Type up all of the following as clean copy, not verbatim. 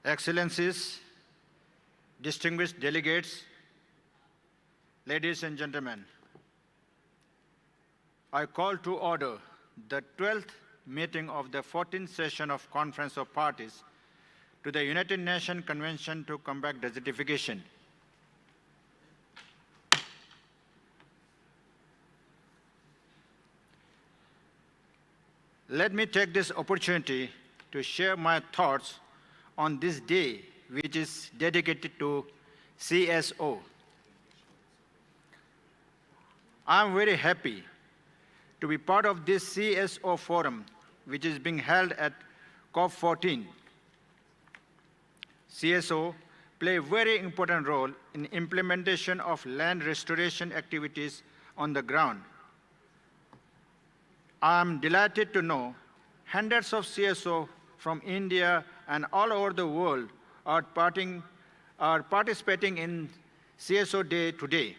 Excellencies, distinguished delegates, ladies and gentlemen, I call to order the 12th meeting of the 14th session of Conference of Parties to the United Nations Convention to Combat Desertification. Let me take this opportunity to share my thoughts on this day, which is dedicated to CSO. I am very happy to be part of this CSO forum, which is being held at COP14. CSO play a very important role in implementation of land restoration activities on the ground. I am delighted to know hundreds of CSO from India and all over the world are participating in CSO Day today.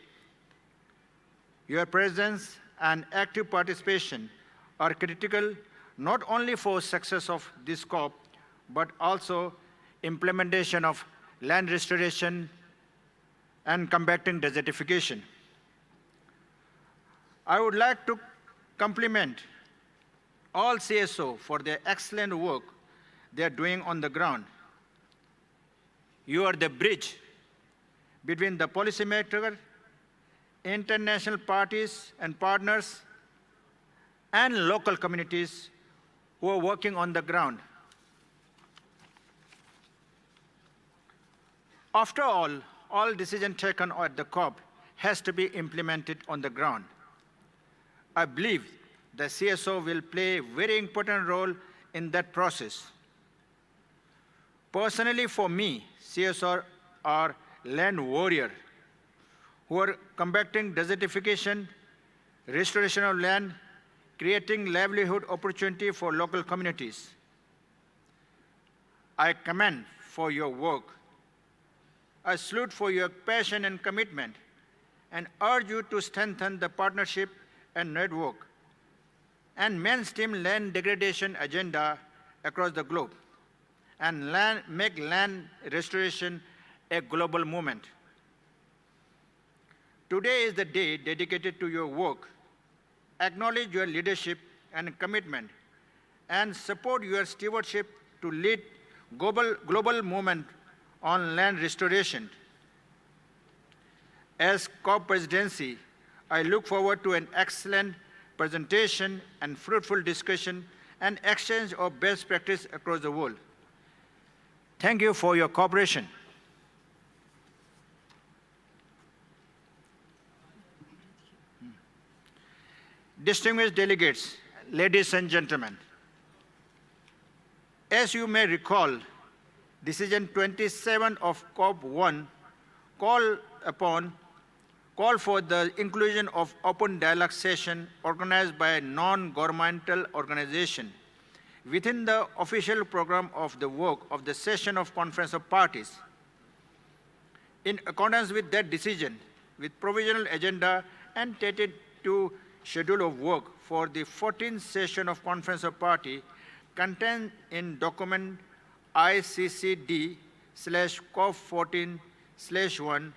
Your presence and active participation are critical not only for success of this COP, but also implementation of land restoration and combating desertification. I would like to compliment all CSO for their excellent work they are doing on the ground. You are the bridge between the policymaker, international parties and partners, and local communities who are working on the ground. After all decisions taken at the COP has to be implemented on the ground. I believe the CSO will play a very important role in that process. Personally, for me, CSO are land warriors who are combating desertification, restoration of land, creating livelihood opportunity for local communities. I commend for your work. I salute for your passion and commitment and urge you to strengthen the partnership and network and mainstream land degradation agenda across the globe and make land restoration a global movement. Today is the day dedicated to your work. Acknowledge your leadership and commitment and support your stewardship to lead global movement on land restoration. As COP presidency, I look forward to an excellent presentation and fruitful discussion and exchange of best practice across the world. Thank you for your cooperation. Distinguished delegates, ladies and gentlemen, as you may recall, Decision 27 of COP1 called for the inclusion of open dialogue session organized by a non-governmental organization within the official program of the work of the session of Conference of Parties. In accordance with that decision, with provisional agenda and tentative schedule of work for the 14th session of Conference of Parties contained in document ICCD/COP14/1,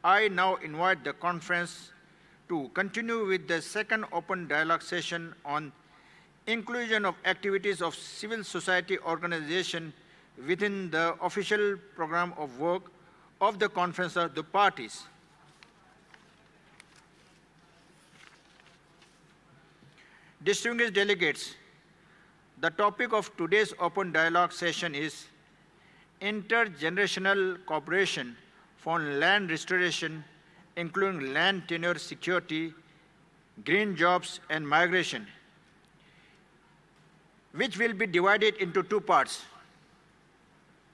I now invite the conference to continue with the second open dialogue session on inclusion of activities of civil society organization within the official program of work of the Conference of the Parties. Distinguished delegates, the topic of today's open dialogue session is intergenerational cooperation for land restoration, including land tenure security, green jobs, and migration, which will be divided into two parts.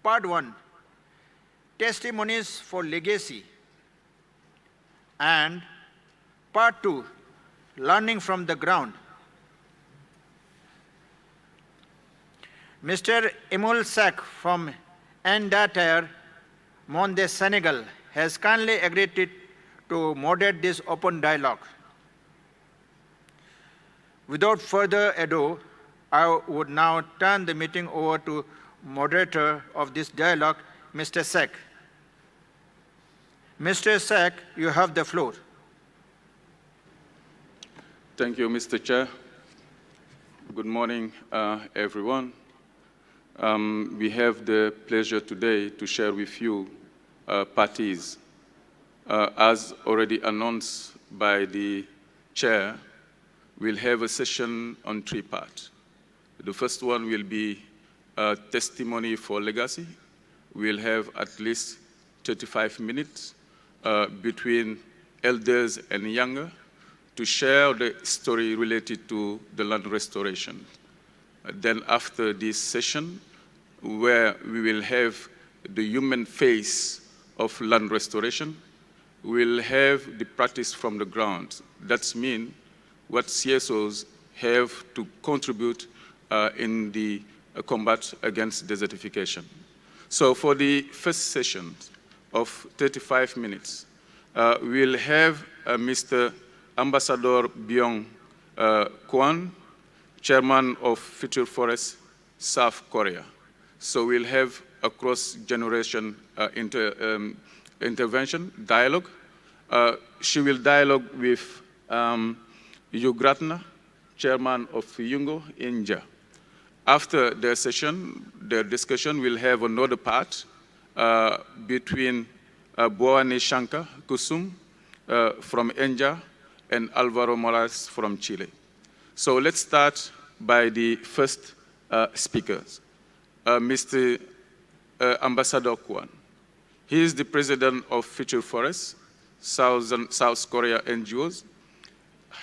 Part 1, testimonies for legacy, and Part 2, learning from the ground. Mr. Emul Sak from Ndater, Monde, Senegal, has kindly agreed to moderate this open dialogue. Without further ado, I would now turn the meeting over to moderator of this dialogue, Mr. Sek. Mr. Sek, you have the floor. Thank you, Mr. Chair. Good morning, everyone. We have the pleasure today to share with you parties. As already announced by the chair, we'll have a session on three parts. The first one will be testimony for legacy. We'll have at least 35 minutes between elders and younger to share the story related to the land restoration. Then after this session, where we will have the human face of land restoration, we'll have the practice from the ground. That means what CSOs have to contribute in the combat against desertification. So for the first session of 35 minutes, we'll have Mr. Ambassador Byung Kwan, Chairman of Future Forests, South Korea. So we'll have a cross-generation intervention, dialogue. She will dialogue with Yugratna, Chairman of Yungo, India. After their session, their discussion, will have another part between Boane Shankar Kusum from India and Alvaro Morales from Chile. So let's start by the first speakers, Mr. Ambassador Kwan. He is the president of Future Forests, South Korea NGOs,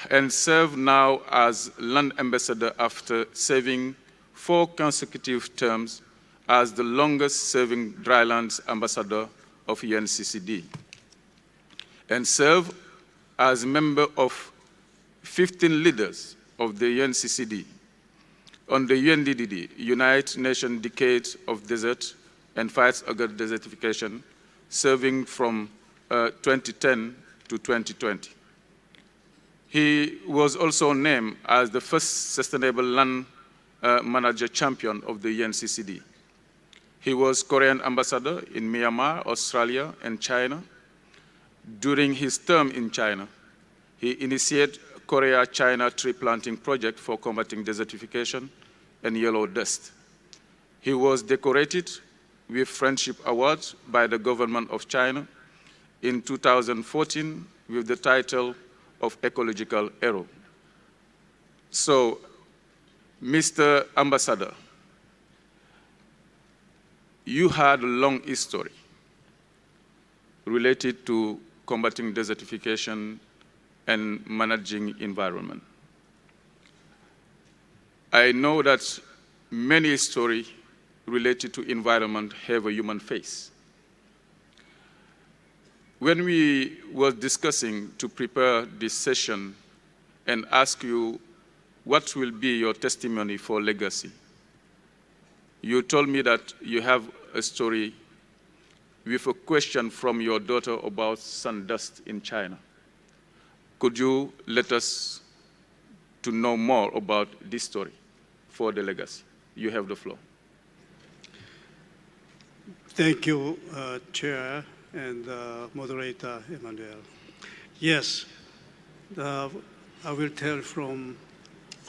and served now as land ambassador after serving 4 consecutive terms as the longest-serving drylands ambassador of UNCCD, and served as member of 15 leaders of the UNCCD on the UNDDD, United Nations Decade of Desert and Fights Against Desertification, serving from 2010 to 2020. He was also named as the first Sustainable Land Manager Champion of the UNCCD. He was Korean ambassador in Myanmar, Australia, and China. During his term in China, he initiated Korea-China tree planting project for combating desertification and yellow dust. He was decorated with Friendship Awards by the government of China in 2014 with the title of Ecological Hero. So, Mr. Ambassador, you had a long history related to combating desertification and managing environment. I know that many stories related to environment have a human face. When we were discussing to prepare this session and ask you what will be your testimony for legacy, you told me that you have a story with a question from your daughter about sun dust in China. Could you let us to know more about this story for the legacy? You have the floor. Thank you, Chair and Moderator Emmanuel. Yes, I will tell from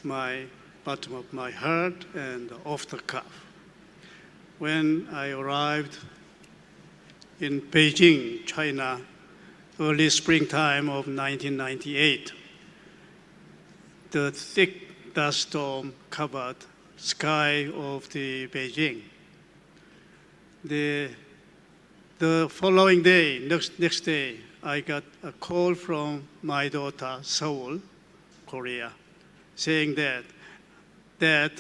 my bottom of my heart and off the cuff. When I arrived in Beijing, China, early springtime of 1998, the thick dust storm covered sky of the Beijing. The following day, next day, I got a call from my daughter, Seoul, Korea, saying that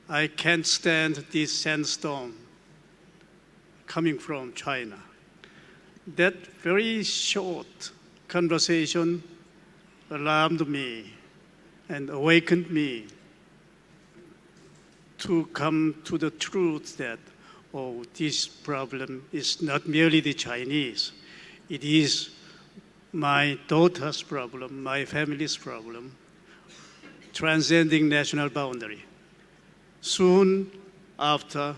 I can't stand this sandstorm coming from China. That very short conversation alarmed me and awakened me to come to the truth that, oh, this problem is not merely the Chinese. It is my daughter's problem, my family's problem, transcending national boundary. Soon after,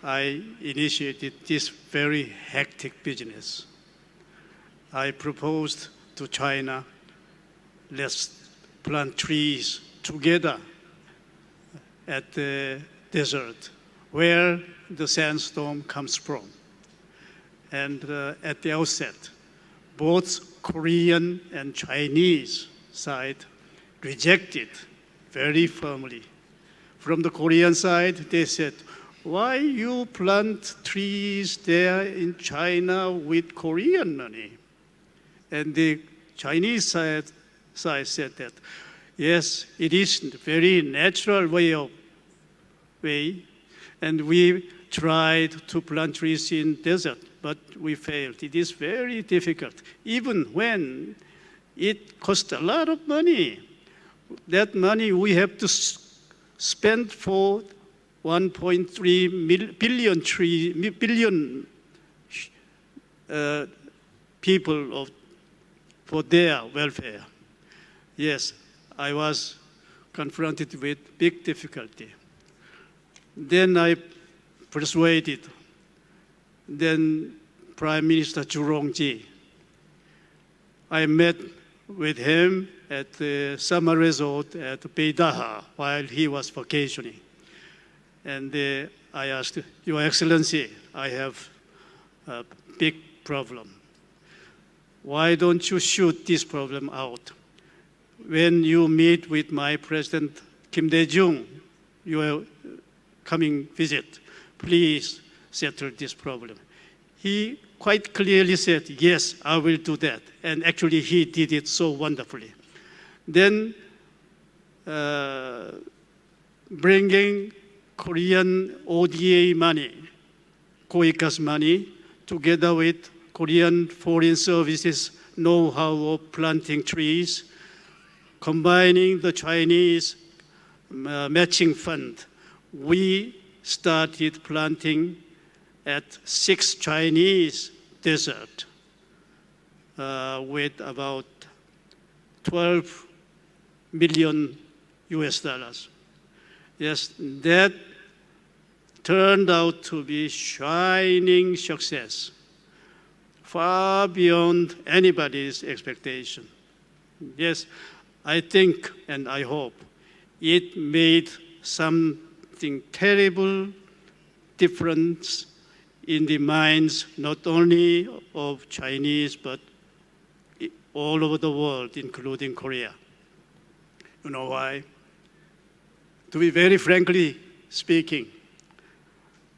I initiated this very hectic business. I proposed to China, let's plant trees together at the desert where the sandstorm comes from. And at the outset, both Korean and Chinese side rejected very firmly. From the Korean side, they said, why you plant trees there in China with Korean money? And the Chinese side said that, yes, it is a very natural way, and we tried to plant trees in desert, but we failed. It is very difficult, even when it costs a lot of money. That money we have to spend for 1.3 billion people for their welfare. Yes, I was confronted with big difficulty. Then I persuaded then Prime Minister Zhu Rongji. I met with him at the summer resort at Beidaha while he was vacationing. And I asked, Your Excellency, I have a big problem. Why don't you shoot this problem out? When you meet with my President Kim Dae-jung, your coming visit, please settle this problem. He quite clearly said, yes, I will do that. And actually, he did it so wonderfully. Then bringing Korean ODA money, KOICAS money, together with Korean Foreign Services know-how of planting trees, combining the Chinese matching fund, we started planting at 6 Chinese deserts with about 12 million US dollars. Yes, that turned out to be shining success, far beyond anybody's expectation. Yes, I think and I hope it made something terrible difference in the minds not only of Chinese but all over the world, including Korea. You know why? To be very frankly speaking,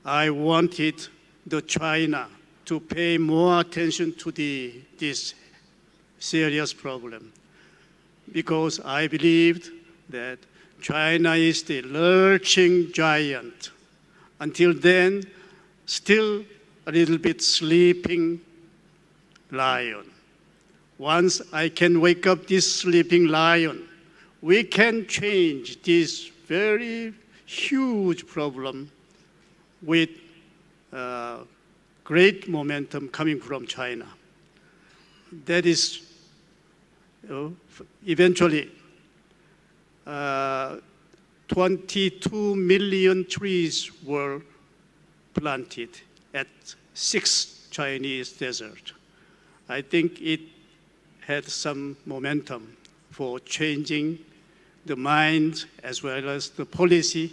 I wanted the China to pay more attention to this serious problem because I believed that China is the lurching giant. Until then, still a little bit sleeping lion. Once I can wake up this sleeping lion, we can change this very huge problem with great momentum coming from China. That is, eventually, 22 million trees were planted at 6 Chinese deserts. I think it had some momentum for changing the minds as well as the policy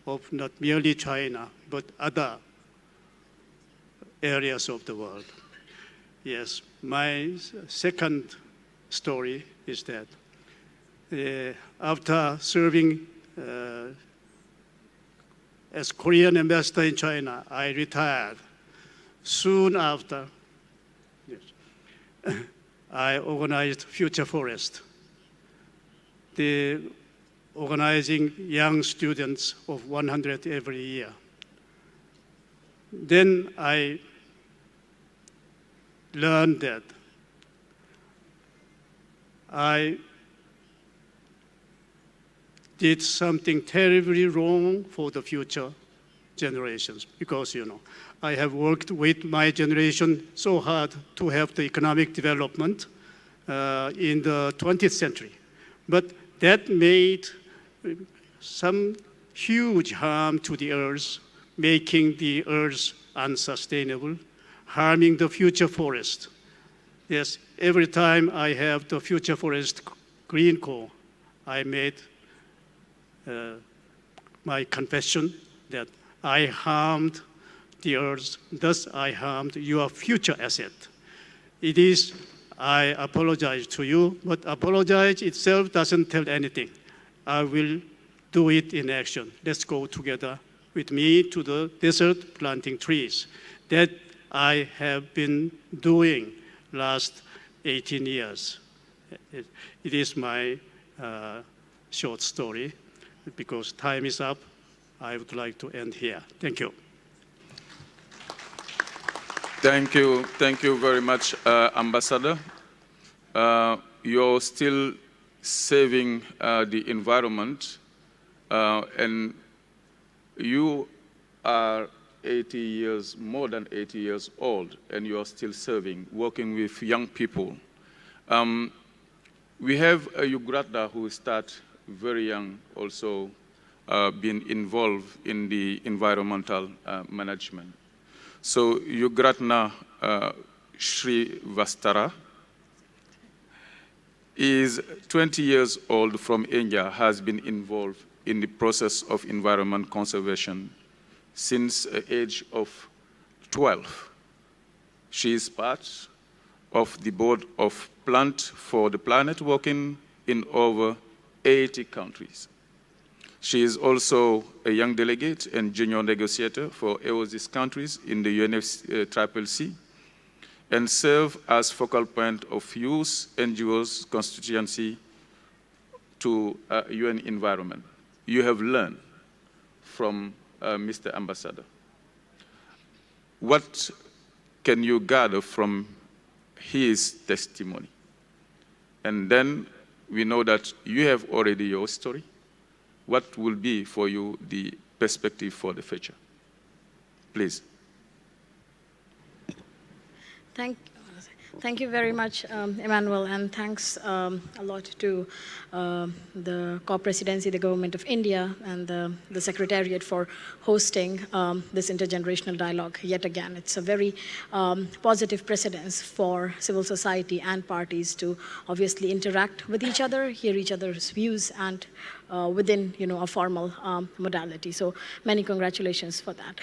of not merely China, but other areas of the world. Yes, my second story is that after serving as Korean ambassador in China, I retired. Soon after, yes, I organized Future Forest, organizing young students of 100 every year. Then I learned that I did something terribly wrong for the future generations because, I have worked with my generation so hard to have the economic development in the 20th century. But that made some huge harm to the earth making the earth unsustainable, harming the future forest. Yes, every time I have the future forest green core, I made my confession that I harmed the earth, thus I harmed your future asset. It is, I apologize to you, but apologize itself doesn't tell anything. I will do it in action. Let's go together with me to the desert planting trees. That I have been doing last 18 years. It is my short story. Because time is up, I would like to end here. Thank you. Thank you very much, Ambassador. You're still saving the environment, and you are 80 years, more than 80 years old, and you are still serving, working with young people. We have a Ugratna who start very young, also been involved in the environmental management. So Ugratna Shri Vastara is 20 years old from India, has been involved in the process of environment conservation since the age of 12. She is part of the board of Plant for the Planet, working in over 80 countries. She is also a young delegate and junior negotiator for AOSIS countries in the UNFCCC, and serve as focal point of youth NGOs constituency to UN environment. You have learned from Mr. Ambassador. What can you gather from his testimony? And then we know that you have already your story. What will be for you the perspective for the future? Please. Thank you very much, Emmanuel, and thanks a lot to the COP presidency, the Government of India, and the Secretariat for hosting this intergenerational dialogue yet again. It's a very positive precedence for civil society and parties to obviously interact with each other, hear each other's views, and within a formal modality. So many congratulations for that.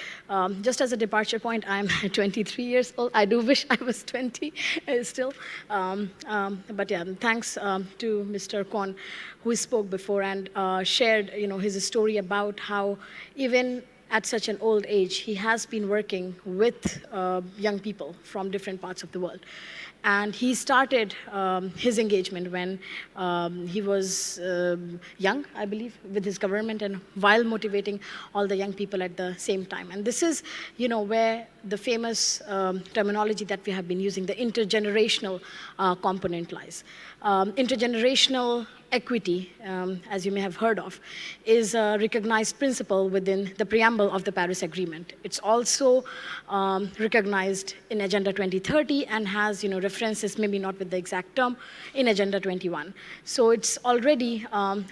Just as a departure point, I'm 23 years old. I do wish I was 20 still. But yeah, thanks to Mr. Kwon, who spoke before and shared his story about how even at such an old age, he has been working with young people from different parts of the world. And he started his engagement when he was young, I believe, with his government, and while motivating all the young people at the same time. And this is, where the famous terminology that we have been using, the intergenerational component lies. Intergenerational equity, as you may have heard of, is a recognized principle within the preamble of the Paris Agreement. It's also recognized in Agenda 2030 and has references, maybe not with the exact term, in Agenda 21. So it's already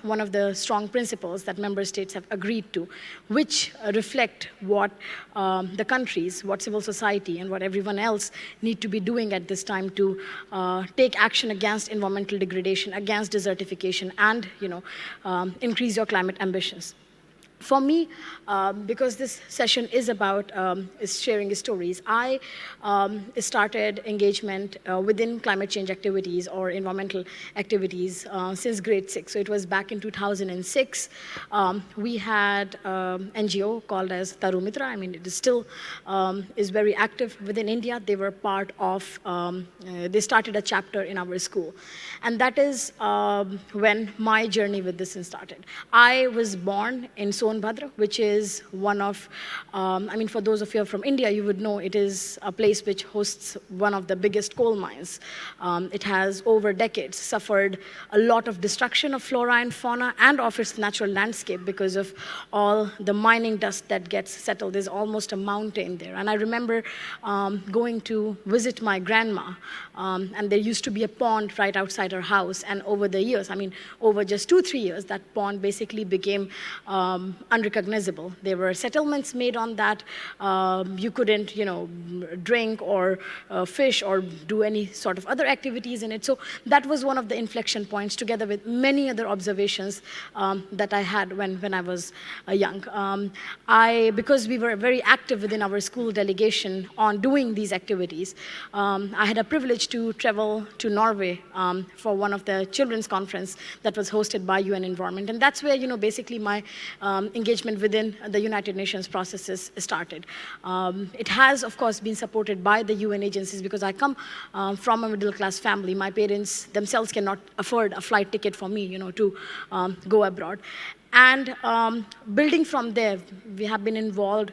one of the strong principles that member states have agreed to, which reflect what the countries, what civil society, and what everyone else need to be doing at this time to take action against environmental degradation, against desertification, and increase your climate ambitions. For me, because this session is about sharing stories, I started engagement within climate change activities or environmental activities since grade 6. So it was back in 2006. We had an NGO called as Taru Mitra. I mean, it is still is very active within India. They were part of, they started a chapter in our school. And that is when my journey with this started. I was born in Sonbhadra, which is one of, for those of you from India, you would know it is a place which hosts one of the biggest coal mines. It has over decades suffered a lot of destruction of flora and fauna and of its natural landscape because of all the mining dust that gets settled. There's almost a mountain there. And I remember going to visit my grandma, and there used to be a pond right outside her house. And over the years, over just 2-3 years, that pond basically became unrecognizable. There were settlements made on that. You couldn't, drink or fish or do any sort of other activities in it. So that was one of the inflection points, together with many other observations that I had when I was young. Because we were very active within our school delegation on doing these activities, I had a privilege to travel to Norway for one of the children's conference that was hosted by UN Environment. And that's where, basically my engagement within the United Nations processes started. It has, of course, been supported by the UN agencies because I come from a middle-class family. My parents themselves cannot afford a flight ticket for me, to go abroad. And building from there, we have been involved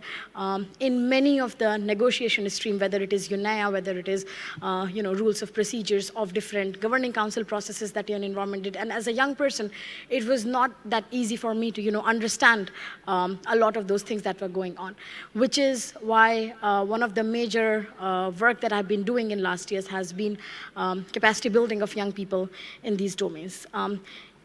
in many of the negotiation stream, whether it is UNEA, whether it is rules of procedures of different governing council processes that UN Environment did. And as a young person, it was not that easy for me to understand a lot of those things that were going on, which is why one of the major work that I've been doing in last years has been capacity building of young people in these domains.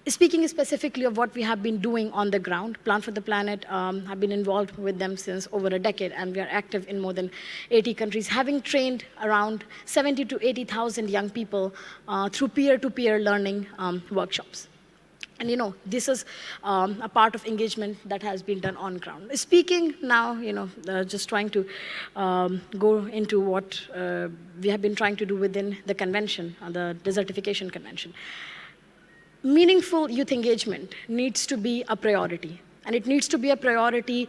Speaking specifically of what we have been doing on the ground, Plan for the Planet, I've been involved with them since over a decade, and we are active in more than 80 countries, having trained around 70 to 80,000 young people through peer-to-peer learning workshops. And this is a part of engagement that has been done on ground. Speaking now, just trying to go into what we have been trying to do within the convention, the Desertification Convention. Meaningful youth engagement needs to be a priority, and it needs to be a priority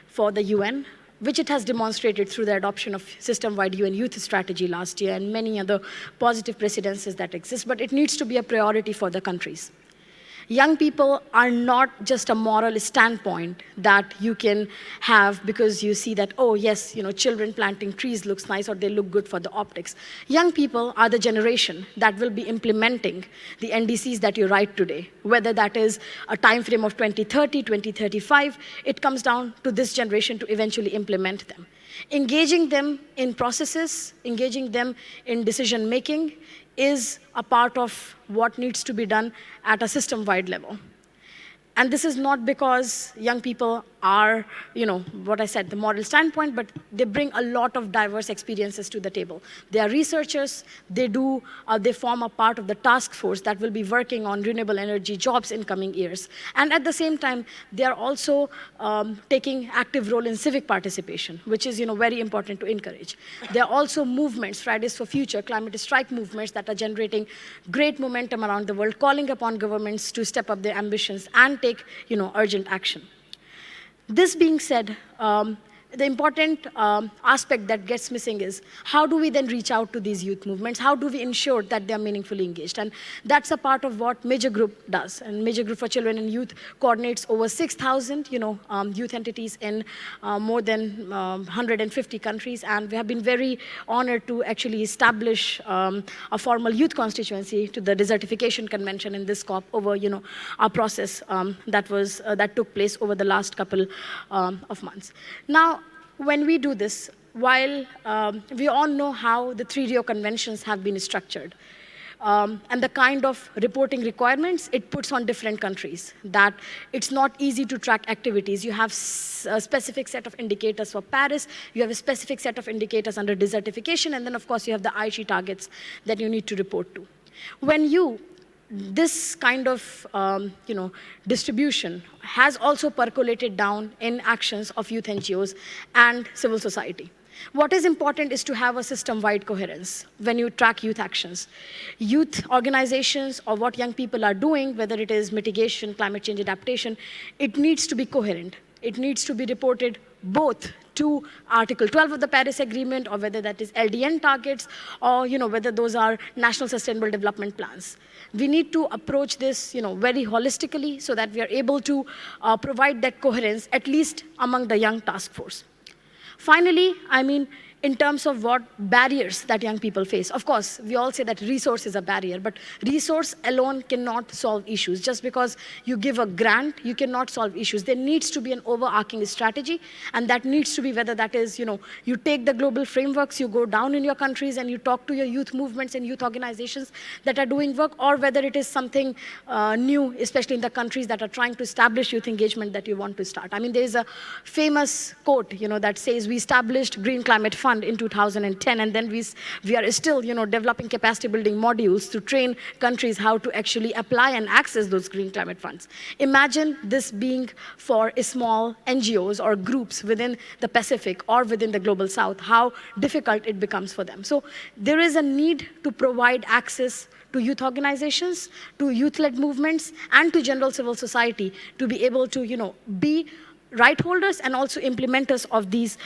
for the UN, which it has demonstrated through the adoption of system-wide UN youth strategy last year and many other positive precedences that exist, but it needs to be a priority for the countries. Young people are not just a moral standpoint that you can have because you see that, oh yes, children planting trees looks nice or they look good for the optics. Young people are the generation that will be implementing the NDCs that you write today, whether that is a time frame of 2030, 2035, it comes down to this generation to eventually implement them. Engaging them in processes, engaging them in decision making, is a part of what needs to be done at a system-wide level. And this is not because young people are, what I said, the moral standpoint, but they bring a lot of diverse experiences to the table. They are researchers, they form a part of the task force that will be working on renewable energy jobs in coming years. And at the same time, they are also taking active role in civic participation, which is, very important to encourage. There are also movements, Fridays for Future, climate strike movements that are generating great momentum around the world, calling upon governments to step up their ambitions and take, urgent action. This being said, the important aspect that gets missing is how do we then reach out to these youth movements? How do we ensure that they're meaningfully engaged? And that's a part of what Major Group does. And Major Group for Children and Youth coordinates over 6,000 youth entities in more than 150 countries. And we have been very honored to actually establish a formal youth constituency to the Desertification Convention in this COP over our process that took place over the last couple of months. Now, when we do this, while we all know how the 3 Rio Conventions have been structured, and the kind of reporting requirements it puts on different countries, that it's not easy to track activities. You have a specific set of indicators for Paris, you have a specific set of indicators under desertification, and then of course you have the Aichi targets that you need to report to. This kind of distribution has also percolated down in actions of youth NGOs and civil society. What is important is to have a system-wide coherence when you track youth actions. Youth organizations or what young people are doing, whether it is mitigation, climate change adaptation, it needs to be coherent. It needs to be reported both to Article 12 of the Paris Agreement, or whether that is LDN targets, or whether those are National Sustainable Development Plans. We need to approach this very holistically so that we are able to provide that coherence, at least among the young task force. Finally, in terms of what barriers that young people face. Of course, we all say that resource is a barrier, but resource alone cannot solve issues. Just because you give a grant, you cannot solve issues. There needs to be an overarching strategy, and that needs to be whether that is, you take the global frameworks, you go down in your countries and you talk to your youth movements and youth organizations that are doing work, or whether it is something new, especially in the countries that are trying to establish youth engagement that you want to start. I mean, there is a famous quote, that says we established Green Climate Fund in 2010, and then we are still, developing capacity building modules to train countries how to actually apply and access those green climate funds. Imagine this being for small NGOs or groups within the Pacific or within the Global South, how difficult it becomes for them. So there is a need to provide access to youth organizations, to youth-led movements, and to general civil society to be able to, be right holders and also implementers of these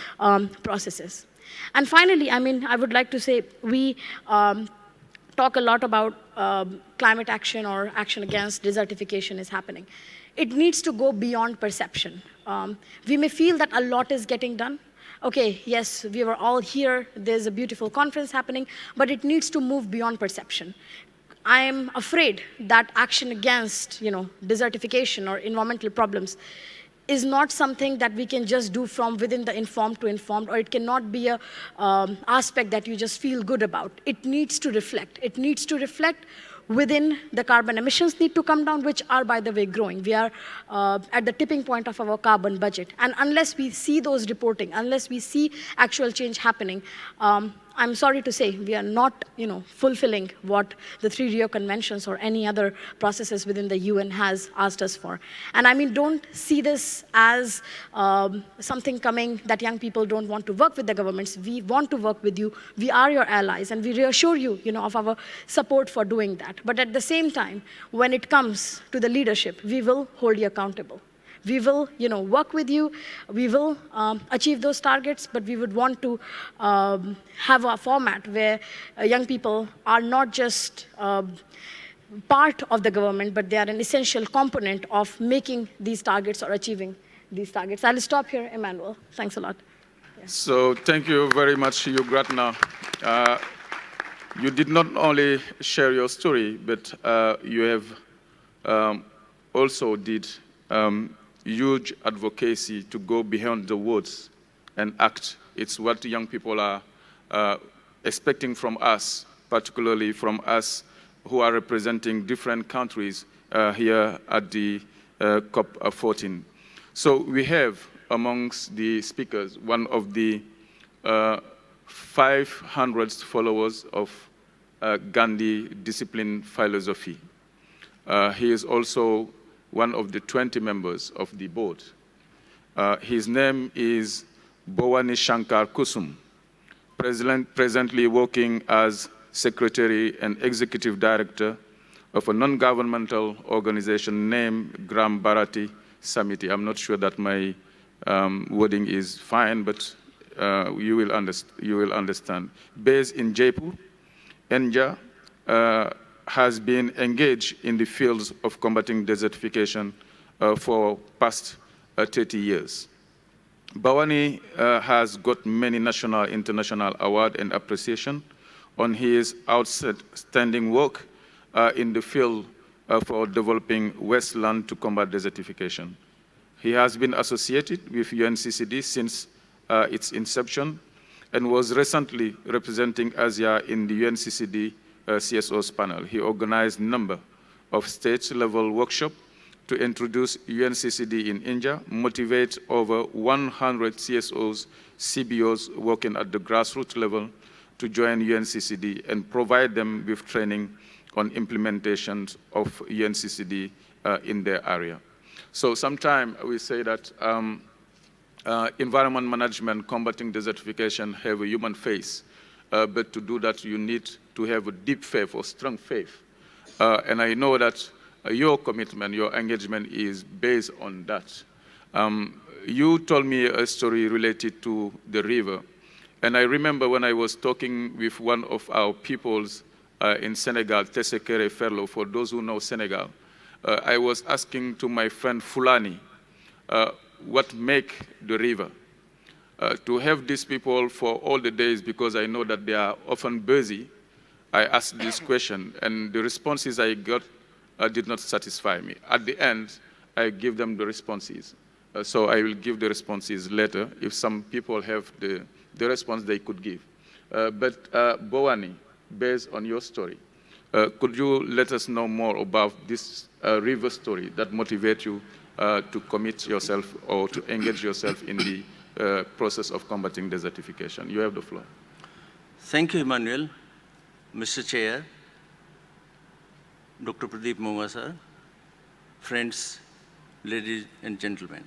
processes. And finally, I would like to say we talk a lot about climate action or action against desertification is happening. It needs to go beyond perception. We may feel that a lot is getting done. Okay, yes, we were all here, there's a beautiful conference happening, but it needs to move beyond perception. I am afraid that action against, desertification or environmental problems is not something that we can just do from within the informed to informed, or it cannot be a aspect that you just feel good about. It needs to reflect. It needs to reflect within the carbon emissions need to come down, which are, by the way, growing. We are at the tipping point of our carbon budget. And unless we see those reporting, unless we see actual change happening, I'm sorry to say we are not, fulfilling what the 3 Rio Conventions or any other processes within the UN has asked us for. And don't see this as something coming that young people don't want to work with the governments. We want to work with you. We are your allies, and we reassure you, of our support for doing that. But at the same time, when it comes to the leadership, we will hold you accountable. We will, work with you. We will achieve those targets, but we would want to have a format where young people are not just part of the government, but they are an essential component of making these targets or achieving these targets. I'll stop here, Emmanuel. Thanks a lot. Yeah. So thank you very much, Yugratna. You did not only share your story, but you have also did huge advocacy to go beyond the words and act. It's what young people are expecting from us, particularly from us who are representing different countries here at the COP14. So we have amongst the speakers one of the 500 followers of Gandhi discipline philosophy. He is also one of the 20 members of the board. His name is Bhavani Shankar Kusum, presently working as Secretary and Executive Director of a non-governmental organization named Gram Bharati Samiti. I'm not sure that my wording is fine, but you will understand. Based in Jaipur, India, has been engaged in the fields of combating desertification for past 30 years. Bhavani has got many national, international awards and appreciation on his outstanding work in the field for developing wasteland to combat desertification. He has been associated with UNCCD since its inception and was recently representing Asia in the UNCCD CSOs panel. He organized a number of state-level workshops to introduce UNCCD in India, motivate over 100 CSOs, CBOs working at the grassroots level to join UNCCD and provide them with training on implementation of UNCCD in their area. So sometimes we say that environment management, combating desertification have a human face, but to do that you need to have a deep faith or strong faith. And I know that your commitment, your engagement is based on that. You told me a story related to the river. And I remember when I was talking with one of our peoples in Senegal, Tessekere Ferlo, for those who know Senegal, I was asking to my friend Fulani, what make the river? To have these people for all the days, because I know that they are often busy, I asked this question, and the responses I got did not satisfy me. At the end, I give them the responses. So I will give the responses later if some people have the response they could give. But Bowani, based on your story, could you let us know more about this river story that motivates you to commit yourself or to engage yourself in the process of combating desertification? You have the floor. Thank you, Emmanuel. Mr. Chair, Dr. Pradeep Monga sir, friends, ladies and gentlemen.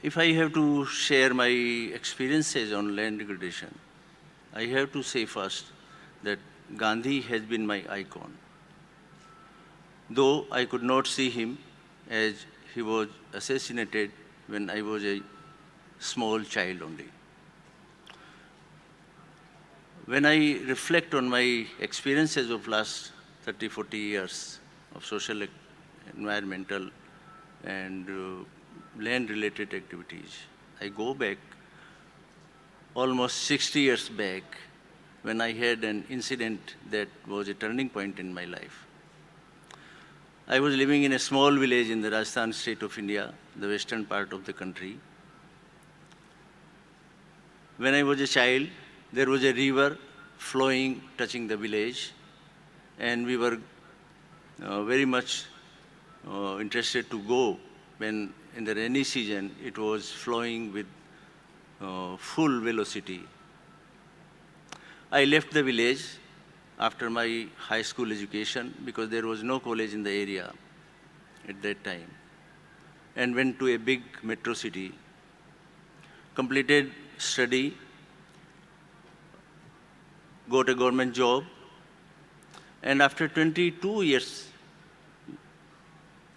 If I have to share my experiences on land degradation, I have to say first that Gandhi has been my icon. Though I could not see him as he was assassinated when I was a small child only. When I reflect on my experiences of last 30, 40 years of social, environmental, and land-related activities, I go back almost 60 years back when I had an incident that was a turning point in my life. I was living in a small village in the Rajasthan state of India, the western part of the country. When I was a child, there was a river flowing, touching the village, and we were very much interested to go when in the rainy season it was flowing with full velocity. I left the village after my high school education because there was no college in the area at that time, and went to a big metro city, completed study, got a government job, and after 22 years,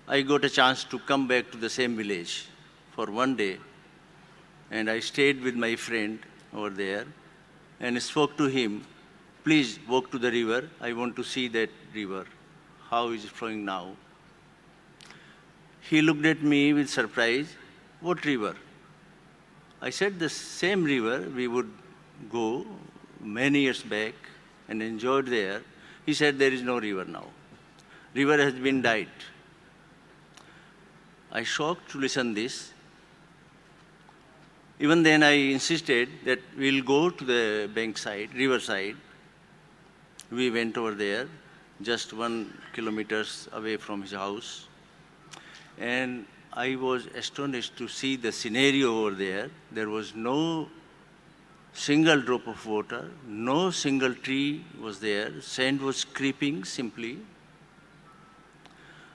I got a chance to come back to the same village for one day, and I stayed with my friend over there and spoke to him, please walk to the river, I want to see that river, how is it flowing now. He looked at me with surprise, what river? I said the same river we would go many years back and enjoyed there. He said there is no river now. River has been died. I shocked to listen this. Even then I insisted that we'll go to the bankside, riverside. We went over there, just 1 kilometer away from his house. And I was astonished to see the scenario over there. There was no single drop of water, no single tree was there. Sand was creeping simply.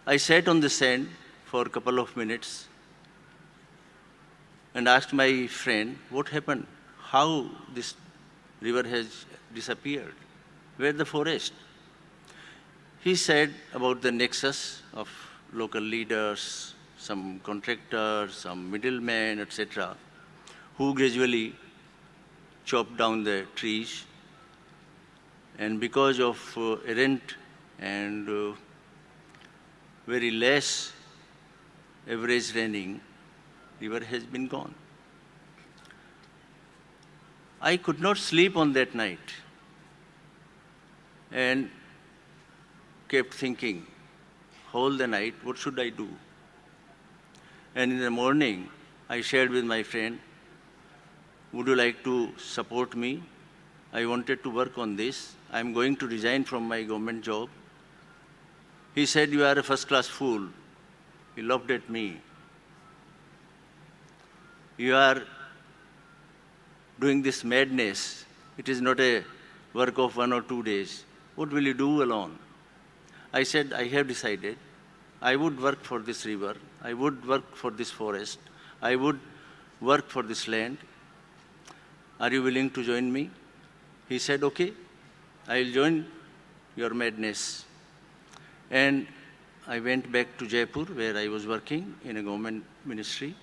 I sat on the sand for a couple of minutes and asked my friend, what happened? How this river has disappeared? Where the forest? He said about the nexus of local leaders, some contractors, some middlemen, etc., who gradually chopped down the trees, and because of errant and very less average raining, river has been gone. I could not sleep on that night and kept thinking whole the night, what should I do? And in the morning, I shared with my friend, would you like to support me? I wanted to work on this. I'm going to resign from my government job. He said, you are a first-class fool. He laughed at me. You are doing this madness. It is not a work of 1 or 2 days. What will you do alone? I said, I have decided. I would work for this river. I would work for this forest. I would work for this land. Are you willing to join me? He said, okay, I will join your madness. And I went back to Jaipur, where I was working in a government ministry.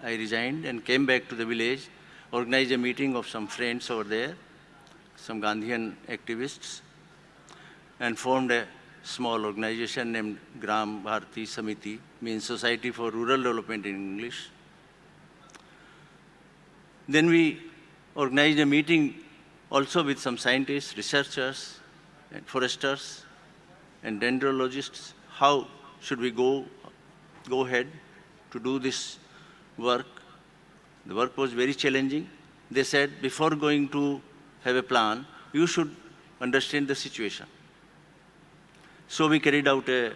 I resigned and came back to the village, organized a meeting of some friends over there, some Gandhian activists, and formed a small organization named Gram Bharati Samiti, means Society for Rural Development in English. Then we organized a meeting also with some scientists, researchers, and foresters, and dendrologists. How should we go ahead to do this work? The work was very challenging. They said, before going to have a plan, you should understand the situation. So we carried out a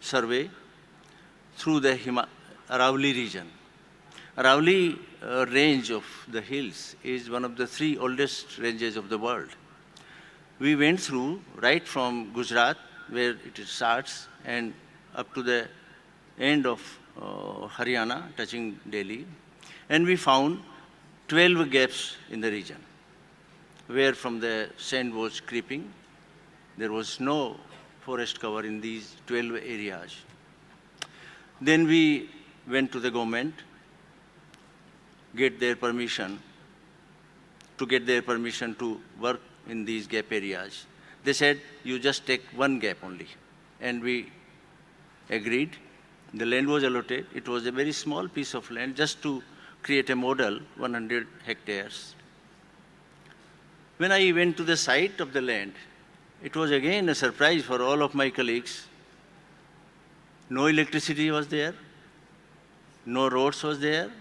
survey through the Aravalli region. Aravalli range of the hills is one of the 3 oldest ranges of the world. We went through right from Gujarat, where it starts, and up to the end of Haryana, touching Delhi. And we found 12 gaps in the region, where from the sand was creeping. There was no forest cover in these 12 areas. Then we went to the government, get their permission to work in these gap areas. They said, you just take 1 gap only. And we agreed. The land was allotted. It was a very small piece of land just to create a model, 100 hectares. When I went to the site of the land, it was again a surprise for all of my colleagues. No electricity was there, no roads was there,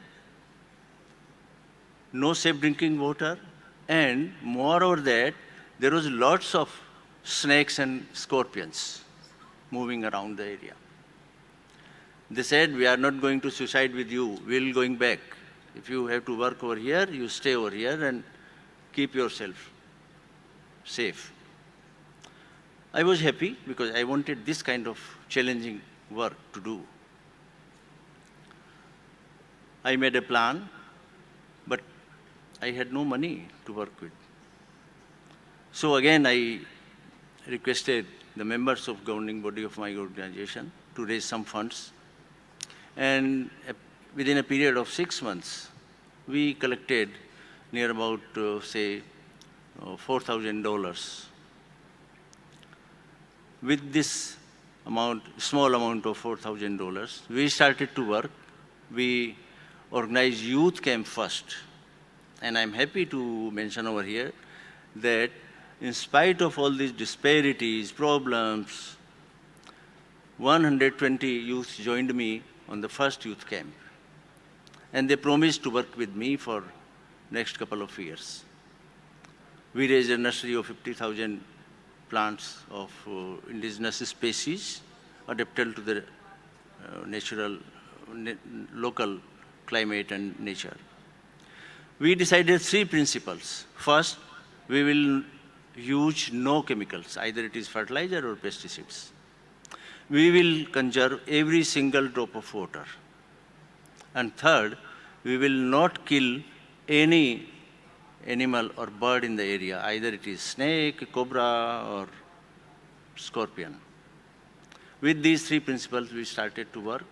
no safe drinking water, and moreover that, there was lots of snakes and scorpions moving around the area. They said, we are not going to suicide with you, we'll going back. If you have to work over here, you stay over here and keep yourself safe. I was happy because I wanted this kind of challenging work to do. I made a plan, but I had no money to work with. So again, I requested the members of governing body of my organization to raise some funds. And within a period of 6 months, we collected near about, $4,000. With this amount, small amount of $4,000, we started to work. We organized youth camp first. And I'm happy to mention over here that in spite of all these disparities, problems, 120 youths joined me on the first youth camp. And they promised to work with me for next couple of years. We raised a nursery of 50,000 plants of indigenous species adapted to the local climate and nature. We decided 3 principles. First, we will use no chemicals, either it is fertilizer or pesticides. We will conserve every single drop of water. And third, we will not kill any animal or bird in the area, either it is snake, cobra, or scorpion. With these 3 principles, we started to work.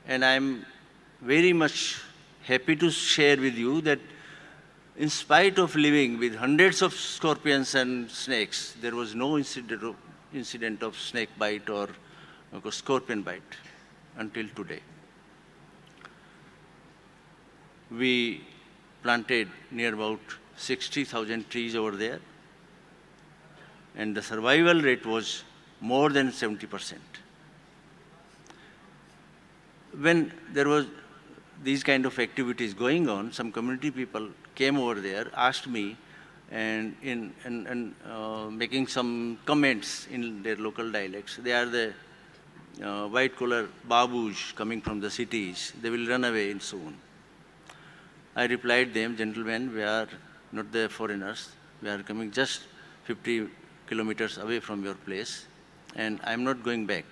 And I'm very much happy to share with you that in spite of living with hundreds of scorpions and snakes, there was no incident of snake bite or scorpion bite until today. We planted near about 60,000 trees over there, and the survival rate was more than 70%. When there was these kind of activities going on, some community people came over there, asked me, and making some comments in their local dialects. They are the white-collar babus coming from the cities. They will run away soon. I replied them, gentlemen, we are not the foreigners. We are coming just 50 kilometers away from your place, and I'm not going back.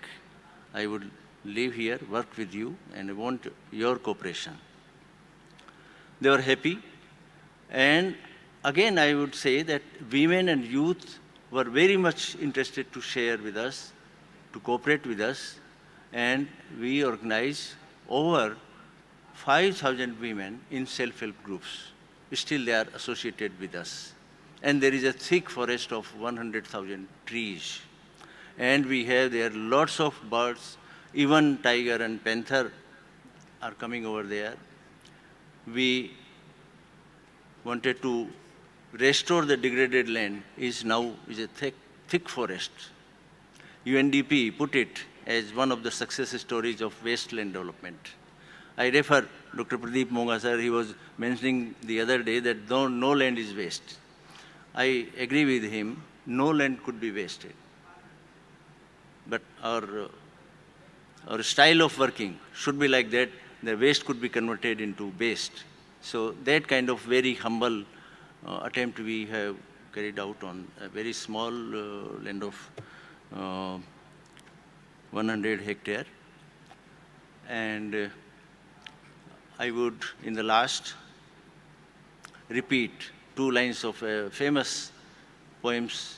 I would live here, work with you, and I want your cooperation. They were happy. And again, I would say that women and youth were very much interested to share with us, to cooperate with us, and we organized over 5,000 women in self-help groups. Still, they are associated with us. And there is a thick forest of 100,000 trees. And we have there lots of birds, even tiger and panther are coming over there. we wanted to restore the degraded land is now a thick forest. UNDP put it as one of the success stories of wasteland development. I refer Dr. Pradeep Monga sir, he was mentioning the other day that no land is waste. I agree with him, no land could be wasted. But our style of working should be like that, the waste could be converted into waste. So that kind of very humble attempt we have carried out on a very small land of 100 hectare. And I would, in the last, repeat 2 lines of a famous poet's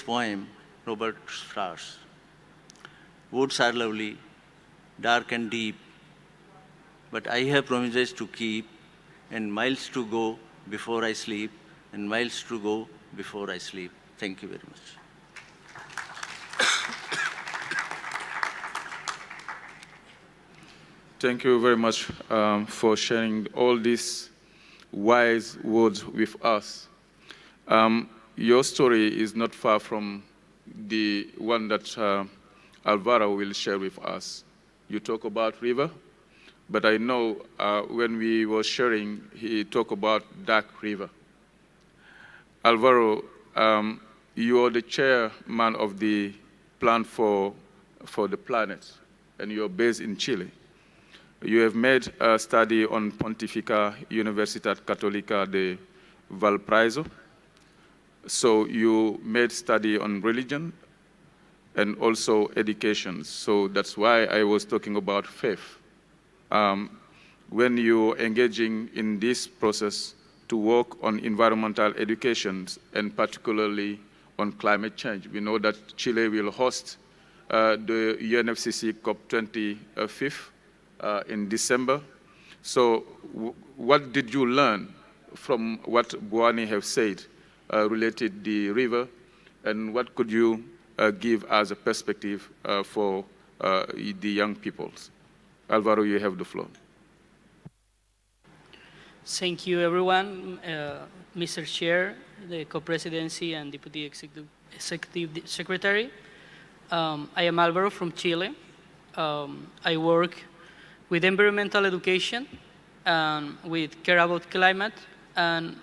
poem, Robert Frost. Woods are lovely, dark and deep, but I have promises to keep, and miles to go before I sleep, and miles to go before I sleep. Thank you very much. Thank you very much for sharing all these wise words with us. Your story is not far from the one that Alvaro will share with us. You talk about river, but I know when we were sharing, he talked about dark river. Alvaro, you are the chairman of the Plan for the Planet, and you're based in Chile. You have made a study on Pontificia Universidad Católica de Valparaíso. So you made study on religion and also education. So that's why I was talking about faith. When you're engaging in this process to work on environmental education and particularly on climate change, we know that Chile will host the UNCCDCOP14INDIA in December. So what did you learn from what Buani have said related the river, and what could you give as a perspective for the young peoples? Alvaro, you have the floor. Thank you, everyone. Mr. Chair, the Co-Presidency and Deputy Executive Secretary. I am Alvaro from Chile. I work with environmental education and with care about climate, and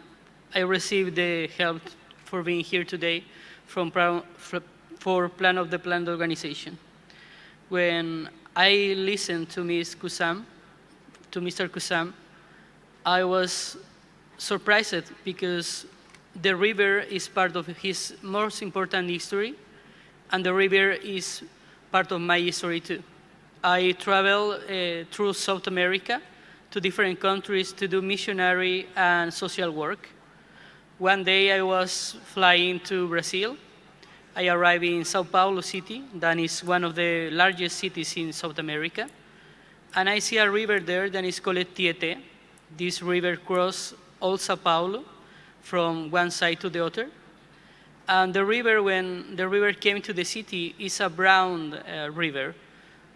I received the help for being here today for Plan of the Planet organization. When I listened to Mr. Kusam, I was surprised because the river is part of his most important history, and the river is part of my history too. I travel through South America to different countries to do missionary and social work. One day I was flying to Brazil. I arrived in Sao Paulo city, that is one of the largest cities in South America. And I see a river there that is called Tietê. This river crosses all Sao Paulo from one side to the other. And the river, when the river came to the city, is a brown river.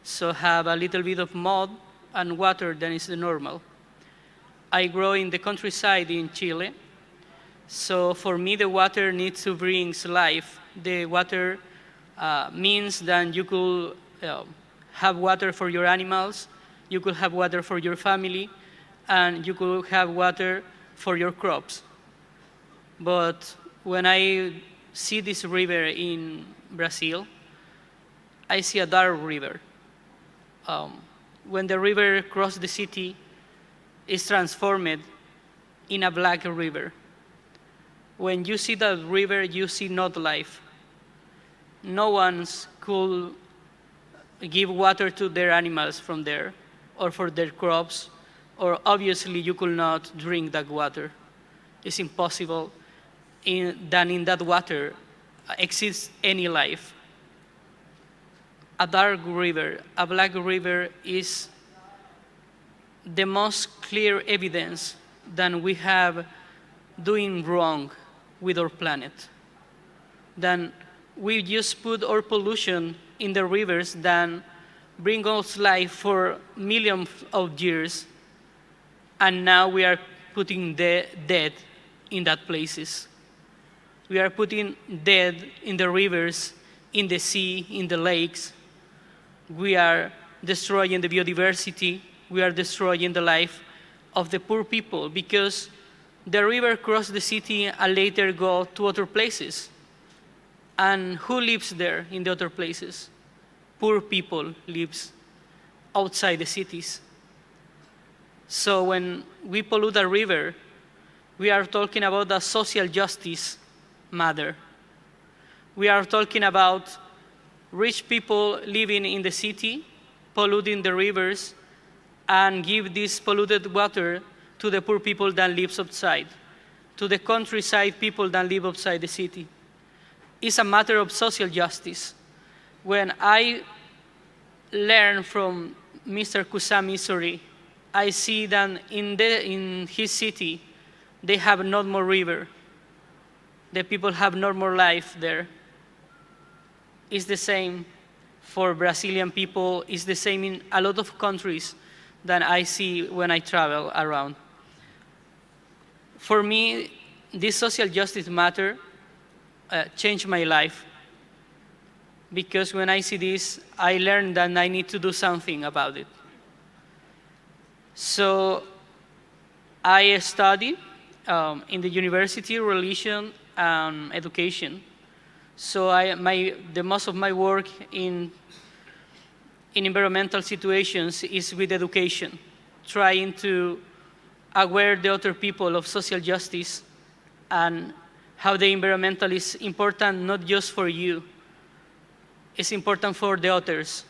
So have a little bit of mud and water than is the normal. I grow in the countryside in Chile. So for me, the water needs to bring life. The water means that you could have water for your animals, you could have water for your family, and you could have water for your crops. But when I see this river in Brazil, I see a dark river. When the river crosses the city, it's transformed in a black river. When you see that river, you see not life. No one could give water to their animals from there, or for their crops, or obviously you could not drink that water. It's impossible that in that water exists any life. A dark river, a black river is the most clear evidence that we have doing wrong with our planet. Then we just put our pollution in the rivers that bring us life for millions of years, and now we are putting the dead in that places. We are putting dead in the rivers, in the sea, in the lakes. We are destroying the biodiversity. We are destroying the life of the poor people because the river crossed the city and later go to other places. And who lives there in the other places? Poor people lives outside the cities. So when we pollute a river, we are talking about a social justice matter. We are talking about rich people living in the city, polluting the rivers, and give this polluted water to the poor people that live outside, to the countryside people that live outside the city. It's a matter of social justice. When I learn from Mr. Kusami's story, I see that in his city, they have no more river. The people have no more life there. It's the same for Brazilian people. It's the same in a lot of countries that I see when I travel around. For me, this social justice matter changed my life. Because when I see this, I learned that I need to do something about it. So I studied in the university religion and education. So the most of my work in environmental situations is with education, trying to aware the other people of social justice and how the environmental is important not just for you, it's important for the others.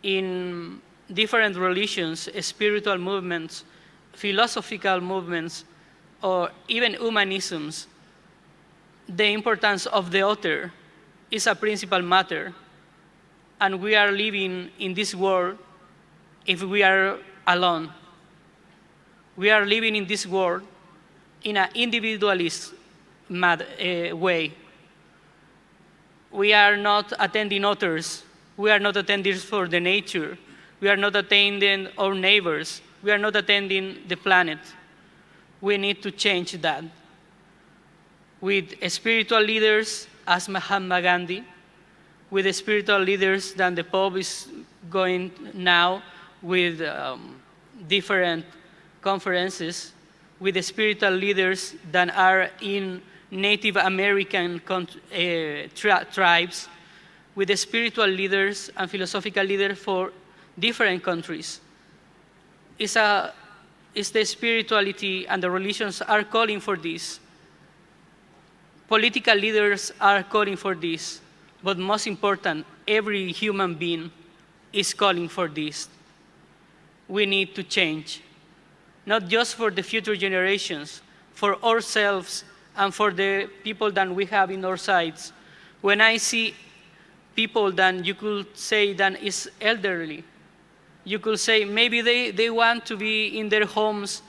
In different religions, spiritual movements, philosophical movements, or even humanisms, the importance of the other is a principal matter. And we are living in this world if we are alone. We are living in this world in an individualist way. We are not attending others. We are not attending for the nature. We are not attending our neighbors. We are not attending the planet. We need to change that. With spiritual leaders as Mahatma Gandhi, with the spiritual leaders that the Pope is going now with different conferences, with the spiritual leaders that are in Native American tribes, with the spiritual leaders and philosophical leaders for different countries. It's the spirituality and the religions are calling for this. Political leaders are calling for this. But most important, every human being is calling for this. We need to change, not just for the future generations, for ourselves and for the people that we have in our sides. When I see people that you could say that is elderly, you could say maybe they want to be in their homes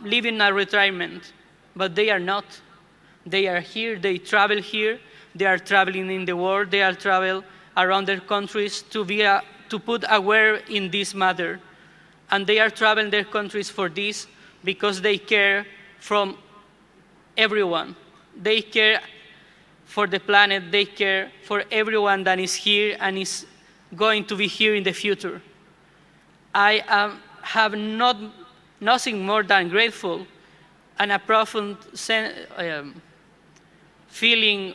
living a retirement, but they are not. They are here, they travel here, they are traveling in the world, they are travel around their countries to put aware in this matter. And they are traveling their countries for this because they care from everyone. They care for the planet, they care for everyone that is here and is going to be here in the future. I have nothing more than grateful and a profound feeling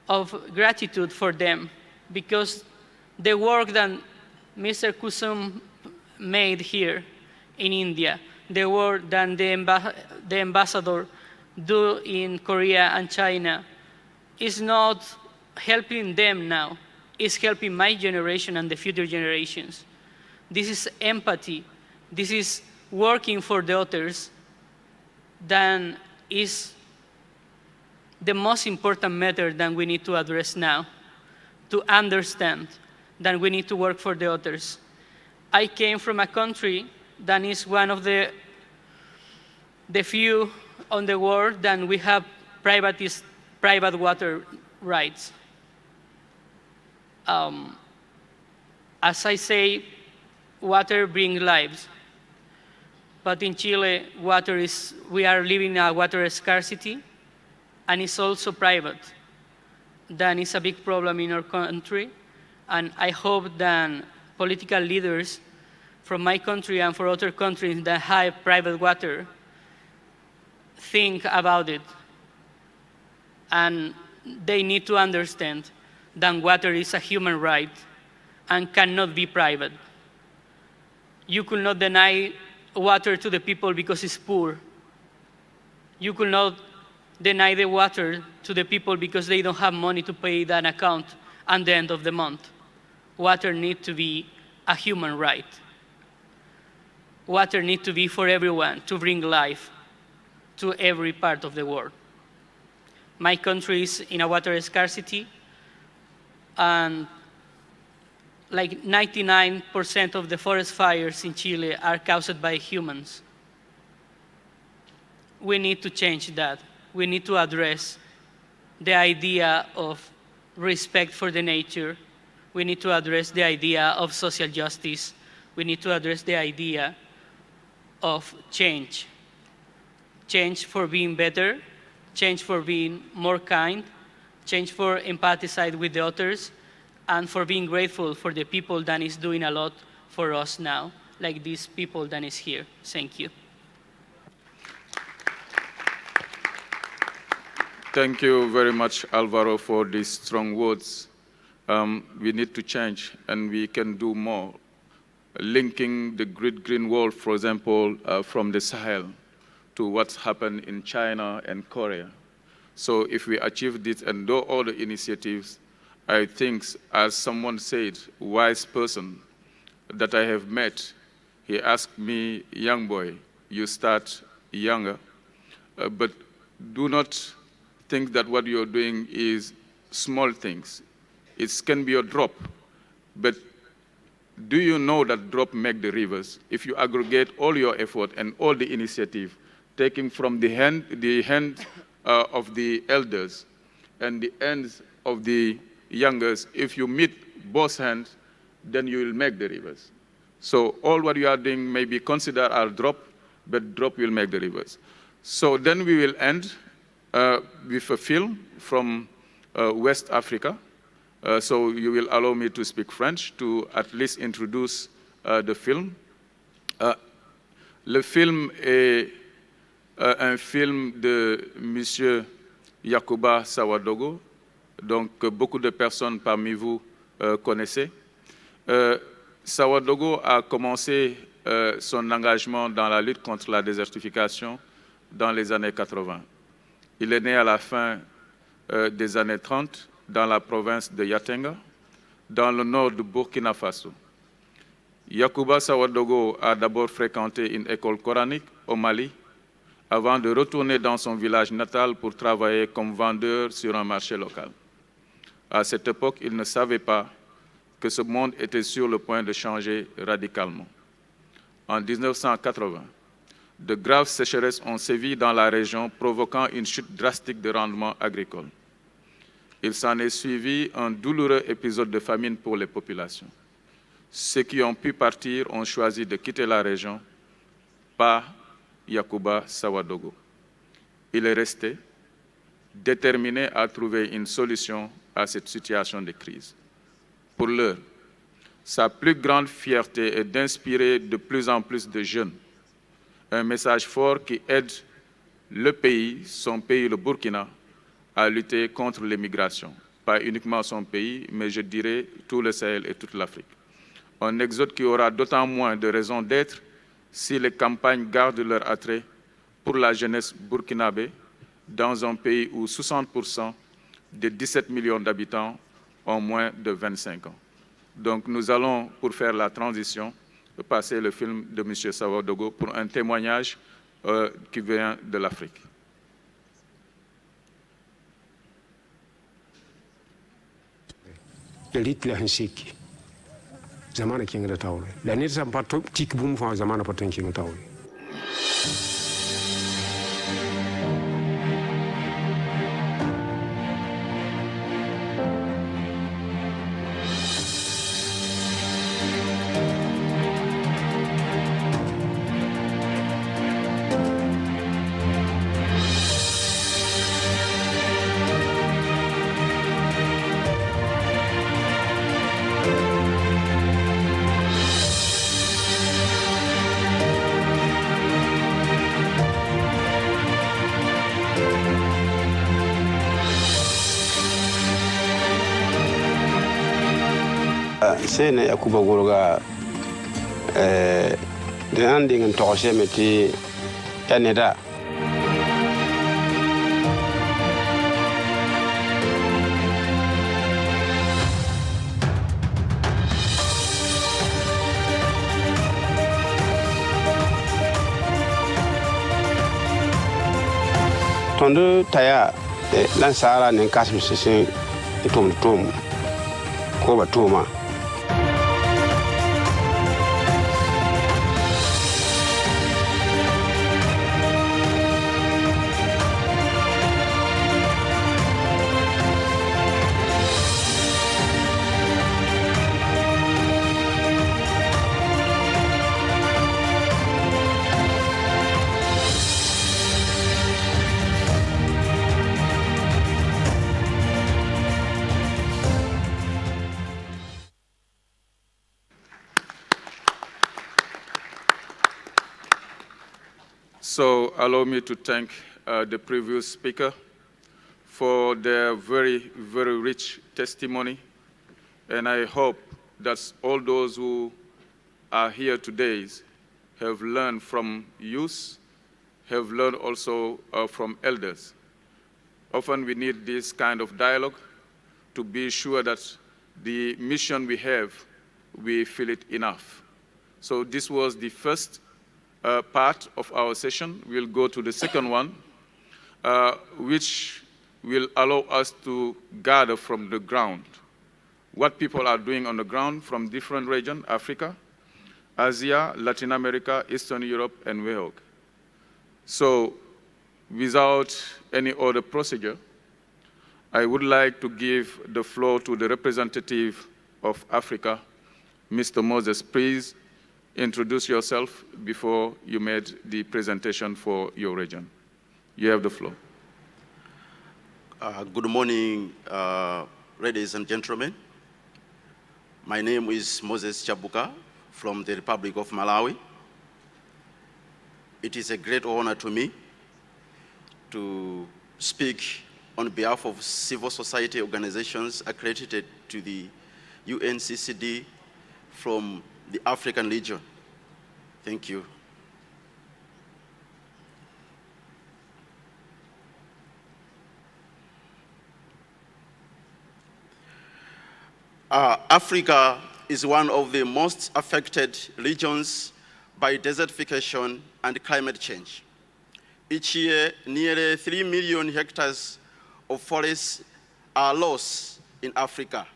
of gratitude for them because the work that Mr. Kusum made here in India, the work that the ambassador do in Korea and China is not helping them now, it's helping my generation and the future generations. This is empathy. This is working for the others that is the most important matter that we need to address now, to understand that we need to work for the others. I came from a country that is one of the few on the world that we have private water rights. As I say, water brings lives. But in Chile, we are living in a water scarcity, and it's also private. That is a big problem in our country, and I hope that political leaders from my country and for other countries that have private water think about it. And they need to understand that water is a human right and cannot be private. You could not deny water to the people because it's poor. You could not deny the water to the people because they don't have money to pay that account at the end of the month. Water needs to be a human right. Water needs to be for everyone, to bring life to every part of the world. My country is in a water scarcity, and like 99% of the forest fires in Chile are caused by humans. We need to change that. We need to address the idea of respect for the nature. We need to address the idea of social justice. We need to address the idea of change. Change for being better, change for being more kind, change for empathize with the others, and for being grateful for the people that is doing a lot for us now, like these people that is here. Thank you. Thank you very much, Alvaro, for these strong words. We need to change, and we can do more. Linking the Great Green Wall, for example, from the Sahel to what's happened in China and Korea. So if we achieve this and do all the initiatives, I think, as someone said, wise person that I have met, he asked me, young boy, you start younger, but do not think that what you're doing is small things. It can be a drop, but do you know that drop make the rivers? If you aggregate all your effort and all the initiative, taking from the hand of the elders and the ends of the youngest, if you meet both hands, then you will make the rivers. So all what you are doing may be considered a drop, but drop will make the rivers. So then we will end with a film from West Africa. So you will allow me to speak French to at least introduce the film. Le film est un film de Monsieur Yacouba Sawadogo, donc beaucoup de personnes parmi vous connaissez. Sawadogo a commencé son engagement dans la lutte contre la désertification dans les années 80. Il est né à la fin des années 30 dans la province de Yatenga, dans le nord du Burkina Faso. Yacouba Sawadogo a d'abord fréquenté une école coranique au Mali, avant de retourner dans son village natal pour travailler comme vendeur sur un marché local. À cette époque, il ne savait pas que ce monde était sur le point de changer radicalement. En 1980, de graves sécheresses ont sévi dans la région, provoquant une chute drastique de rendement agricole. Il s'en est suivi un douloureux épisode de famine pour les populations. Ceux qui ont pu partir ont choisi de quitter la région, pas Yacouba Sawadogo. Il est resté déterminé à trouver une solution à cette situation de crise. Pour l'heure, sa plus grande fierté est d'inspirer de plus en plus de jeunes. Un message fort qui aide le pays, son pays, le Burkina, à lutter contre l'immigration. Pas uniquement son pays, mais je dirais tout le Sahel et toute l'Afrique. Un exode qui aura d'autant moins de raisons d'être si les campagnes gardent leur attrait pour la jeunesse burkinabé dans un pays où 60% des 17 millions d'habitants ont moins de 25 ans. Donc nous allons, pour faire la transition, passer le film de M. Sawadogo pour un témoignage qui vient de l'Afrique. Zamana kinga da tawle la ne sam pato tik bum fa zamana pato kinga tawle sene akuba gurga de anding to semeti Canada. Tondo taya lansara nen kasm sisin tom ko batuma. So allow me to thank the previous speaker for their very, very rich testimony. And I hope that all those who are here today have learned from youth, have learned also from elders. Often we need this kind of dialogue to be sure that the mission we have, we feel it enough. So this was the first part of our session. We'll go to the second one, which will allow us to gather from the ground what people are doing on the ground from different regions, Africa, Asia, Latin America, Eastern Europe, and WEOG. So without any other procedure, I would like to give the floor to the representative of Africa, Mr. Moses. Please introduce yourself before you made the presentation for your region. You have the floor. Good morning, ladies and gentlemen. My name is Moses Chabuka from the Republic of Malawi. It is a great honor to me to speak on behalf of civil society organizations accredited to the UNCCD from the African region. Thank you. Africa is one of the most affected regions by desertification and climate change. Each year, nearly 3 million hectares of forests are lost in Africa.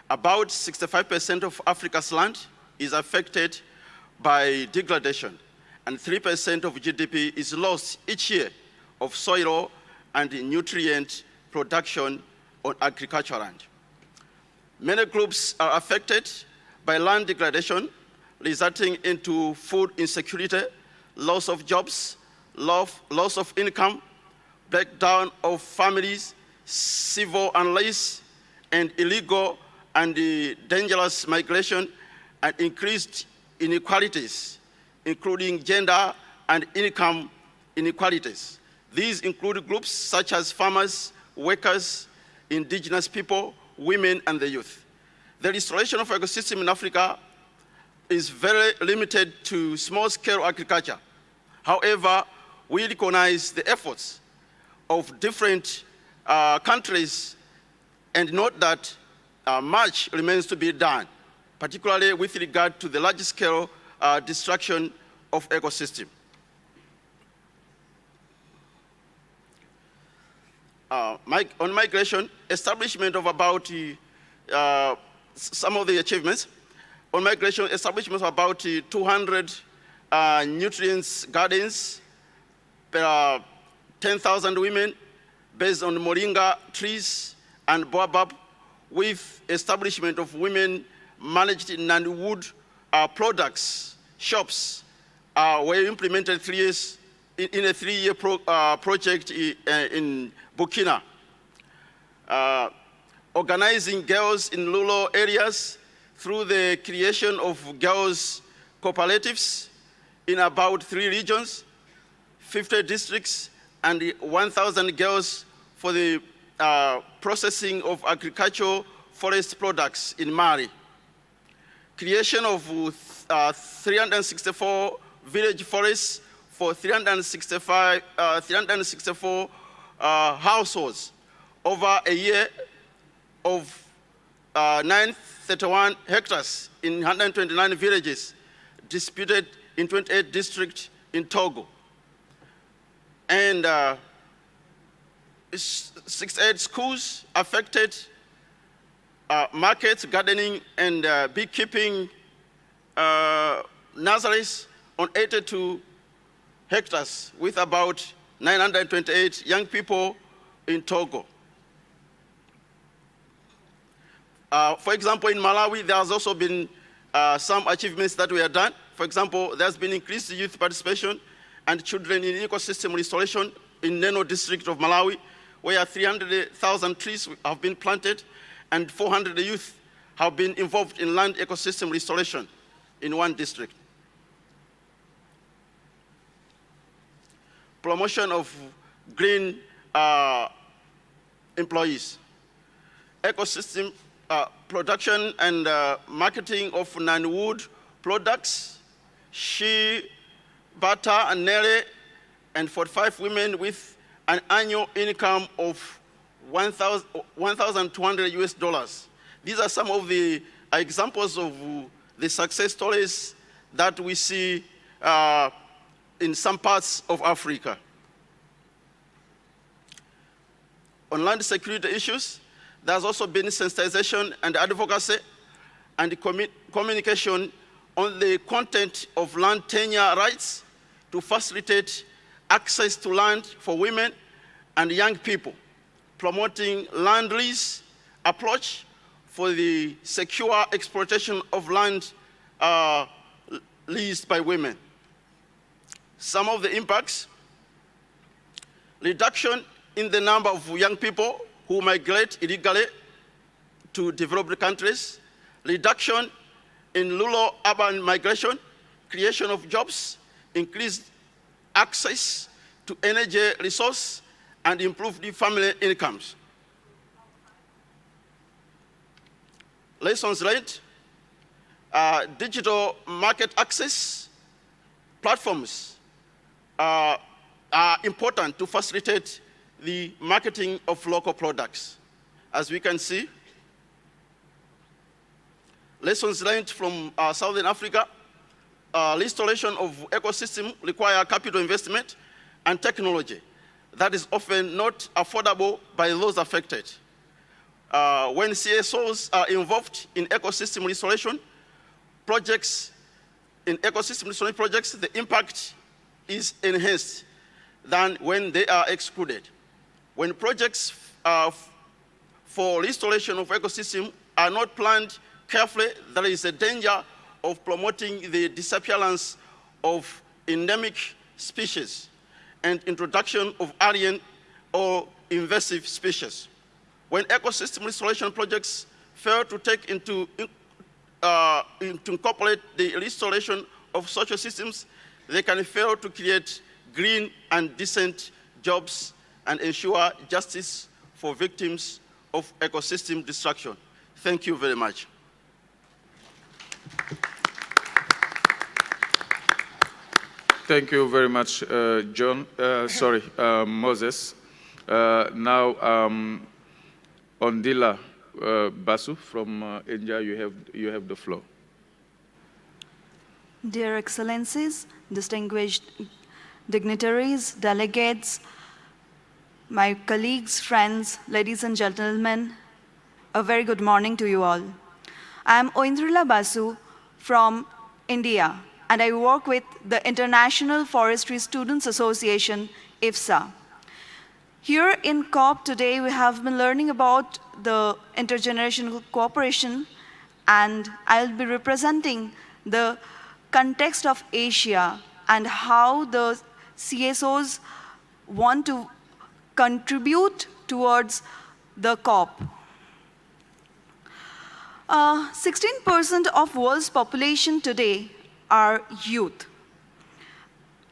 About 65% of Africa's land is affected by degradation, and 3% of GDP is lost each year of soil and nutrient production on agricultural land. Many groups are affected by land degradation, resulting into food insecurity, loss of jobs, loss of income, breakdown of families, civil unrest, and illegal and dangerous migration, and increased inequalities, including gender and income inequalities. These include groups such as farmers, workers, indigenous people, women, and the youth. The restoration of ecosystem in Africa is very limited to small-scale agriculture. However, we recognize the efforts of different countries and note that much remains to be done, particularly with regard to the large-scale destruction of ecosystem. On migration, establishment of about some of the achievements. On migration, establishment of about 200 nutrients gardens per 10,000 women based on moringa trees and baobab, with establishment of women-managed non-wood products shops were implemented in a three-year project in Burkina. Organizing girls in rural areas through the creation of girls' cooperatives in about 3 regions, 50 districts, and 1,000 girls for the processing of agricultural forest products in Mali, creation of 364 village forests for 364 households over a year of 931 hectares in 129 villages distributed in 28 districts in Togo. And 68 schools affected, markets, gardening, and beekeeping nurseries on 82 hectares with about 928 young people in Togo. For example, in Malawi, there has also been some achievements that were done. For example, there's been increased youth participation and children in ecosystem restoration in Neno district of Malawi, where 300,000 trees have been planted and 400 youth have been involved in land ecosystem restoration in one district. Promotion of green employees. Ecosystem production and marketing of non-wood products, shea, butter, and nere, and 45 women with an annual income of $1,200 US. These are some of the examples of the success stories that we see in some parts of Africa. On land security issues, there's also been sensitization and advocacy and communication on the content of land tenure rights to facilitate access to land for women and young people, promoting land lease approach for the secure exploitation of land leased by women. Some of the impacts: reduction in the number of young people who migrate illegally to developed countries, reduction in rural-urban migration, creation of jobs, increased access to energy resource, and improved family incomes. Lessons learned: digital market access platforms are important to facilitate the marketing of local products. As we can see, lessons learned from Southern Africa: restoration of ecosystem require capital investment and technology that is often not affordable by those affected. When CSOs are involved in ecosystem restoration projects, the impact is enhanced than when they are excluded. When projects for restoration of ecosystem are not planned carefully, there is a danger of promoting the disappearance of endemic species and introduction of alien or invasive species. When ecosystem restoration projects fail to take to incorporate the restoration of social systems, they can fail to create green and decent jobs and ensure justice for victims of ecosystem destruction. Thank you very much. Thank you very much, Moses. Now, Ondila Basu from India, you have the floor. Dear Excellencies, distinguished dignitaries, delegates, my colleagues, friends, ladies and gentlemen, a very good morning to you all. I am Ondila Basu from India, and I work with the International Forestry Students Association, IFSA. Here in COP today, we have been learning about the intergenerational cooperation, and I'll be representing the context of Asia and how the CSOs want to contribute towards the COP. 16% of world's population today are youth,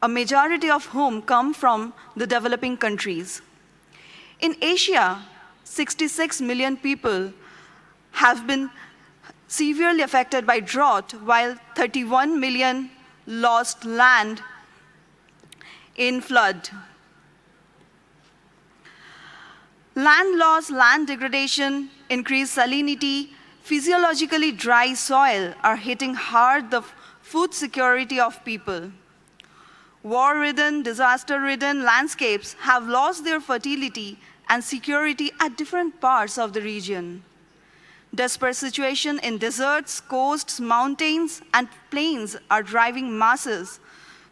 a majority of whom come from the developing countries. In Asia, 66 million people have been severely affected by drought, while 31 million lost land in flood. Land loss, land degradation, increased salinity, physiologically dry soil are hitting hard the food security of people. War-ridden, disaster-ridden landscapes have lost their fertility and security at different parts of the region. Desperate situation in deserts, coasts, mountains, and plains are driving masses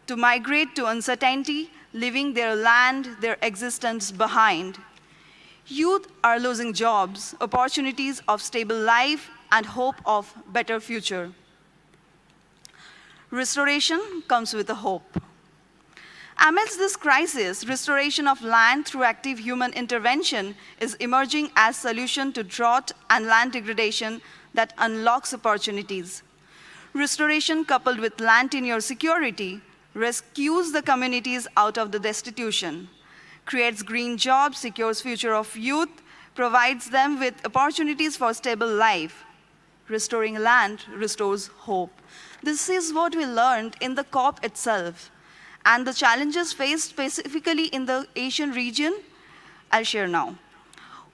to migrate to uncertainty, leaving their land, their existence behind. Youth are losing jobs, opportunities of stable life, and hope of better future. Restoration comes with a hope. Amidst this crisis, restoration of land through active human intervention is emerging as a solution to drought and land degradation that unlocks opportunities. Restoration coupled with land tenure security rescues the communities out of the destitution, creates green jobs, secures future of youth, provides them with opportunities for stable life. Restoring land restores hope. This is what we learned in the COP itself. And the challenges faced specifically in the Asian region, I'll share now.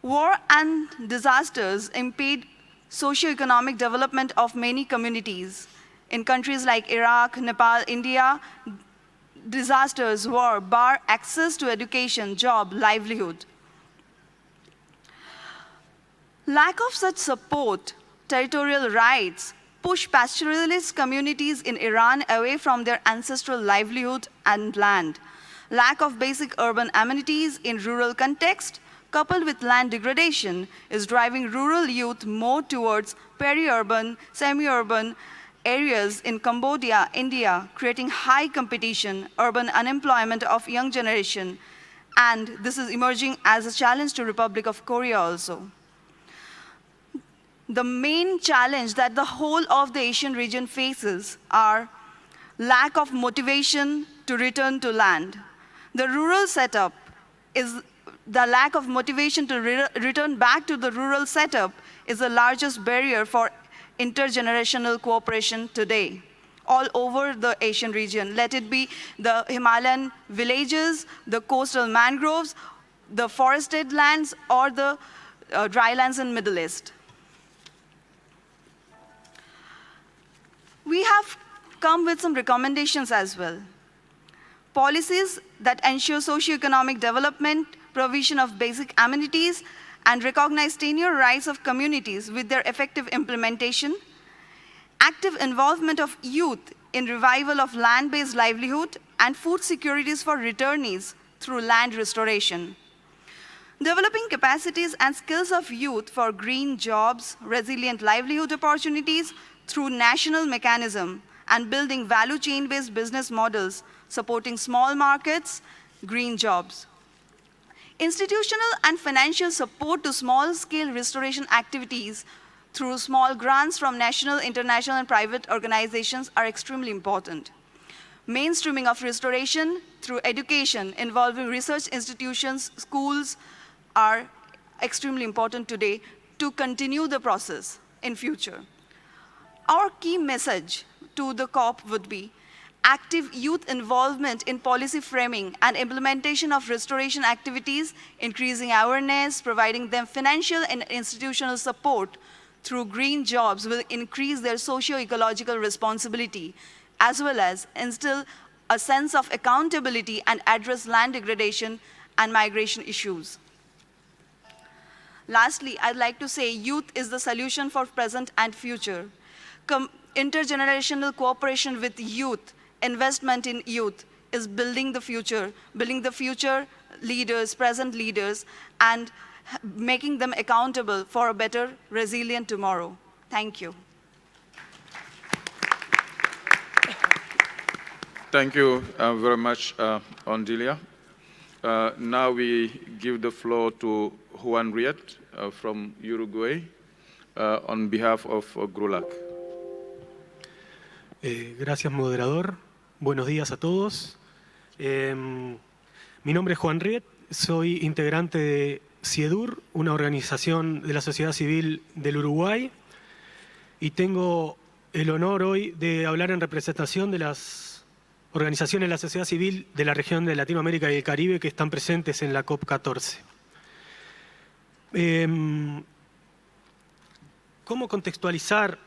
War and disasters impede socio-economic development of many communities. In countries like Iraq, Nepal, India, disasters, war, bar access to education, job, livelihood. Lack of such support, territorial rights, push pastoralist communities in Iran away from their ancestral livelihood and land. Lack of basic urban amenities in rural context, coupled with land degradation, is driving rural youth more towards peri-urban, semi-urban areas in Cambodia, India, creating high competition, urban unemployment of young generation, and this is emerging as a challenge to Republic of Korea also. The main challenge that the whole of the Asian region faces are lack of motivation to return to land. The rural setup is the lack of motivation to return back to the rural setup is the largest barrier for intergenerational cooperation today, all over the Asian region. Let it be the Himalayan villages, the coastal mangroves, the forested lands, or the drylands in Middle East. We have come with some recommendations as well. Policies that ensure socioeconomic development, provision of basic amenities, and recognize tenure rights of communities with their effective implementation, active involvement of youth in revival of land-based livelihood, and food securities for returnees through land restoration. Developing capacities and skills of youth for green jobs, resilient livelihood opportunities through national mechanism, and building value chain-based business models supporting small markets, green jobs. Institutional and financial support to small-scale restoration activities through small grants from national, international, and private organizations are extremely important. Mainstreaming of restoration through education involving research institutions, schools are extremely important today to continue the process in future. Our key message to the COP would be active youth involvement in policy framing and implementation of restoration activities, increasing awareness, providing them financial and institutional support through green jobs will increase their socio-ecological responsibility, as well as instill a sense of accountability and address land degradation and migration issues. Lastly, I'd like to say youth is the solution for present and future. Intergenerational cooperation with youth, investment in youth is building the future leaders, present leaders, and making them accountable for a better, resilient tomorrow. Thank you. Thank you very much, Ondilia. Now we give the floor to Juan Riet from Uruguay on behalf of GRULAC. Gracias, moderador. Buenos días a todos. Mi nombre es Juan Riet, soy integrante CIEDUR, una organización de la sociedad civil del Uruguay, y tengo el honor hoy de hablar en representación de las organizaciones de la sociedad civil de la región de Latinoamérica y el Caribe que están presentes en la COP14. ¿Cómo contextualizar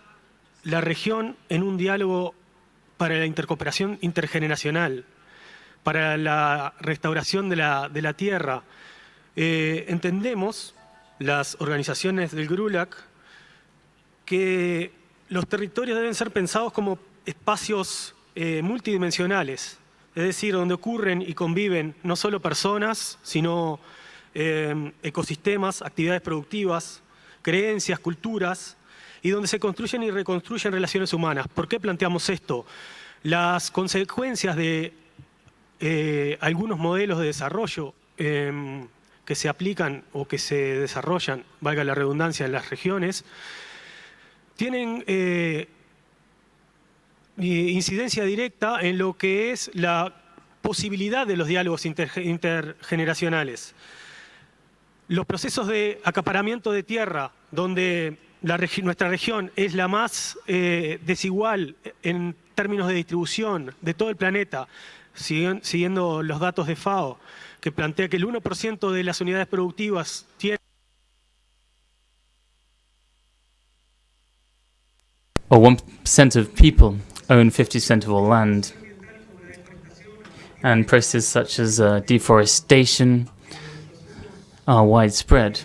la región en un diálogo para la intercooperación intergeneracional, para la restauración de la tierra? Entendemos, las organizaciones del GRULAC, que los territorios deben ser pensados como espacios multidimensionales, es decir, donde ocurren y conviven no solo personas, sino ecosistemas, actividades productivas, creencias, culturas, y donde se construyen y reconstruyen relaciones humanas. ¿Por qué planteamos esto? Las consecuencias de algunos modelos de desarrollo que se aplican o que se desarrollan, valga la redundancia, en las regiones, tienen incidencia directa en lo que es la posibilidad de los diálogos intergeneracionales. Los procesos de acaparamiento de tierra, donde nuestra región es la más desigual en términos de distribución de todo el planeta, siguiendo los datos de FAO, que plantea que el 1% de las unidades productivas tiene... Or 1% of people own 50% of all land. And processes such as deforestation are widespread,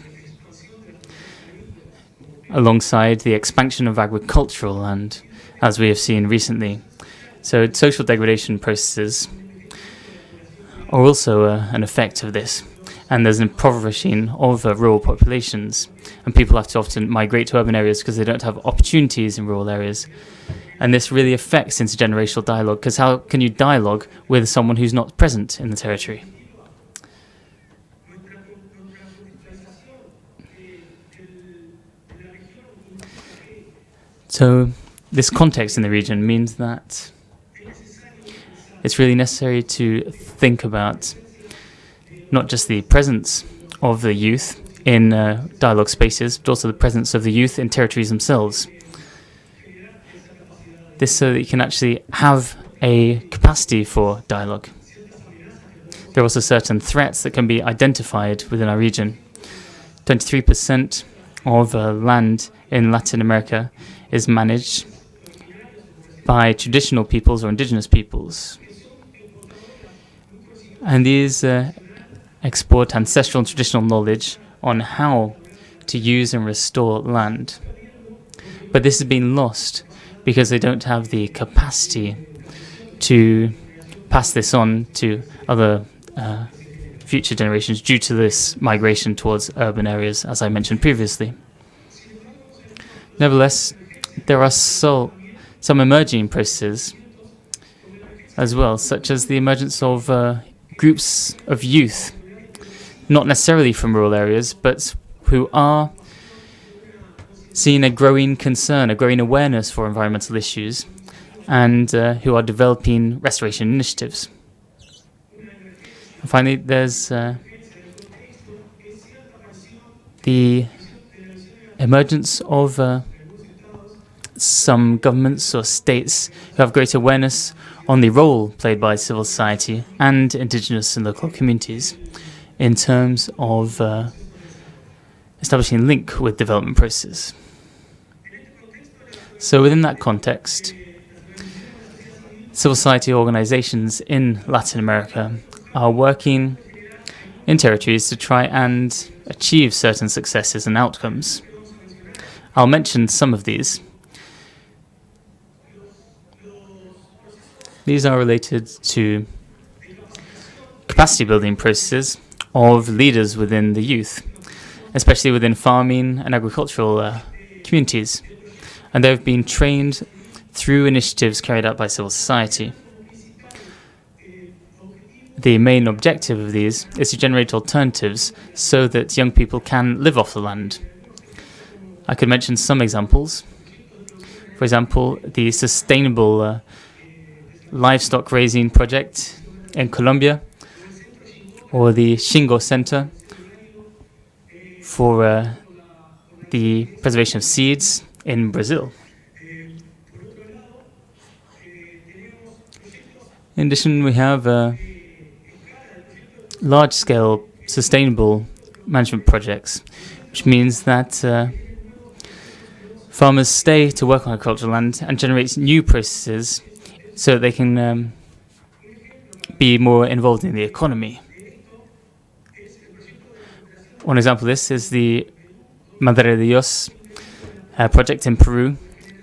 alongside the expansion of agricultural land, as we have seen recently. So social degradation processes are also an effect of this. And there's an impoverishing of rural populations. And people have to often migrate to urban areas because they don't have opportunities in rural areas. And this really affects intergenerational dialogue, because how can you dialogue with someone who's not present in the territory? So this context in the region means that it's really necessary to think about not just the presence of the youth in dialogue spaces, but also the presence of the youth in territories themselves. This so that you can actually have a capacity for dialogue. There are also certain threats that can be identified within our region. 23% of land in Latin America is managed by traditional peoples or indigenous peoples. And these export ancestral and traditional knowledge on how to use and restore land. But this has been lost because they don't have the capacity to pass this on to other future generations due to this migration towards urban areas, as I mentioned previously. Nevertheless, there are some emerging processes as well, such as the emergence of groups of youth, not necessarily from rural areas, but who are seeing a growing concern, a growing awareness for environmental issues, and who are developing restoration initiatives. And finally, there's the emergence of some governments or states who have great awareness on the role played by civil society and indigenous and local communities in terms of establishing a link with development processes. So within that context, civil society organizations in Latin America are working in territories to try and achieve certain successes and outcomes. I'll mention some of these. These are related to capacity building processes of leaders within the youth, especially within farming and agricultural communities. And they've been trained through initiatives carried out by civil society. The main objective of these is to generate alternatives so that young people can live off the land. I could mention some examples. For example, the sustainable livestock raising project in Colombia, or the Shingo Center, for the preservation of seeds in Brazil. In addition, we have large-scale sustainable management projects, which means that farmers stay to work on agricultural land and generate new processes so that they can be more involved in the economy. One example of this is the Madre de Dios project in Peru,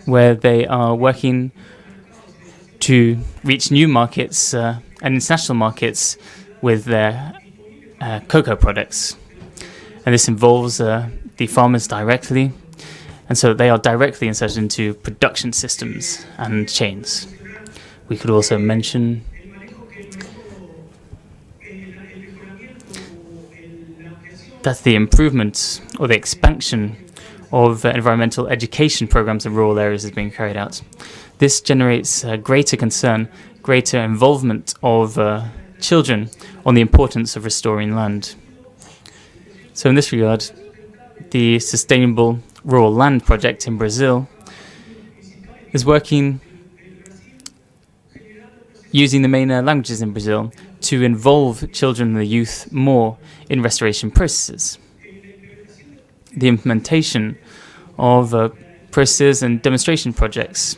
where they are working to reach new markets and international markets with their cocoa products. And this involves the farmers directly, and so they are directly inserted into production systems and chains. We could also mention that the improvement or the expansion of environmental education programs in rural areas is being carried out. This generates greater concern, greater involvement of children on the importance of restoring land. So in this regard, the Sustainable Rural Land Project in Brazil is working using the main languages in Brazil to involve children and the youth more in restoration processes. The implementation of processes and demonstration projects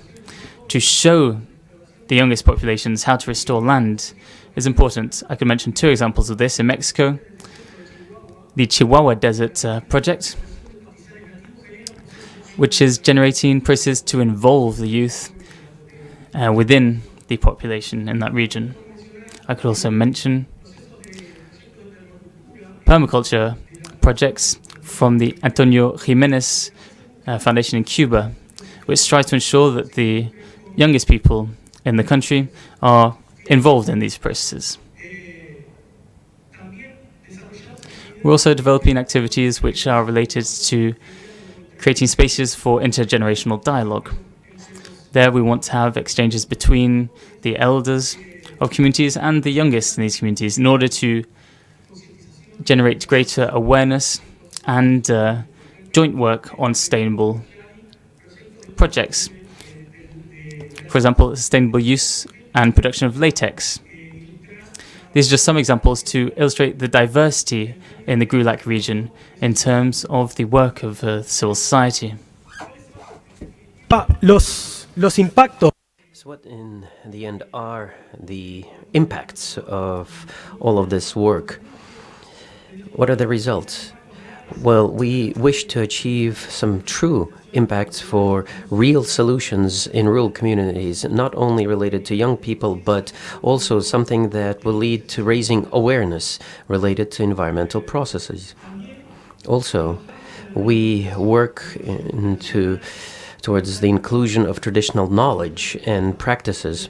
to show the youngest populations how to restore land is important. I could mention two examples of this in Mexico. The Chihuahua Desert Project, which is generating processes to involve the youth within the population in that region. I could also mention permaculture projects from the Antonio Jimenez Foundation in Cuba, which strives to ensure that the youngest people in the country are involved in these processes. We're also developing activities which are related to creating spaces for intergenerational dialogue. There we want to have exchanges between the elders of communities and the youngest in these communities in order to generate greater awareness and joint work on sustainable projects. For example, sustainable use and production of latex. These are just some examples to illustrate the diversity in the Gulak region in terms of the work of civil society. Los impactos. So what in the end are the impacts of all of this work? What are the results? Well, we wish to achieve some true impacts for real solutions in rural communities, not only related to young people, but also something that will lead to raising awareness related to environmental processes. Also, we work towards the inclusion of traditional knowledge and practices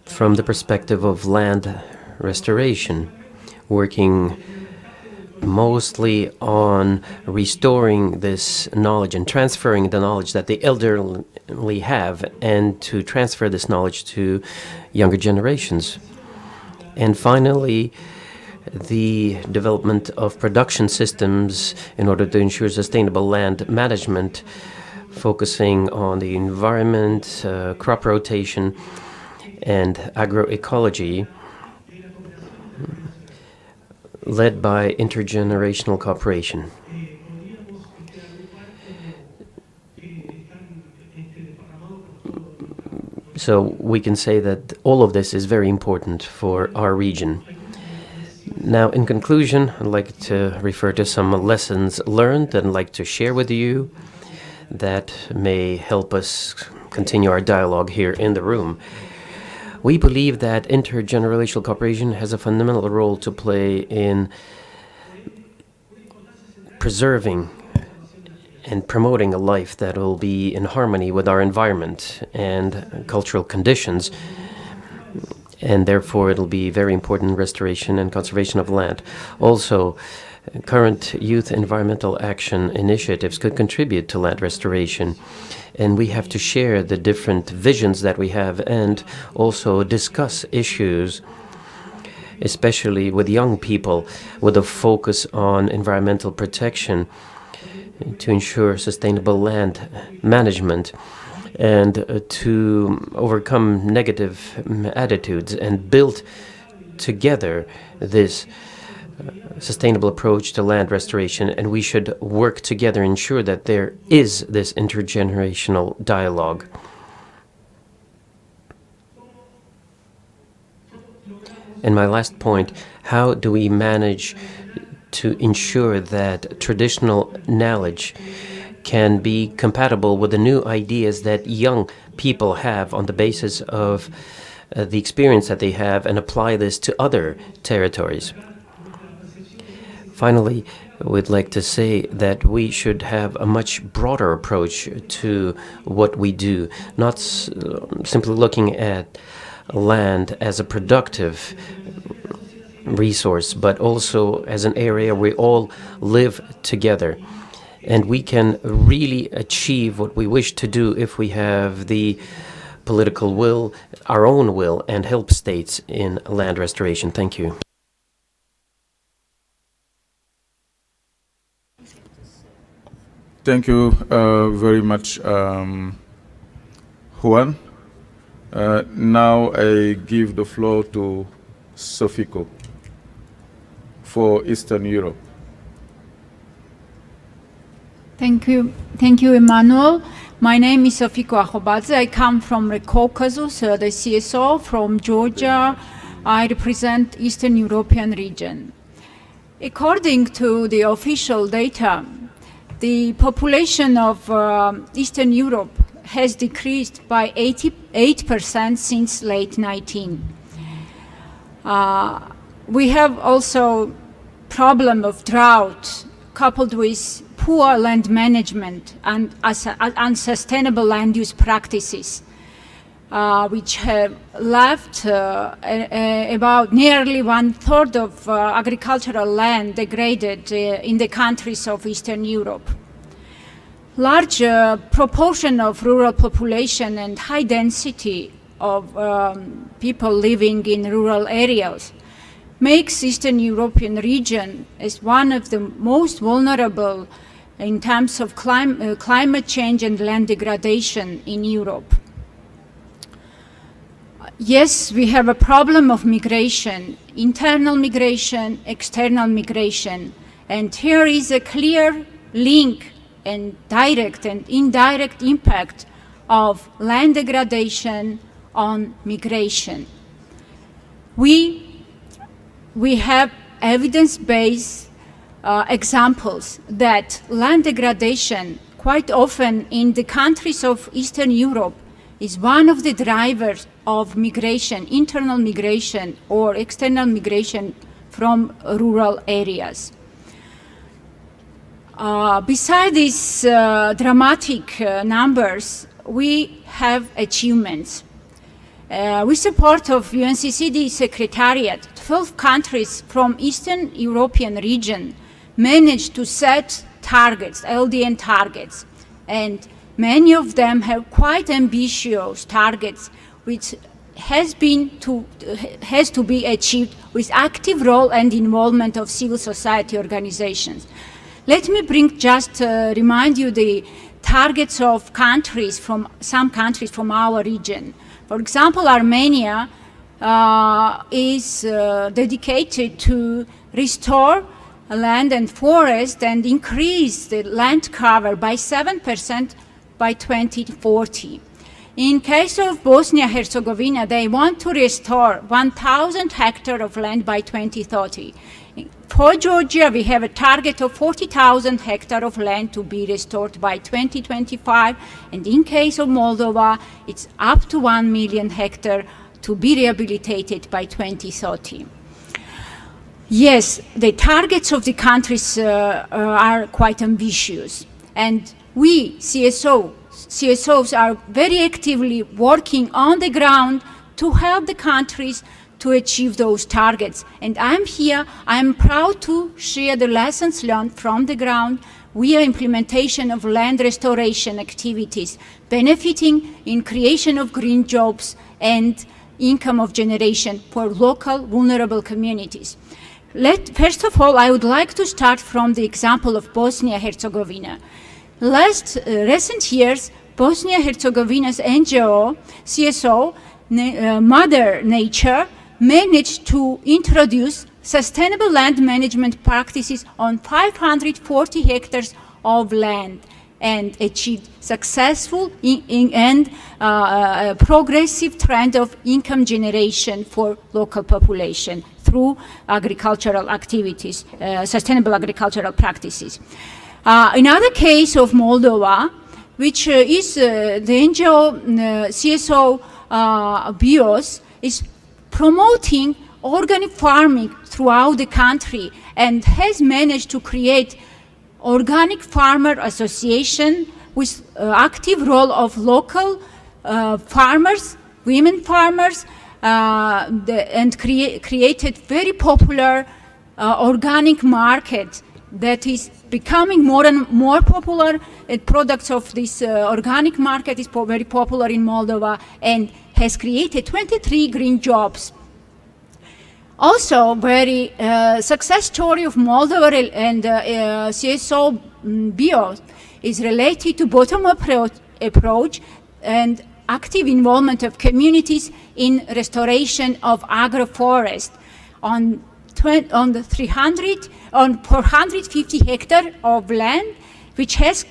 from the perspective of land restoration, working mostly on restoring this knowledge and transferring the knowledge that the elderly have, and to transfer this knowledge to younger generations. And finally, the development of production systems in order to ensure sustainable land management, focusing on the environment, crop rotation, and agroecology, led by intergenerational cooperation. So we can say that all of this is very important for our region. Now, in conclusion, I'd like to refer to some lessons learned and I'd like to share with you that may help us continue our dialogue here in the room. We believe that intergenerational cooperation has a fundamental role to play in preserving and promoting a life that will be in harmony with our environment and cultural conditions, and therefore it'll be very important in restoration and conservation of land. Also, current youth environmental action initiatives could contribute to land restoration, and we have to share the different visions that we have and also discuss issues especially with young people, with a focus on environmental protection to ensure sustainable land management and to overcome negative attitudes and build together this sustainable approach to land restoration. And we should work together, ensure that there is this intergenerational dialogue. And my last point, how do we manage to ensure that traditional knowledge can be compatible with the new ideas that young people have on the basis of the experience that they have, and apply this to other territories? Finally, we'd like to say that we should have a much broader approach to what we do, not simply looking at land as a productive resource, but also as an area where we all live together. And we can really achieve what we wish to do if we have the political will, our own will, and help states in land restoration. Thank you. Thank you very much, Juan. Now I give the floor to Sofiko for Eastern Europe. Thank you, Emmanuel. My name is Sofiko Ahobadze. I come from the Caucasus, the CSO from Georgia. I represent Eastern European region. According to the official data, the population of Eastern Europe has decreased by 88% since late 19. We have also problem of drought coupled with poor land management and unsustainable land use practices, which have left about nearly 1/3 of agricultural land degraded in the countries of Eastern Europe. Large proportion of rural population and high density of people living in rural areas makes Eastern European region as one of the most vulnerable in terms of climate change and land degradation in Europe. Yes, we have a problem of migration, internal migration, external migration, and here is a clear link and direct and indirect impact of land degradation on migration. We have evidence-based examples that land degradation quite often in the countries of Eastern Europe is one of the drivers of migration, internal migration or external migration from rural areas. Besides these dramatic numbers, we have achievements. With support of UNCCD Secretariat, 12 countries from Eastern European region managed to set targets, LDN targets, and many of them have quite ambitious targets, which has to be achieved with active role and involvement of civil society organizations. Let me remind you the targets of countries from some countries from our region. For example, Armenia is dedicated to restore land and forest and increase the land cover by 7% by 2040. In case of Bosnia-Herzegovina, they want to restore 1,000 hectares of land by 2030. For Georgia, we have a target of 40,000 hectares of land to be restored by 2025. And in case of Moldova, it's up to 1 million hectares to be rehabilitated by 2030. Yes, the targets of the countries are quite ambitious. And we, CSOs are very actively working on the ground to help the countries to achieve those targets. And I'm proud to share the lessons learned from the ground via implementation of land restoration activities, benefiting in creation of green jobs and income of generation for local vulnerable communities. First of all, I would like to start from the example of Bosnia-Herzegovina. Recent years, Bosnia-Herzegovina's NGO, CSO, Mother Nature, managed to introduce sustainable land management practices on 540 hectares of land and achieved successful and progressive trend of income generation for local population through agricultural activities, sustainable agricultural practices. Another case of Moldova, which is the NGO CSO BIOS, is promoting organic farming throughout the country and has managed to create Organic Farmer Association with active role of local farmers, women farmers, and created very popular organic market that is becoming more and more popular. Products of this organic market is very popular in Moldova and has created 23 green jobs. Also, very success story of Moldova and CSO BIOS is related to bottom-up approach and active involvement of communities in restoration of agroforest on 450 hectares of land, which has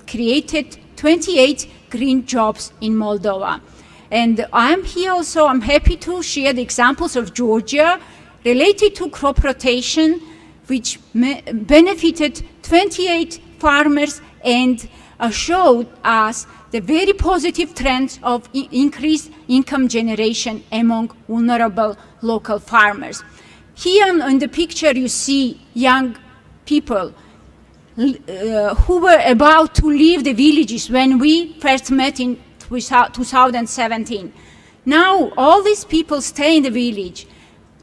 created 28 green jobs in Moldova. And I'm happy to share the examples of Georgia related to crop rotation, which benefited 28 farmers and showed us the very positive trends of increased income generation among vulnerable local farmers. Here in the picture you see young people who were about to leave the villages when we first met in 2017. Now all these people stay in the village.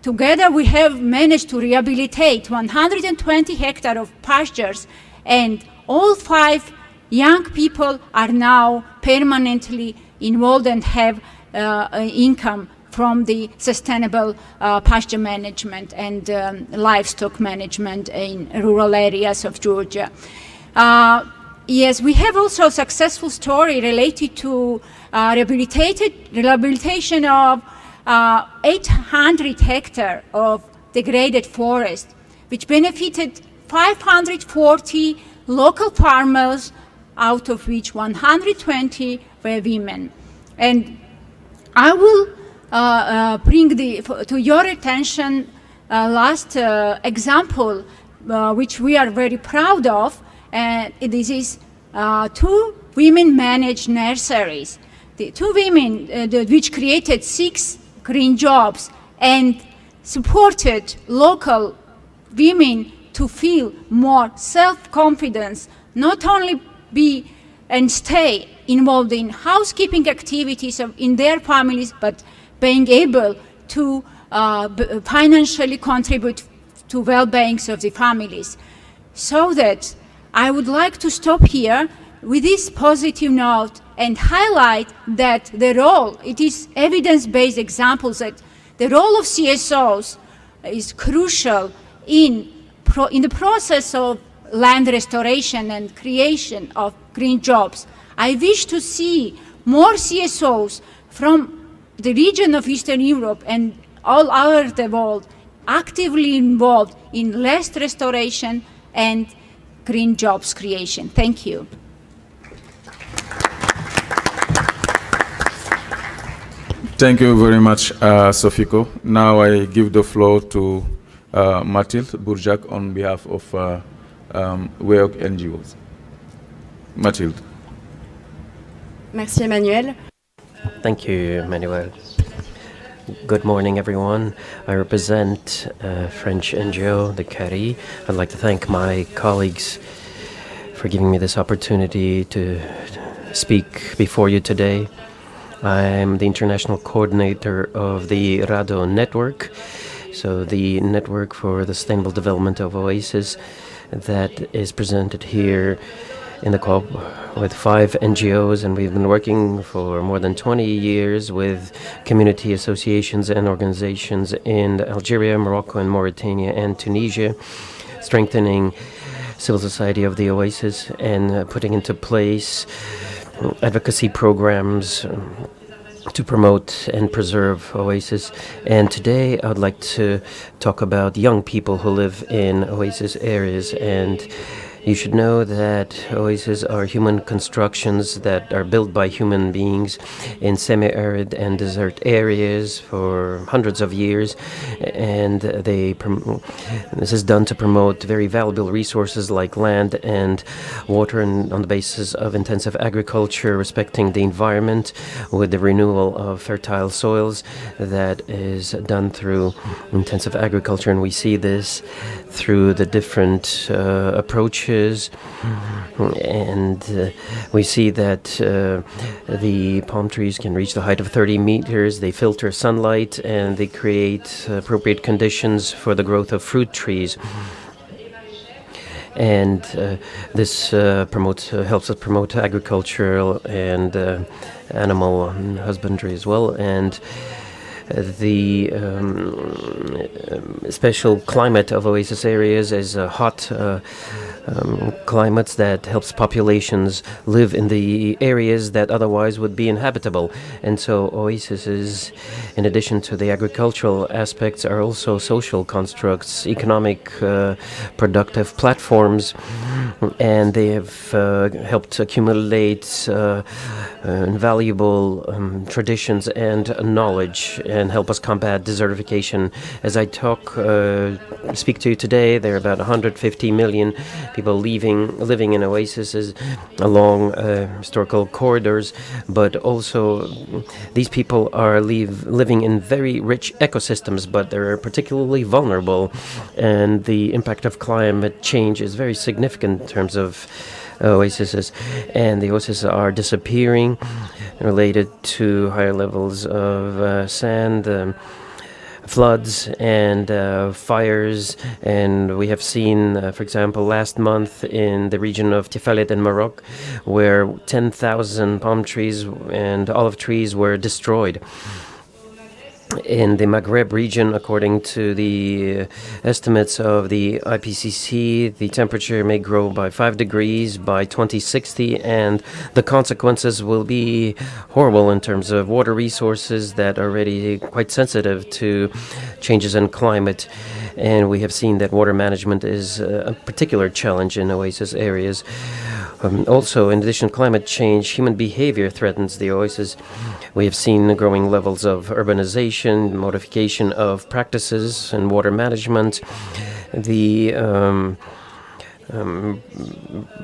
Together we have managed to rehabilitate 120 hectares of pastures, and all 5 young people are now permanently involved and have income from the sustainable pasture management and livestock management in rural areas of Georgia. Yes, we have also a successful story related to rehabilitation of 800 hectares of degraded forest, which benefited 540 local farmers, out of which 120 were women. And I will bring to your attention last example, which we are very proud of. This is 2 women-managed nurseries. The 2 women which created 6 green jobs and supported local women to feel more self-confidence, not only be and stay involved in housekeeping activities in their families, but being able to financially contribute to well-being of the families. So that I would like to stop here with this positive note and highlight that the role, it is evidence-based examples that the role of CSOs is crucial in the process of land restoration and creation of green jobs. I wish to see more CSOs from the region of Eastern Europe and all over the world actively involved in land restoration and green jobs creation. Thank you. Thank you very much, Sofiko. Now I give the floor to Mathilde Bourjak on behalf of WEOC NGOs. Mathilde. Merci, Emmanuel. Thank you, Emmanuel. Good morning, everyone. I represent French NGO, the CARI. I'd like to thank my colleagues for giving me this opportunity to speak before you today. I'm the international coordinator of the RADO network, so the network for the sustainable development of oases that is presented here in the COP with 5 NGOs, and we've been working for more than 20 years with community associations and organizations in Algeria, Morocco, and Mauritania, and Tunisia, strengthening civil society of the Oasis and putting into place advocacy programs to promote and preserve Oasis. And today I would like to talk about young people who live in Oasis areas. And you should know that oases are human constructions that are built by human beings in semi-arid and desert areas for hundreds of years, and this is done to promote very valuable resources like land and water, and on the basis of intensive agriculture, respecting the environment with the renewal of fertile soils that is done through intensive agriculture. And we see this through the different approaches. And we see that the palm trees can reach the height of 30 meters. They filter sunlight and they create appropriate conditions for the growth of fruit trees. And this helps us promote agricultural and animal husbandry as well. And the special climate of oasis areas is hot climates that helps populations live in the areas that otherwise would be inhabitable. And so oases, in addition to the agricultural aspects, are also social constructs, economic productive platforms, and they have helped accumulate invaluable traditions and knowledge and help us combat desertification. As I speak to you today, there are about 150 million people living in oases along historical corridors, but also these people are living in very rich ecosystems, but they're particularly vulnerable, and the impact of climate change is very significant in terms of oases, and the oases are disappearing related to higher levels of sand, floods and fires. And we have seen, for example, last month in the region of Tifalet in Morocco, where 10,000 palm trees and olive trees were destroyed. In the Maghreb region, according to the estimates of the IPCC, the temperature may grow by 5 degrees by 2060, and the consequences will be horrible in terms of water resources that are already quite sensitive to changes in climate. And we have seen that water management is a particular challenge in oasis areas. Also, in addition to climate change, human behavior threatens the oasis. We have seen growing levels of urbanization, modification of practices and water management, the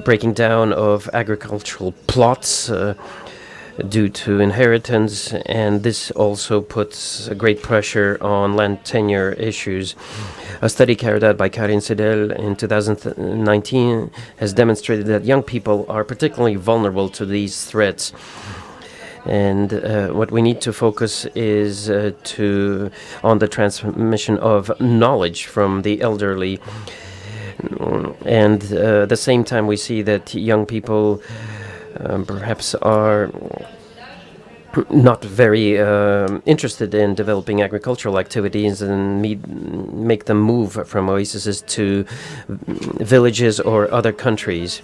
breaking down of agricultural plots due to inheritance, and this also puts great pressure on land tenure issues. A study carried out by Karin Sedel in 2019 has demonstrated that young people are particularly vulnerable to these threats. And what we need to focus is on the transmission of knowledge from the elderly. And at the same time, we see that young people perhaps are not very interested in developing agricultural activities and make them move from oases to villages or other countries.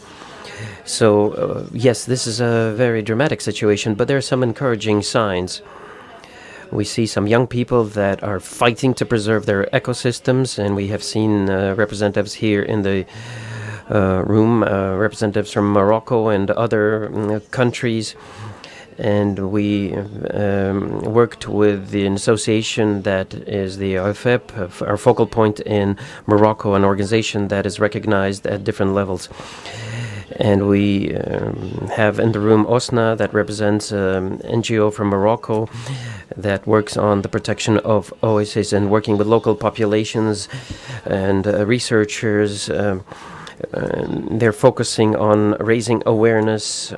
So, yes, this is a very dramatic situation, but there are some encouraging signs. We see some young people that are fighting to preserve their ecosystems, and we have seen representatives here in the room, representatives from Morocco and other countries. And we worked with an association that is the OFEP, our focal point in Morocco, an organization that is recognized at different levels. And we have in the room OSNA, that represents an NGO from Morocco that works on the protection of oases and working with local populations and researchers. They're focusing on raising awareness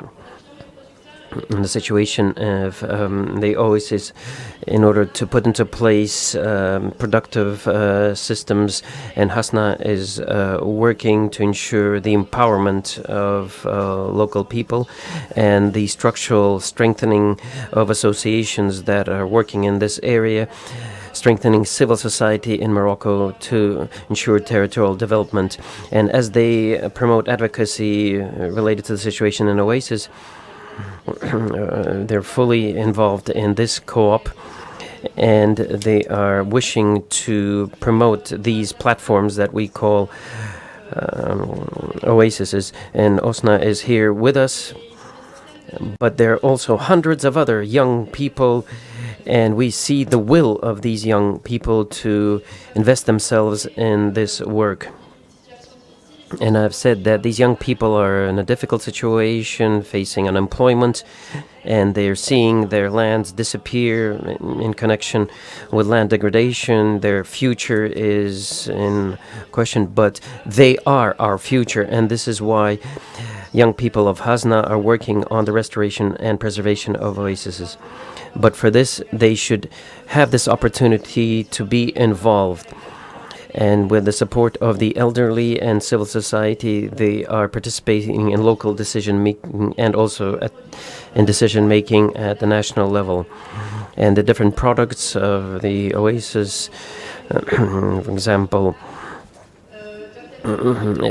the situation of the oasis in order to put into place productive systems, and Hasna is working to ensure the empowerment of local people and the structural strengthening of associations that are working in this area, strengthening civil society in Morocco to ensure territorial development. And as they promote advocacy related to the situation in Oasis, they're fully involved in this co-op, and they are wishing to promote these platforms that we call oases. And Osna is here with us, but there are also hundreds of other young people, and we see the will of these young people to invest themselves in this work. And I've said that these young people are in a difficult situation, facing unemployment, and they're seeing their lands disappear in connection with land degradation. Their future is in question, but they are our future, and this is why young people of Hasna are working on the restoration and preservation of oases. But for this, they should have this opportunity to be involved. And with the support of the elderly and civil society, they are participating in local decision-making and also in decision-making at the national level. And the different products of the oasis, for example,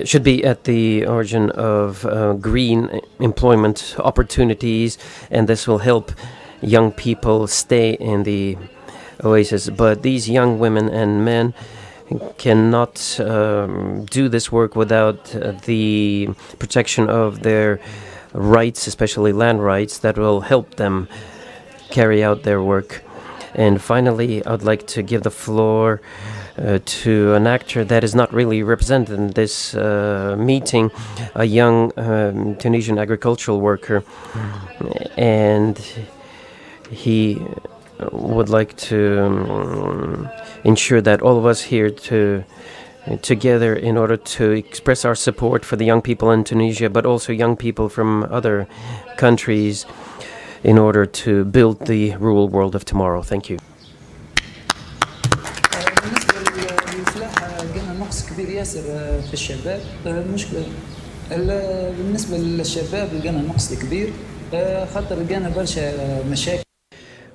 should be at the origin of green employment opportunities, and this will help young people stay in the oasis. But these young women and men cannot do this work without the protection of their rights, especially land rights, that will help them carry out their work. And finally, I'd like to give the floor to an actor that is not really represented in this meeting, a young Tunisian agricultural worker, and he would like to ensure that all of us here together in order to express our support for the young people in Tunisia, but also young people from other countries in order to build the rural world of tomorrow. Thank you.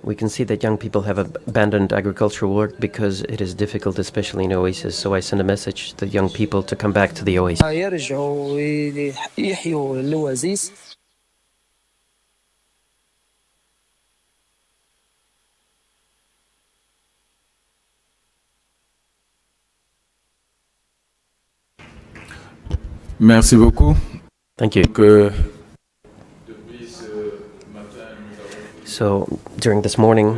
We can see that young people have abandoned agricultural work because it is difficult, especially in oasis. So I send a message to young people to come back to the oasis. Merci beaucoup. Thank you. So during this morning,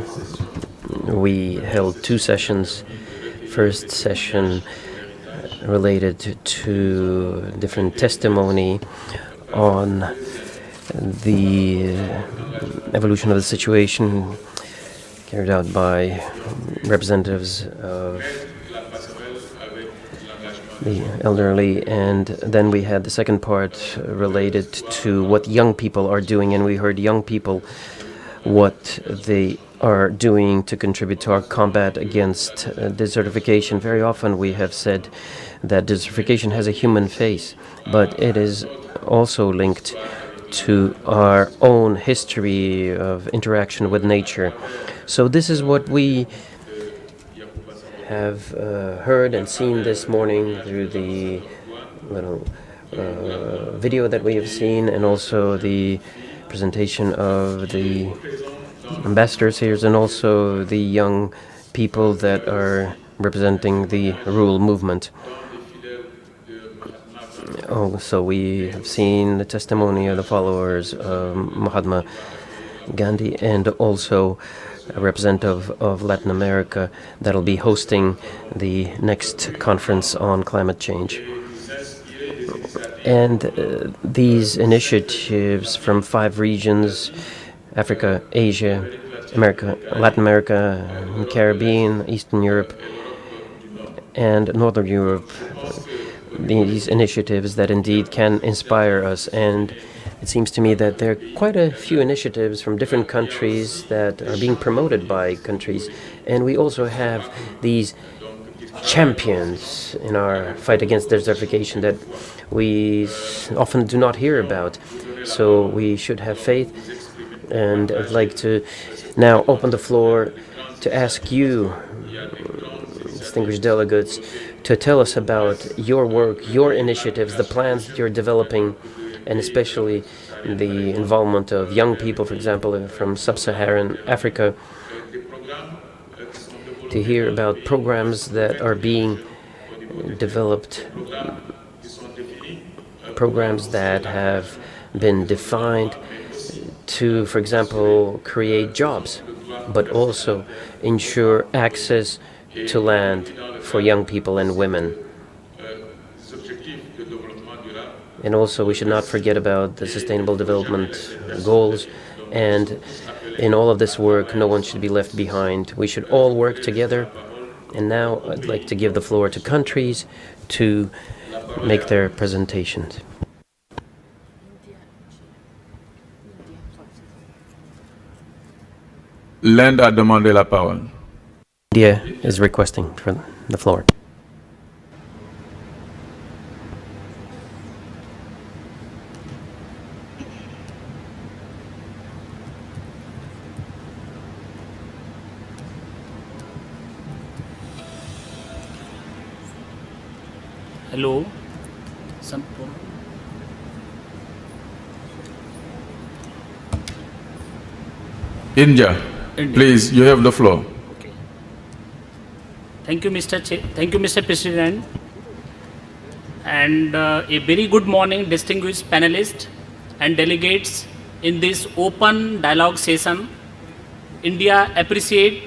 we held two sessions. First session related to different testimony on the evolution of the situation carried out by representatives of the elderly, and then we had the second part related to what young people are doing, and we heard young people what they are doing to contribute to our combat against desertification. Very often we have said that desertification has a human face, but it is also linked to our own history of interaction with nature. So this is what we have heard and seen this morning through the little video that we have seen, and also the presentation of the ambassadors here, and also the young people that are representing the rural movement. So we have seen the testimony of the followers of Mahatma Gandhi, and also a representative of Latin America that will be hosting the next conference on climate change. And these initiatives from 5 regions, Africa, Asia, America, Latin America, Caribbean, Eastern Europe, and Northern Europe, these initiatives that indeed can inspire us, and it seems to me that there are quite a few initiatives from different countries that are being promoted by countries, and we also have these champions in our fight against desertification that we often do not hear about. So we should have faith, and I'd like to now open the floor to ask you, distinguished delegates, to tell us about your work, your initiatives, the plans that you're developing, and especially the involvement of young people, for example, from sub-Saharan Africa, to hear about programs that are being developed, programs that have been defined to, for example, create jobs, but also ensure access to land for young people and women. And also, we should not forget about the Sustainable Development Goals. And in all of this work, no one should be left behind. We should all work together. And now I'd like to give the floor to countries to make their presentations. L'Inde a demandé la parole. India is requesting for the floor. Hello. India, please, you have the floor. Thank you, Mr. President. And a very good morning, distinguished panelists and delegates in this open dialogue session. India appreciate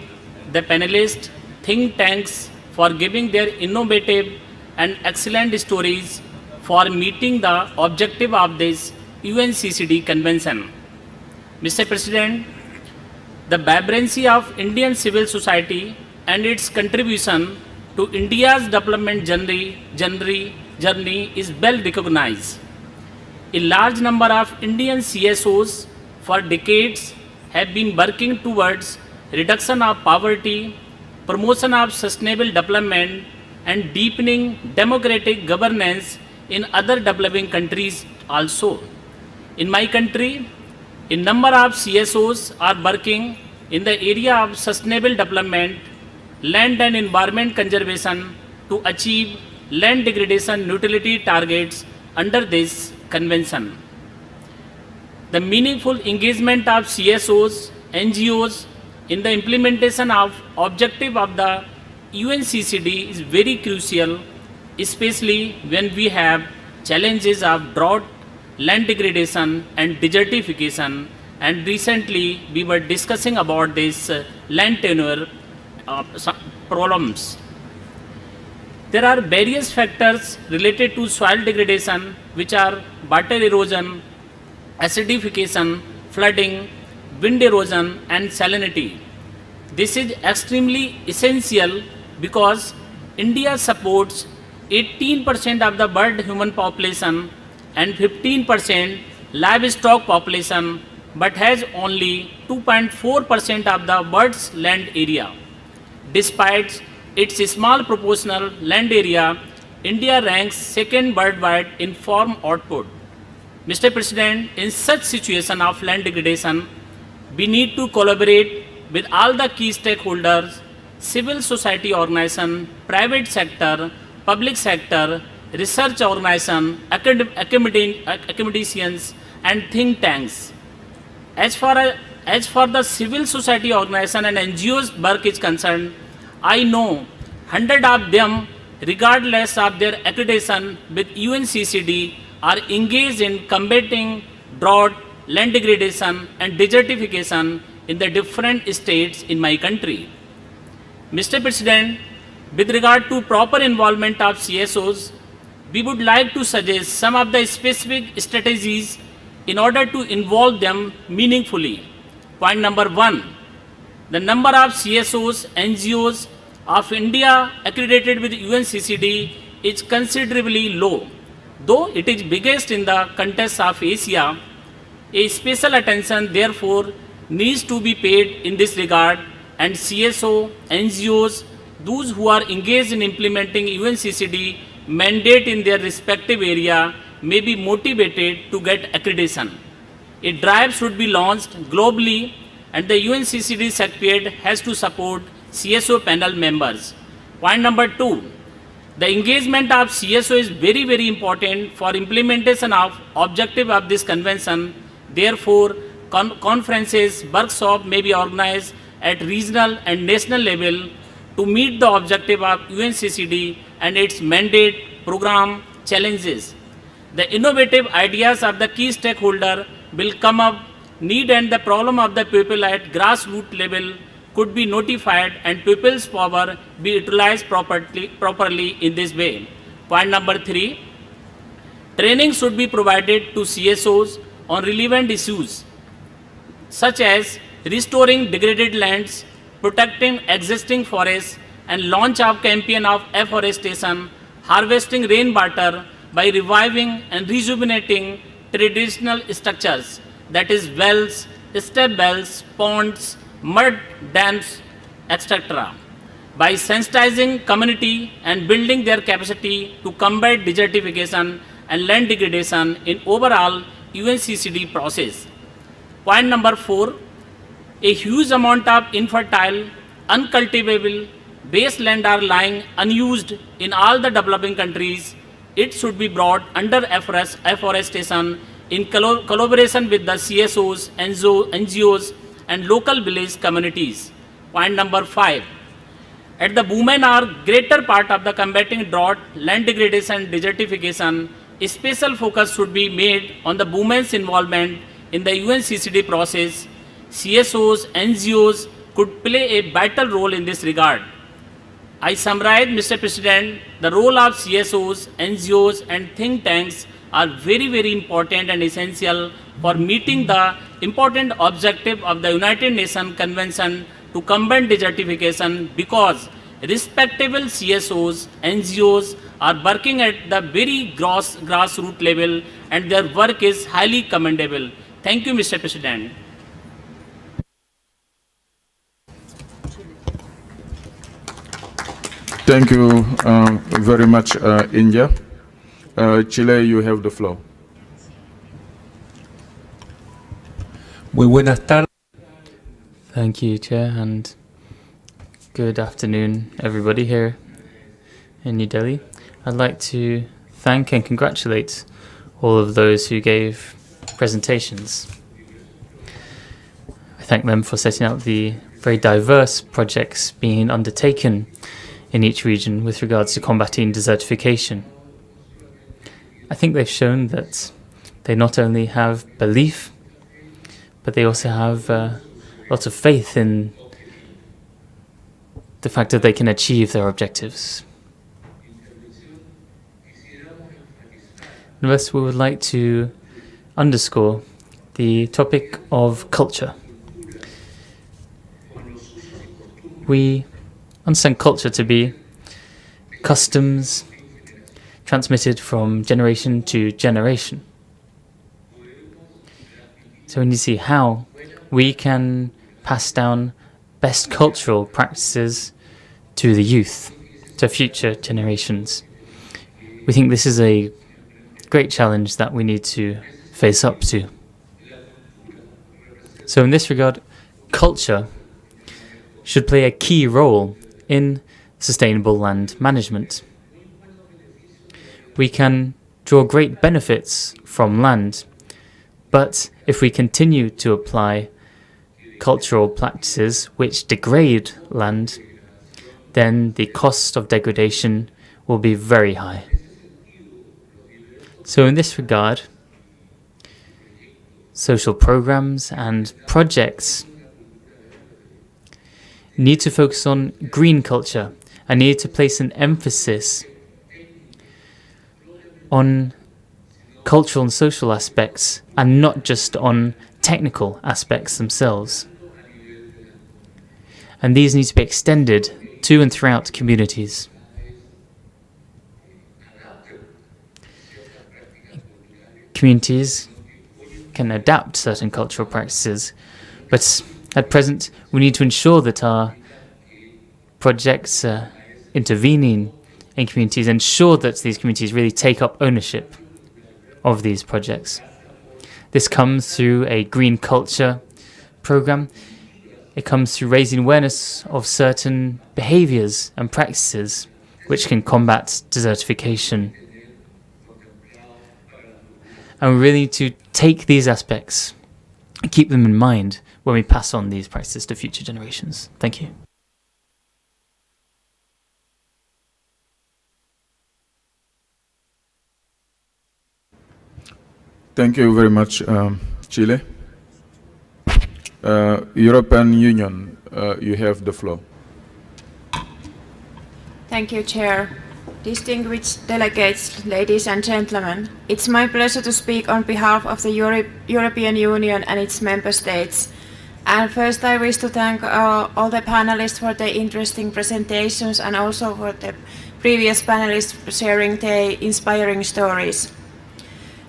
the panelists, think tanks for giving their innovative and excellent stories for meeting the objective of this UNCCD convention. Mr. President, the vibrancy of Indian civil society and its contribution to India's development journey is well recognized. A large number of Indian CSOs for decades have been working towards reduction of poverty, promotion of sustainable development, and deepening democratic governance in other developing countries also. In my country, a number of CSOs are working in the area of sustainable development, land and environment conservation to achieve land degradation neutrality targets under this convention. The meaningful engagement of CSOs, NGOs in the implementation of objective of the UNCCD is very crucial, especially when we have challenges of drought, land degradation and desertification, and recently we were discussing about this land tenure problems. There are various factors related to soil degradation, which are water erosion, acidification, flooding, wind erosion and salinity. This is extremely essential because India supports 18% of the world human population and 15% livestock population, but has only 2.4% of the world's land area. Despite its small proportional land area, India ranks second worldwide in farm output. Mr. President, in such situation of land degradation, we need to collaborate with all the key stakeholders, civil society organization, private sector, public sector, research organization, academicians and think tanks. As far the civil society organization and NGOs work is concerned, I know 100 of them, regardless of their accreditation with UNCCD, are engaged in combating drought, land degradation and desertification in the different states in my country. Mr. President, with regard to proper involvement of CSOs, we would like to suggest some of the specific strategies in order to involve them meaningfully. Point number 1, the number of CSOs, NGOs of India accredited with UNCCD is considerably low. Though it is biggest in the context of Asia, A special attention, therefore, needs to be paid in this regard, and CSO, NGOs, those who are engaged in implementing UNCCD mandate in their respective area may be motivated to get accreditation. A drive should be launched globally, and the UNCCD Secretariat has to support CSO panel members. Point number 2, the engagement of CSO is very, very important for implementation of objective of this convention. Therefore, conferences, workshops may be organized at regional and national level to meet the objective of UNCCD and its mandate, program, challenges. The innovative ideas of the key stakeholder will come up, need and the problem of the people at grassroots level could be notified and people's power be utilized properly in this way. Point number 3, training should be provided to CSOs on relevant issues such as restoring degraded lands, protecting existing forests, and launch of campaign of afforestation, harvesting rainwater by reviving and rejuvenating traditional structures, that is wells, step wells, ponds, mud dams, etc. by sensitizing community and building their capacity to combat desertification and land degradation in overall UNCCD process. Point number 4, a huge amount of infertile, uncultivable wasteland are lying unused in all the developing countries. It should be brought under afforestation in collaboration with the CSOs, NGOs, and local village communities. Point number 5, at the women are greater part of the combating drought, land degradation, desertification, a special focus should be made on the women's involvement in the UNCCD process. CSOs, NGOs could play a vital role in this regard. I summarize, Mr. President, the role of CSOs, NGOs, and think tanks are very, very important and essential for meeting the important objective of the United Nations Convention to combat desertification, because respectable CSOs, NGOs are working at the very grassroots level and their work is highly commendable. Thank you, Mr. President. Thank you very much, India. Chile, you have the floor. Muy buenas tardes. Thank you, Chair, and good afternoon, everybody here in New Delhi. I'd like to thank and congratulate all of those who gave presentations. I thank them for setting out the very diverse projects being undertaken in each region with regards to combating desertification. I think they've shown that they not only have belief, but they also have lots of faith in the fact that they can achieve their objectives. Nevertheless, we would like to underscore the topic of culture. We understand culture to be customs transmitted from generation to generation. So we need to see how we can pass down best cultural practices to the youth, to future generations. We think this is a great challenge that we need to face up to. So in this regard, culture should play a key role in sustainable land management. We can draw great benefits from land, but if we continue to apply cultural practices which degrade land, then the cost of degradation will be very high. So in this regard, social programs and projects need to focus on green culture and need to place an emphasis on cultural and social aspects and not just on technical aspects themselves. And these need to be extended to and throughout communities. Communities can adapt certain cultural practices, but at present we need to ensure that our projects intervening in communities ensure that these communities really take up ownership of these projects. This comes through a green culture program. It comes through raising awareness of certain behaviors and practices which can combat desertification. And we really need to take these aspects and keep them in mind when we pass on these practices to future generations. Thank you. Thank you very much, Chile. European Union, you have the floor. Thank you, Chair. Distinguished delegates, ladies and gentlemen, it's my pleasure to speak on behalf of the European Union and its member states. And first I wish to thank all the panelists for their interesting presentations and also for the previous panelists sharing their inspiring stories.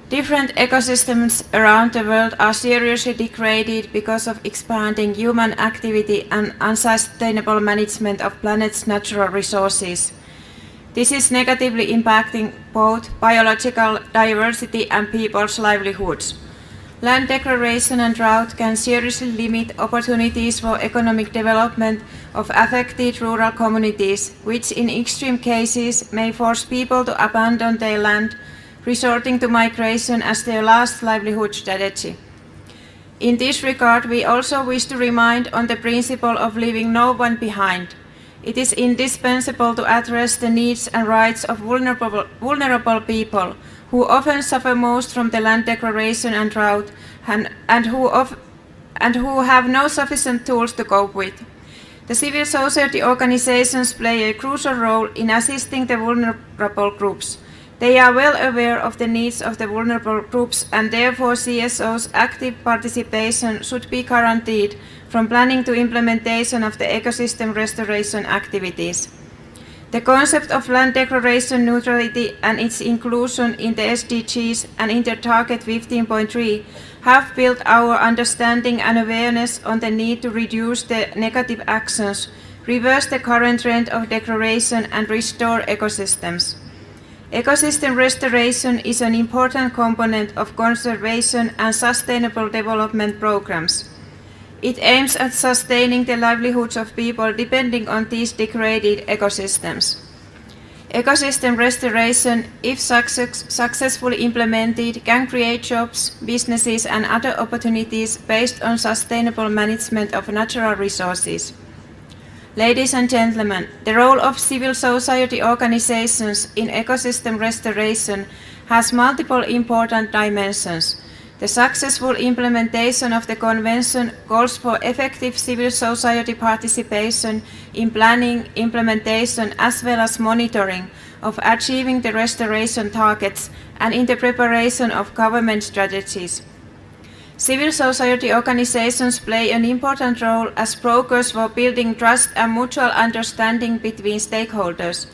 Different ecosystems around the world are seriously degraded because of expanding human activity and unsustainable management of planet's natural resources. This is negatively impacting both biological diversity and people's livelihoods. Land degradation and drought can seriously limit opportunities for economic development of affected rural communities, which in extreme cases may force people to abandon their land, resorting to migration as their last livelihood strategy. In this regard, we also wish to remind on the principle of leaving no one behind. It is indispensable to address the needs and rights of vulnerable people who often suffer most from the land degradation and drought and who have no sufficient tools to cope with. The civil society organizations play a crucial role in assisting the vulnerable groups. They are well aware of the needs of the vulnerable groups and therefore CSO's active participation should be guaranteed from planning to implementation of the ecosystem restoration activities. The concept of land degradation neutrality and its inclusion in the SDGs and in the Target 15.3 have built our understanding and awareness on the need to reduce the negative actions, reverse the current trend of degradation and restore ecosystems. Ecosystem restoration is an important component of conservation and sustainable development programs. It aims at sustaining the livelihoods of people depending on these degraded ecosystems. Ecosystem restoration, if successfully implemented, can create jobs, businesses and other opportunities based on sustainable management of natural resources. Ladies and gentlemen, the role of civil society organizations in ecosystem restoration has multiple important dimensions. The successful implementation of the Convention calls for effective civil society participation in planning, implementation, as well as monitoring of achieving the restoration targets and in the preparation of government strategies. Civil society organizations play an important role as brokers for building trust and mutual understanding between stakeholders,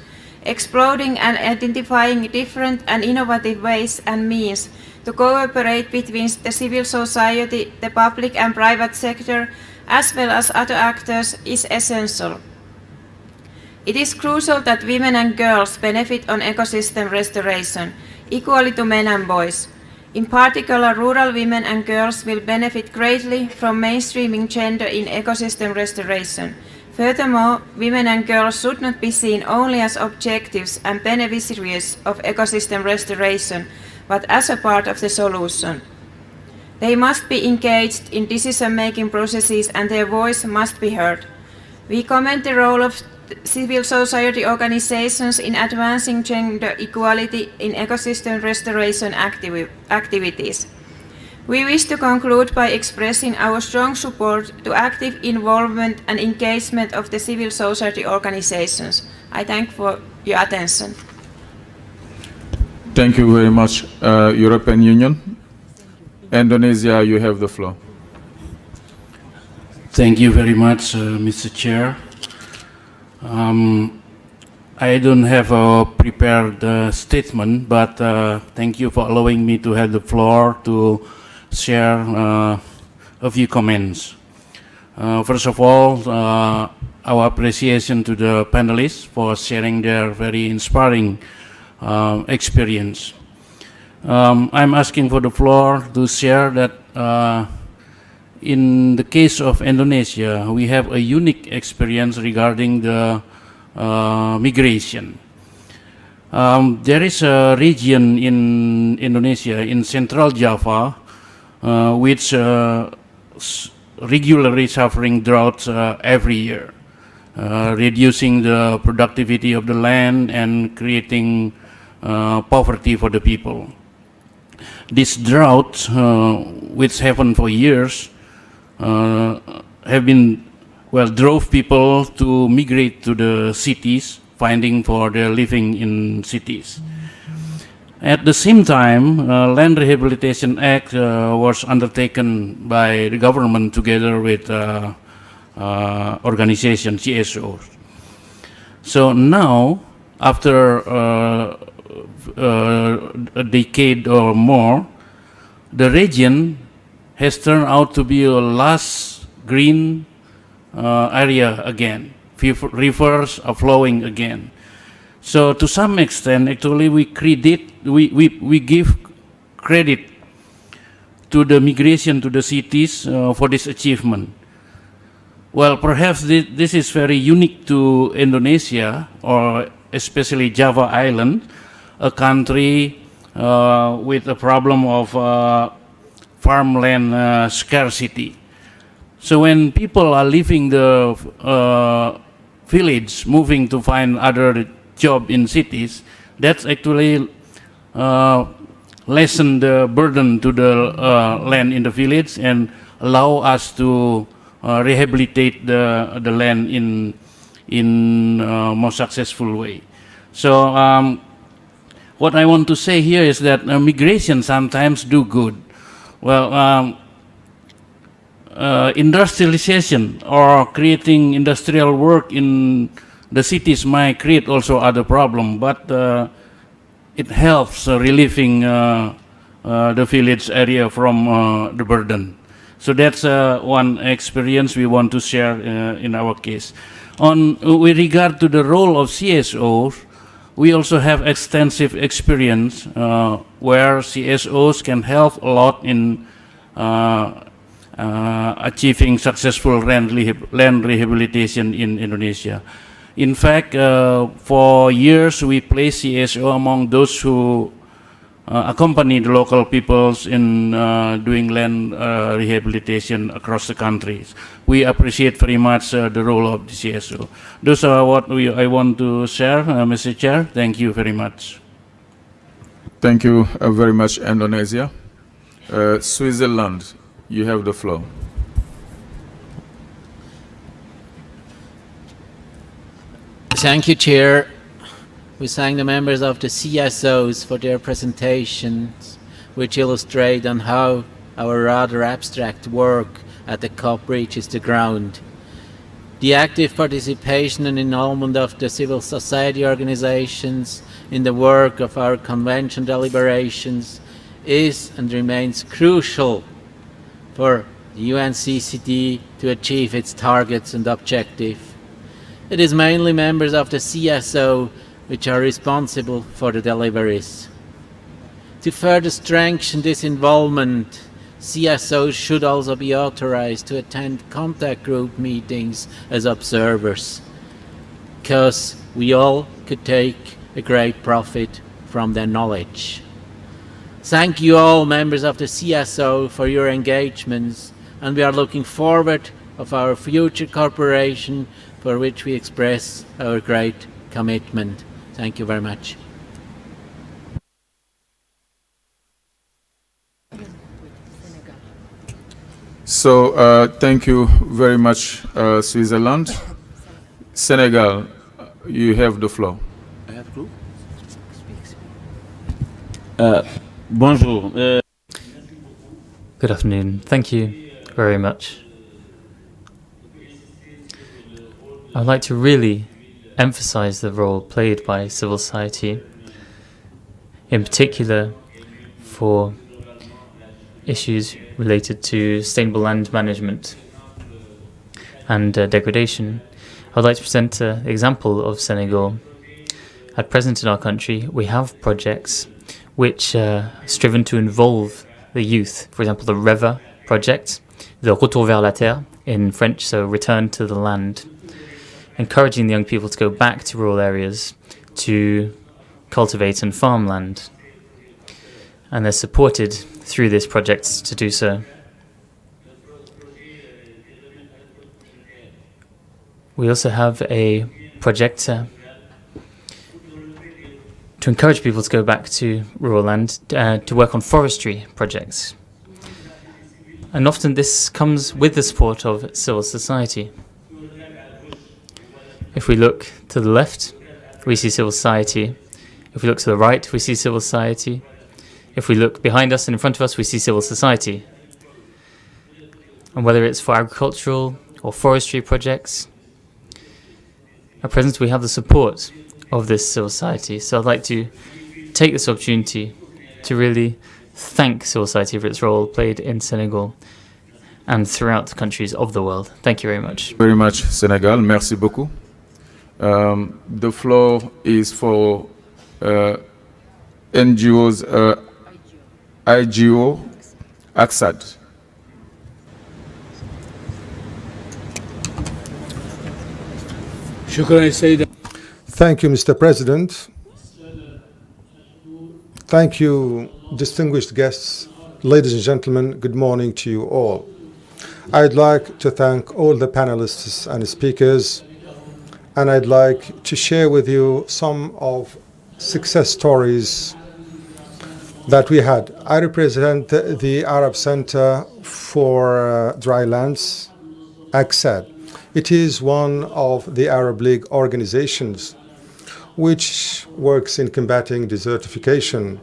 exploring and identifying different and innovative ways and means to cooperate between the civil society, the public and private sector, as well as other actors is essential. It is crucial that women and girls benefit on ecosystem restoration, equally to men and boys. In particular, rural women and girls will benefit greatly from mainstreaming gender in ecosystem restoration. Furthermore, women and girls should not be seen only as objectives and beneficiaries of ecosystem restoration, but as a part of the solution. They must be engaged in decision-making processes and their voice must be heard. We commend the role of civil society organizations in advancing gender equality in ecosystem restoration activities. We wish to conclude by expressing our strong support to active involvement and engagement of the civil society organizations. I thank for your attention. Thank you very much, European Union. Indonesia, you have the floor. Thank you very much, Mr. Chair. I don't have a prepared statement, but thank you for allowing me to have the floor to share a few comments. First of all, our appreciation to the panelists for sharing their very inspiring experience. I'm asking for the floor to share that in the case of Indonesia, we have a unique experience regarding the migration. There is a region in Indonesia, in Central Java, which regularly suffering droughts every year, reducing the productivity of the land and creating poverty for the people. These droughts, which happen for years, have been, drove people to migrate to the cities, finding for their living in cities. At the same time, Land Rehabilitation Act was undertaken by the government together with organization CSOs. So now, after a decade or more, the region has turned out to be a lush green area again. Rivers are flowing again. So to some extent, actually, we give credit to the migration to the cities for this achievement. Well, perhaps this is very unique to Indonesia, or especially Java Island, a country with a problem of farmland scarcity. So when people are leaving the village, moving to find other job in cities, that's actually lessen the burden to the land in the village and allow us to rehabilitate the land in more successful way. So what I want to say here is that migration sometimes do good. Well, industrialization or creating industrial work in the cities might create also other problem, but it helps relieving the village area from the burden. So that's one experience we want to share in our case. With regard to the role of CSOs, we also have extensive experience where CSOs can help a lot in achieving successful land rehabilitation in Indonesia. In fact, for years we place CSO among those who accompany the local peoples in doing land rehabilitation across the countries. We appreciate very much the role of the CSO. Those are what I want to share, Mr. Chair. Thank you very much. Thank you very much, Indonesia. Switzerland, you have the floor. Thank you, Chair. We thank the members of the CSOs for their presentations, which illustrate on how our rather abstract work at the COP reaches the ground. The active participation and involvement of the civil society organizations in the work of our convention deliberations is and remains crucial for the UNCCD to achieve its targets and objectives. It is mainly members of the CSO which are responsible for the deliveries. To further strengthen this involvement, CSOs should also be authorized to attend contact group meetings as observers, because we all could take a great profit from their knowledge. Thank you all, members of the CSO, for your engagements, and we are looking forward of our future cooperation, for which we express our great commitment. Thank you very much. So thank you very much, Switzerland. Senegal, you have the floor. I have to? Bonjour. Good afternoon. Thank you very much. I'd like to really emphasize the role played by civil society, in particular for issues related to sustainable land management and degradation. I'd like to present an example of Senegal. At present in our country, we have projects which striven to involve the youth. For example, the REVA project, the Retour vers la Terre in French, so return to the land, encouraging the young people to go back to rural areas to cultivate and farm land. And they're supported through this project to do so. We also have a project to encourage people to go back to rural land, to work on forestry projects. And often this comes with the support of civil society. If we look to the left, we see civil society. If we look to the right, we see civil society. If we look behind us and in front of us, we see civil society. And whether it's for agricultural or forestry projects, at present we have the support of this civil society. So I'd like to take this opportunity to really thank civil society for its role played in Senegal and throughout the countries of the world. Thank you very much. Very much, Senegal. Merci beaucoup. The floor is for NGOs, IGO, AXAD. Thank you, Mr. President. Thank you, distinguished guests. Ladies and gentlemen, good morning to you all. I'd like to thank all the panelists and speakers, and I'd like to share with you some of success stories that we had. I represent the Arab Center for Dry Lands, AXAD. It is one of the Arab League organizations which works in combating desertification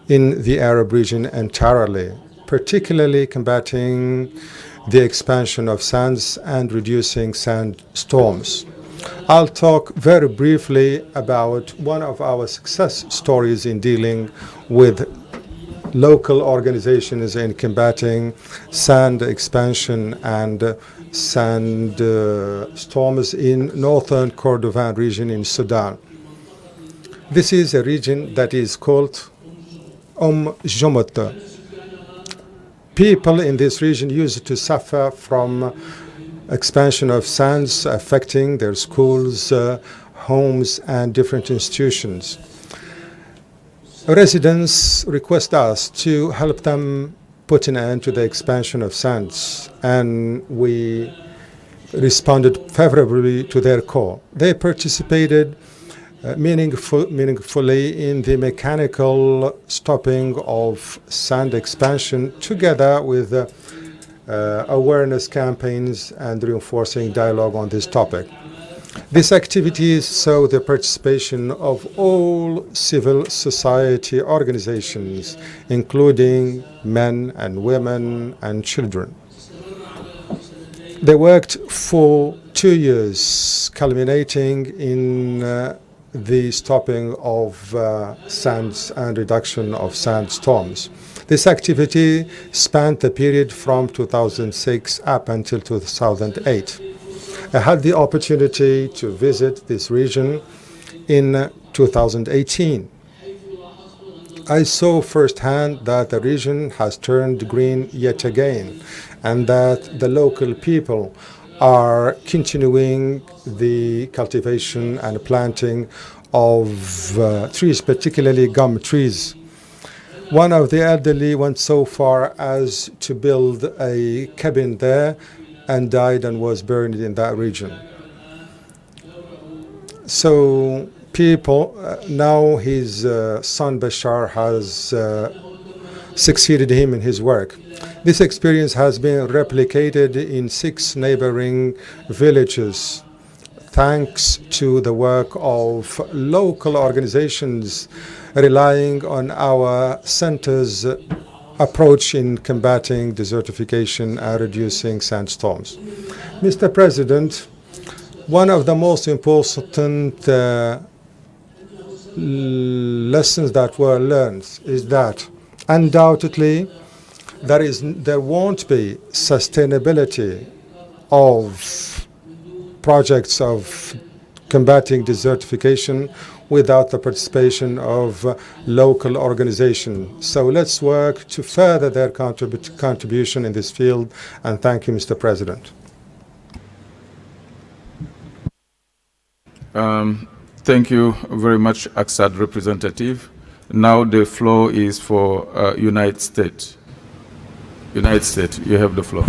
in the Arab region entirely, particularly combating the expansion of sands and reducing sandstorms. I'll talk very briefly about one of our success stories in dealing with local organizations in combating sand expansion and sand storms in northern Kordofan region in Sudan. This is a region that is called Jomota. People in this region used to suffer from expansion of sands affecting their schools, homes, and different institutions. Residents request us to help them put an end to the expansion of sands, and we responded favorably to their call. They participated meaningfully in the mechanical stopping of sand expansion together with awareness campaigns and reinforcing dialogue on this topic. These activities saw the participation of all civil society organizations, including men and women and children. They worked for 2 years, culminating in the stopping of sands and reduction of sandstorms. This activity spanned the period from 2006 up until 2008. I had the opportunity to visit this region in 2018. I saw firsthand that the region has turned green yet again, and that the local people are continuing the cultivation and planting of trees, particularly gum trees. One of the elderly went so far as to build a cabin there and died and was buried in that region. So people, now his son Bashar has succeeded him in his work. This experience has been replicated in 6 neighboring villages, thanks to the work of local organizations relying on our center's approach in combating desertification and reducing sandstorms. Mr. President, one of the most important lessons that were learned is that undoubtedly there won't be sustainability of projects of combating desertification without the participation of local organizations. So let's work to further their contribution in this field. And thank you, Mr. President. Thank you very much, ACSAD representative. Now the floor is for United States. United States, you have the floor.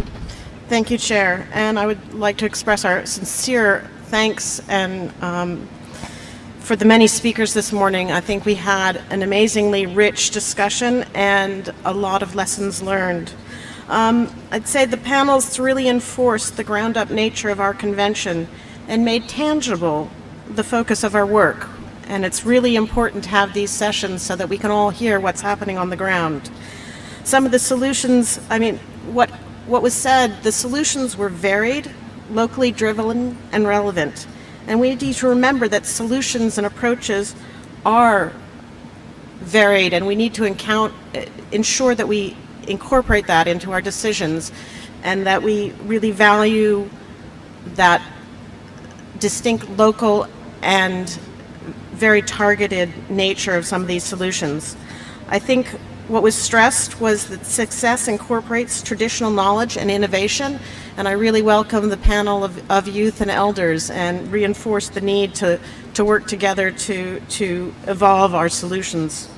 Thank you, Chair. And I would like to express our sincere thanks and for the many speakers this morning. I think we had an amazingly rich discussion and a lot of lessons learned. I'd say the panels really enforced the ground-up nature of our convention and made tangible the focus of our work. And it's really important to have these sessions so that we can all hear what's happening on the ground. Some of the solutions, I mean, what was said, the solutions were varied, locally driven, and relevant. And we need to remember that solutions and approaches are varied, and we need to ensure that we incorporate that into our decisions and that we really value that distinct local and very targeted nature of some of these solutions. I think what was stressed was that success incorporates traditional knowledge and innovation, and I really welcome the panel of youth and elders and reinforce the need to work together to evolve our solutions.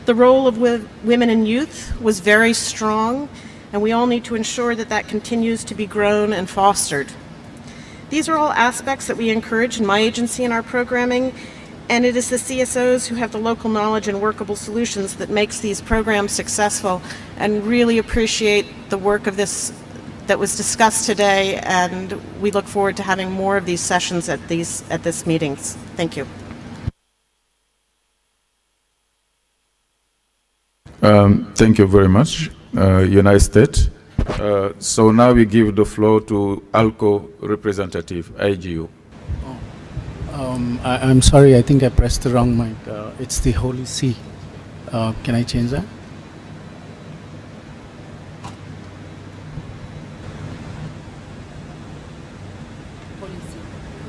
The role of women and youth was very strong, and we all need to ensure that that continues to be grown and fostered. These are all aspects that we encourage in my agency in our programming, and it is the CSOs who have the local knowledge and workable solutions that makes these programs successful, and really appreciate the work of this that was discussed today, and we look forward to having more of these sessions at this meetings. Thank you. Thank you very much, United States. So now we give the floor to ALCO representative, IGU. I'm sorry, I think I pressed the wrong mic. It's the Holy See. Can I change that?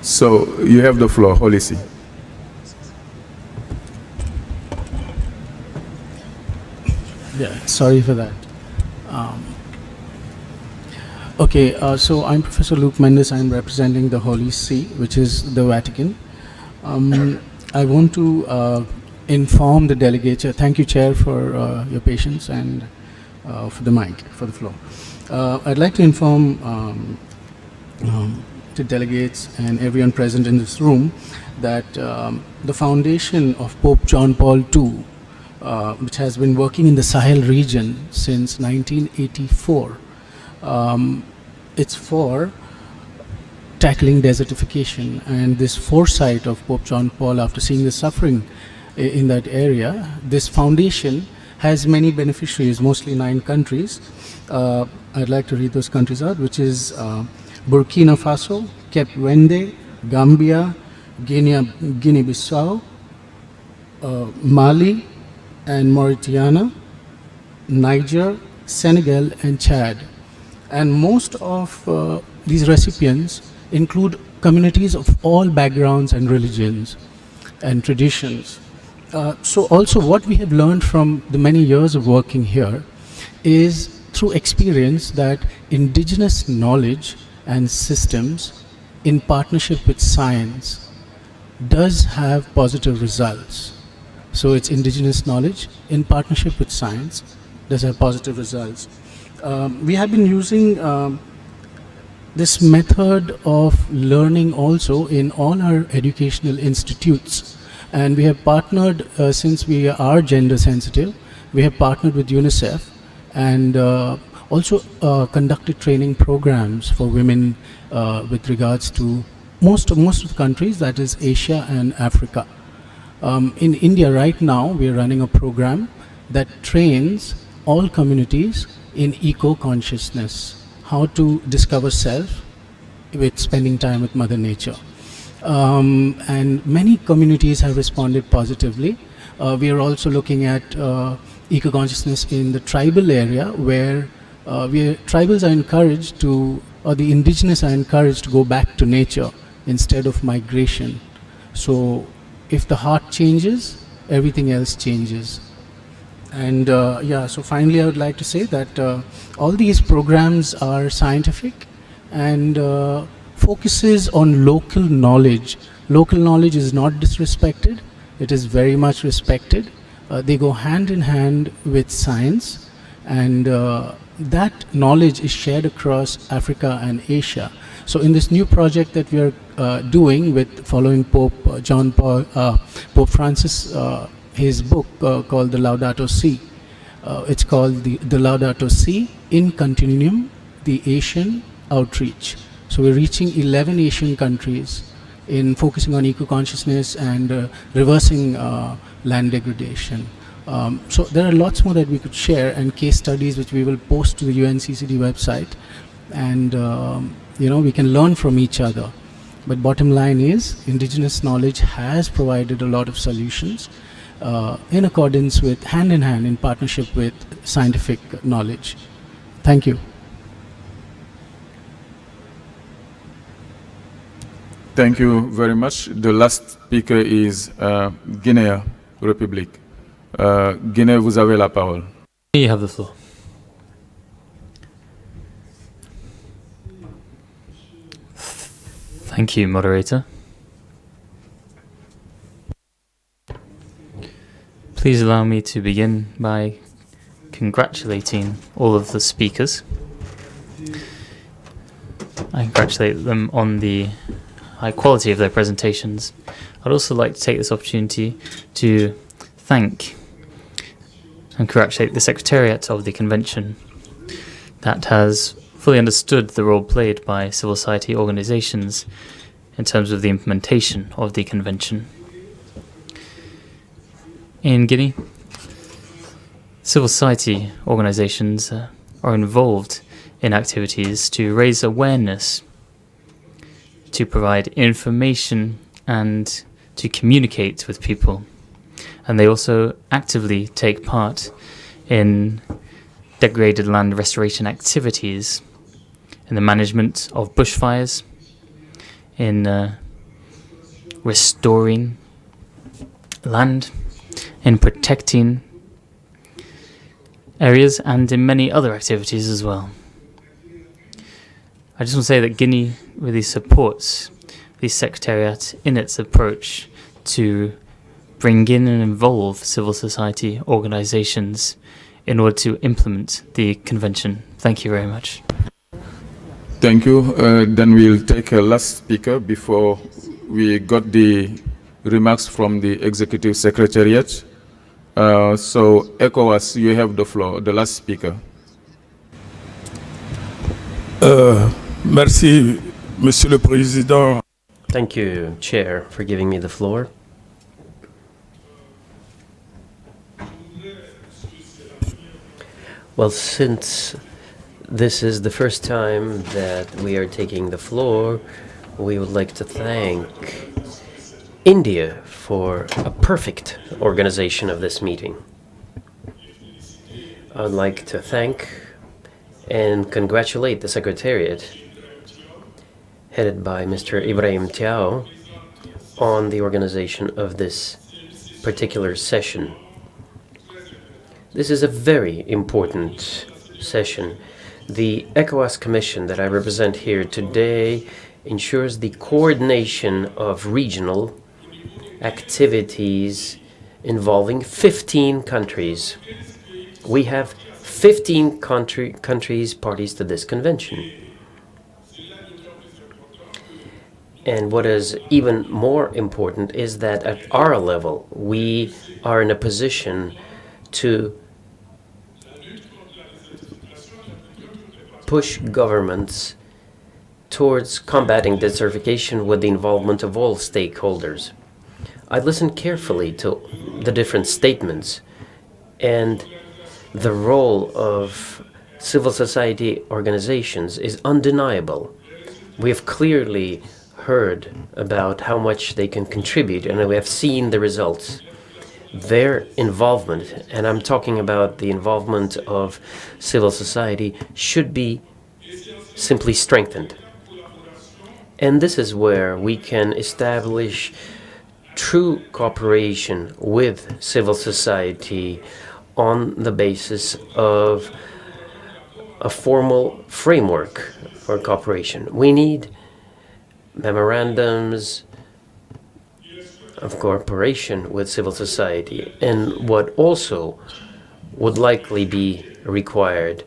So you have the floor, Holy See. Yeah, sorry for that. Okay, so I'm Professor Luke Mendes. I'm representing the Holy See, which is the Vatican. I want to inform the delegates. Thank you, Chair, for your patience and for the mic, for the floor. I'd like to inform the delegates and everyone present in this room that the foundation of Pope John Paul II, which has been working in the Sahel region since 1984, it's for tackling desertification, and this foresight of Pope John Paul after seeing the suffering in that area, this foundation has many beneficiaries, mostly 9 countries. I'd like to read those countries out, which is Burkina Faso, Cape Verde, Gambia, Guinea-Bissau, Mali and Mauritania, Niger, Senegal and Chad. And most of these recipients include communities of all backgrounds and religions and traditions. So also what we have learned from the many years of working here is through experience that indigenous knowledge and systems in partnership with science does have positive results. So it's indigenous knowledge in partnership with science does have positive results. We have been using this method of learning also in all our educational institutes, and we have partnered, since we are gender sensitive, we have partnered with UNICEF and also conducted training programs for women with regards to most of the countries, that is Asia and Africa. In India right now we are running a program that trains all communities in eco-consciousness, how to discover self with spending time with Mother Nature. And many communities have responded positively. We are also looking at eco-consciousness in the tribal area, where tribals are encouraged to, or the indigenous are encouraged to go back to nature instead of migration. So if the heart changes, everything else changes. And so finally I would like to say that all these programs are scientific and focuses on local knowledge. Local knowledge is not disrespected, it is very much respected. They go hand in hand with science, and that knowledge is shared across Africa and Asia. So in this new project that we are doing with following Pope Pope Francis, his book called the Laudato Si. It's called the Laudato Si in Continuum, the Asian Outreach. So we're reaching 11 Asian countries in focusing on eco-consciousness and reversing land degradation. So there are lots more that we could share, and case studies which we will post to the UNCCD website, and we can learn from each other. But bottom line is, indigenous knowledge has provided a lot of solutions in accordance with, hand in hand, in partnership with scientific knowledge. Thank you. Thank you very much. The last speaker is Guinea Republic. Guinée, vous avez la parole. You have the floor. Thank you, moderator. Please allow me to begin by congratulating all of the speakers. I congratulate them on the high quality of their presentations. I'd also like to take this opportunity to thank and congratulate the Secretariat of the Convention that has fully understood the role played by civil society organizations in terms of the implementation of the Convention. In Guinea, civil society organizations are involved in activities to raise awareness, to provide information, and to communicate with people. And they also actively take part in degraded land restoration activities, in the management of bushfires, in restoring land, in protecting areas, and in many other activities as well. I just want to say that Guinea really supports the Secretariat in its approach to bring in and involve civil society organizations in order to implement the Convention. Thank you very much. Thank you. Then we'll take a last speaker before we got the remarks from the Executive Secretariat. So, ECOWAS, you have the floor, the last speaker. Merci, Monsieur le Président. Thank you, Chair, for giving me the floor. Well, since this is the first time that we are taking the floor, we would like to thank India for a perfect organization of this meeting. I would like to thank and congratulate the Secretariat, headed by Mr. Ibrahim Tiao, on the organization of this particular session. This is a very important session. The ECOWAS Commission that I represent here today ensures the coordination of regional activities involving 15 countries. We have 15 countries parties to this convention. And what is even more important is that at our level, we are in a position to push governments towards combating desertification with the involvement of all stakeholders. I listened carefully to the different statements, and the role of civil society organizations is undeniable. We have clearly heard about how much they can contribute, and we have seen the results. their involvement, and I'm talking about the involvement of civil society, should be simply strengthened. And this is where we can establish true cooperation with civil society on the basis of a formal framework for cooperation. We need memorandums of cooperation with civil society, and what also would likely be required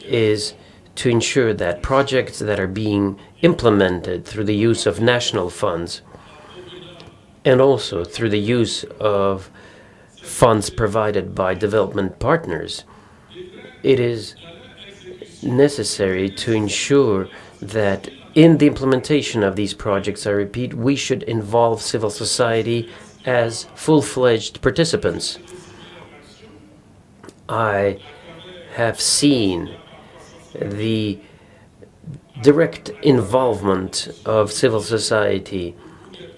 is to ensure that projects that are being implemented through the use of national funds and also through the use of funds provided by development partners, it is necessary to ensure that in the implementation of these projects, I repeat, we should involve civil society as full-fledged participants. I have seen the direct involvement of civil society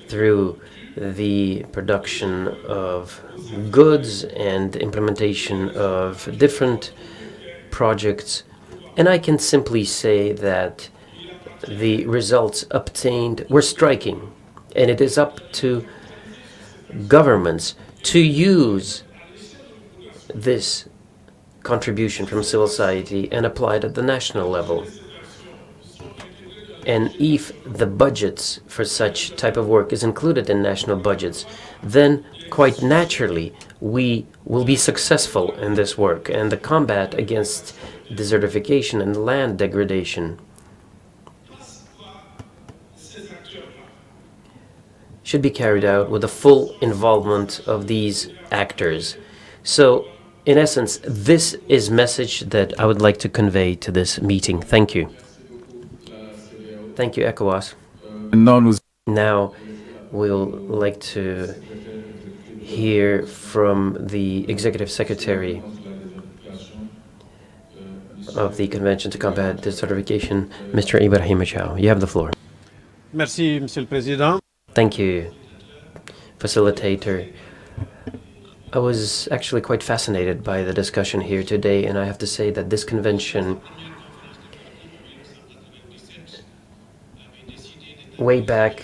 through the production of goods and implementation of different projects, and I can simply say that the results obtained were striking, and it is up to governments to use this contribution from civil society and apply it at the national level. And if the budgets for such type of work is included in national budgets, then quite naturally we will be successful in this work, and the combat against desertification and land degradation should be carried out with the full involvement of these actors. So, in essence, this is message that I would like to convey to this meeting. Thank you. Thank you, ECOWAS. Now, we'll like to hear from the Executive Secretary of the Convention to Combat Desertification, Mr. Ibrahim Achao. You have the floor. Merci, Monsieur le Président. Thank you, Facilitator. I was actually quite fascinated by the discussion here today, and I have to say that this convention, way back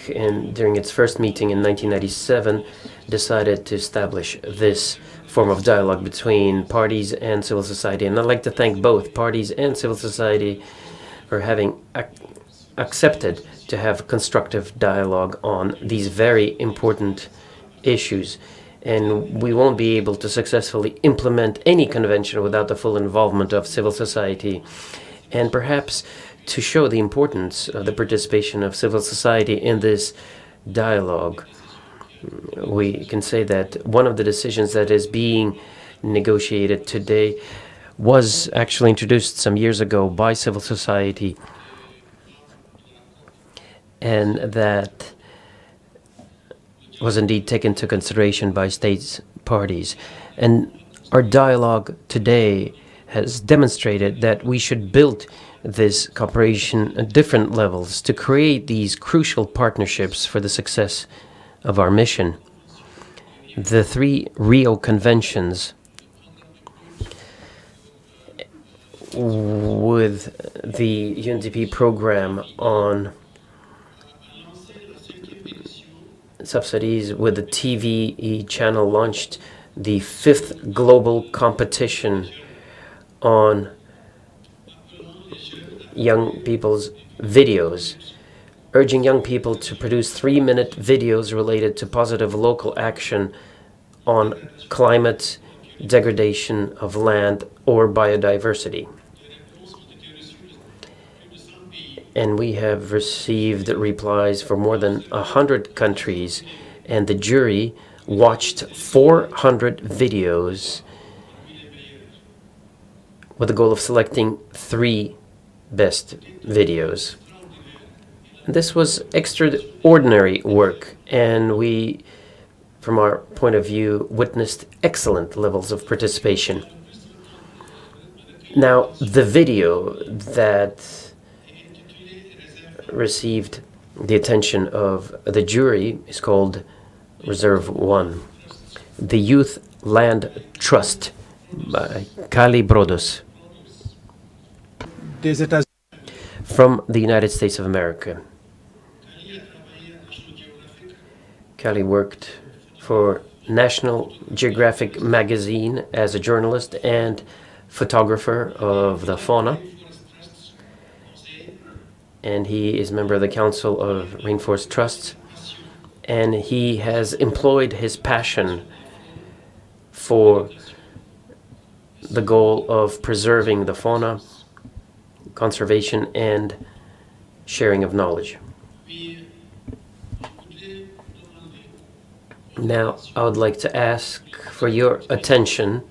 during its first meeting in 1997, decided to establish this form of dialogue between parties and civil society. And I'd like to thank both parties and civil society for having accepted to have constructive dialogue on these very important issues. And we won't be able to successfully implement any convention without the full involvement of civil society. And perhaps to show the importance of the participation of civil society in this dialogue, we can say that one of the decisions that is being negotiated today was actually introduced some years ago by civil society, and that was indeed taken into consideration by state parties. And our dialogue today has demonstrated that we should build this cooperation at different levels to create these crucial partnerships for the success of our mission. The 3 Rio Conventions, with the UNDP program on subsidies, with the TVE channel, launched the 5th global competition on young people's videos, urging young people to produce 3-minute videos related to positive local action on climate degradation of land or biodiversity. And we have received replies from more than 100 countries, and the jury watched 400 videos with the goal of selecting 3 best videos. This was extraordinary work, and we, from our point of view, witnessed excellent levels of participation. Now, the video that received the attention of the jury is called Reserve 1. the Youth Land Trust by Kali Brodos from the United States of America. Kali worked for National Geographic magazine as a journalist and photographer of the fauna. And he is a member of the Council of Rainforest Trusts. And he has employed his passion for the goal of preserving the fauna, conservation, and sharing of knowledge. Now, I would like to ask for your attention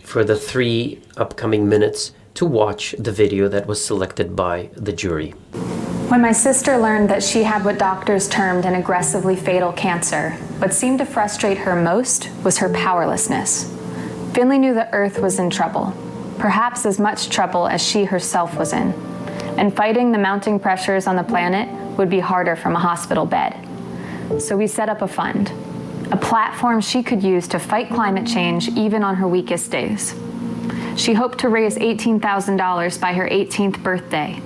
for the 3 upcoming minutes to watch the video that was selected by the jury. When my sister learned that she had what doctors termed an aggressively fatal cancer, what seemed to frustrate her most was her powerlessness. Finley knew the Earth was in trouble, perhaps as much trouble as she herself was in, and fighting the mounting pressures on the planet would be harder from a hospital bed. So we set up a fund, a platform she could use to fight climate change even on her weakest days. She hoped to raise $18,000 by her 18th birthday.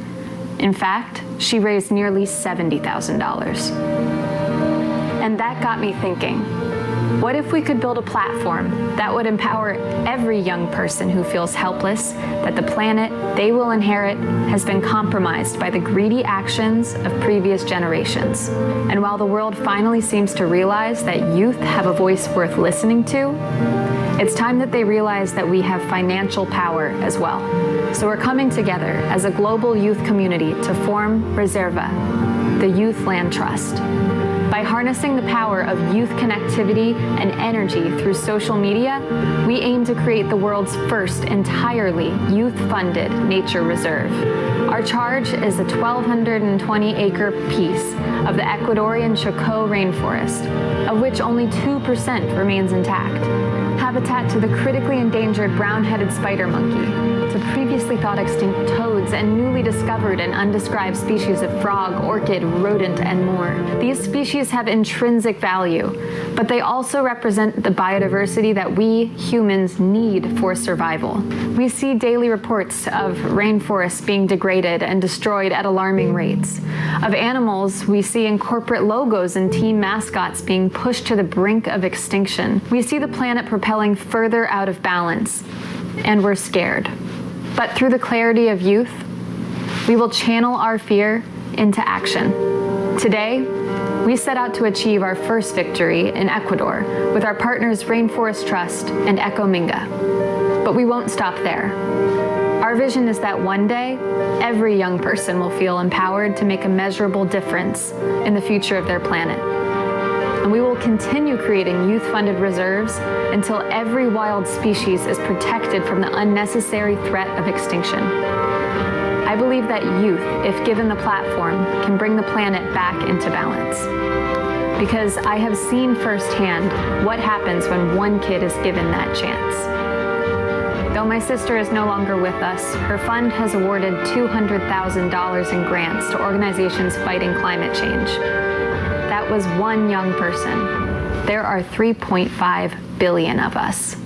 In fact, she raised nearly $70,000. And that got me thinking, what if we could build a platform that would empower every young person who feels helpless that the planet they will inherit has been compromised by the greedy actions of previous generations? And while the world finally seems to realize that youth have a voice worth listening to, it's time that they realize that we have financial power as well. So we're coming together as a global youth community to form Reserva, the Youth Land Trust. By harnessing the power of youth connectivity and energy through social media, we aim to create the world's first entirely youth-funded nature reserve. Our charge is a 1,220-acre piece of the Ecuadorian Chocó rainforest, of which only 2% remains intact. Habitat to the critically endangered brown-headed spider monkey, to previously thought extinct toads and newly discovered and undescribed species of frog, orchid, rodent, and more. These species have intrinsic value, but they also represent the biodiversity that we humans need for survival. We see daily reports of rainforests being degraded and destroyed at alarming rates. Of animals we see in corporate logos and team mascots being pushed to the brink of extinction. We see the planet propelling further out of balance, and we're scared. But through the clarity of youth, we will channel our fear into action. Today, we set out to achieve our first victory in Ecuador with our partners Rainforest Trust and Ecominga. But we won't stop there. Our vision is that one day, every young person will feel empowered to make a measurable difference in the future of their planet. And we will continue creating youth-funded reserves until every wild species is protected from the unnecessary threat of extinction. I believe that youth, if given the platform, can bring the planet back into balance. Because I have seen firsthand what happens when one kid is given that chance. Though my sister is no longer with us, her fund has awarded $200,000 in grants to organizations fighting climate change. That was one young person. There are 3.5 billion of us.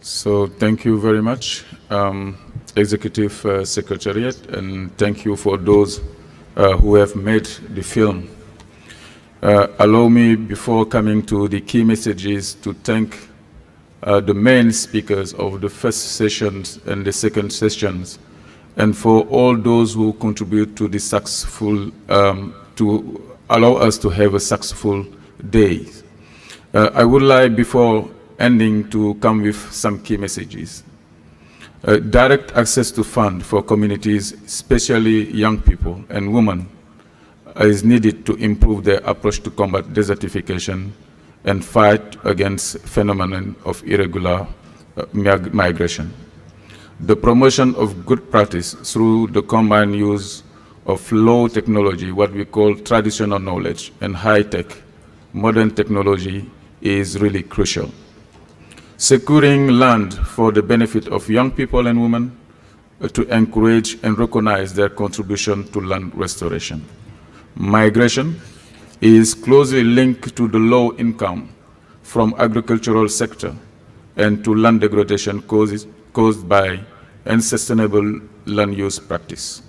So thank you very much, Executive Secretariat, and thank you for those who have made the film. Allow me, before coming to the key messages, to thank the main speakers of the first sessions and the second sessions, and for all those who contribute to the successful, to allow us to have a successful day. I would like, before ending, to come with some key messages. Direct access to funds for communities, especially young people and women, is needed to improve their approach to combat desertification and fight against phenomenon of irregular migration. The promotion of good practice through the combined use of low technology, what we call traditional knowledge, and high tech, modern technology is really crucial. Securing land for the benefit of young people and women to encourage and recognize their contribution to land restoration. Migration is closely linked to the low income from agricultural sector and to land degradation caused by unsustainable land use practice.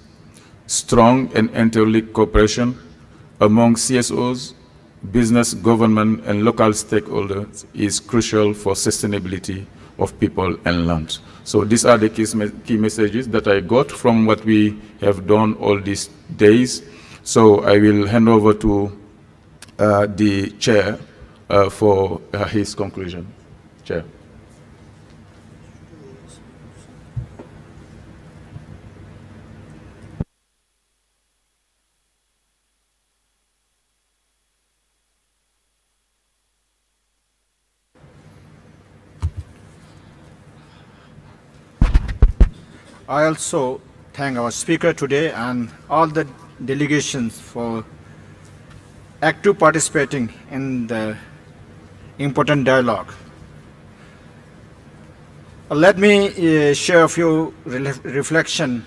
Strong and interlinked cooperation among CSOs, business, government, and local stakeholders is crucial for sustainability of people and land. So these are the key messages that I got from what we have done all these days. So I will hand over to the chair for his conclusion. Chair. I also thank our speaker today and all the delegations for active participating in the important dialogue. Let me share a few reflections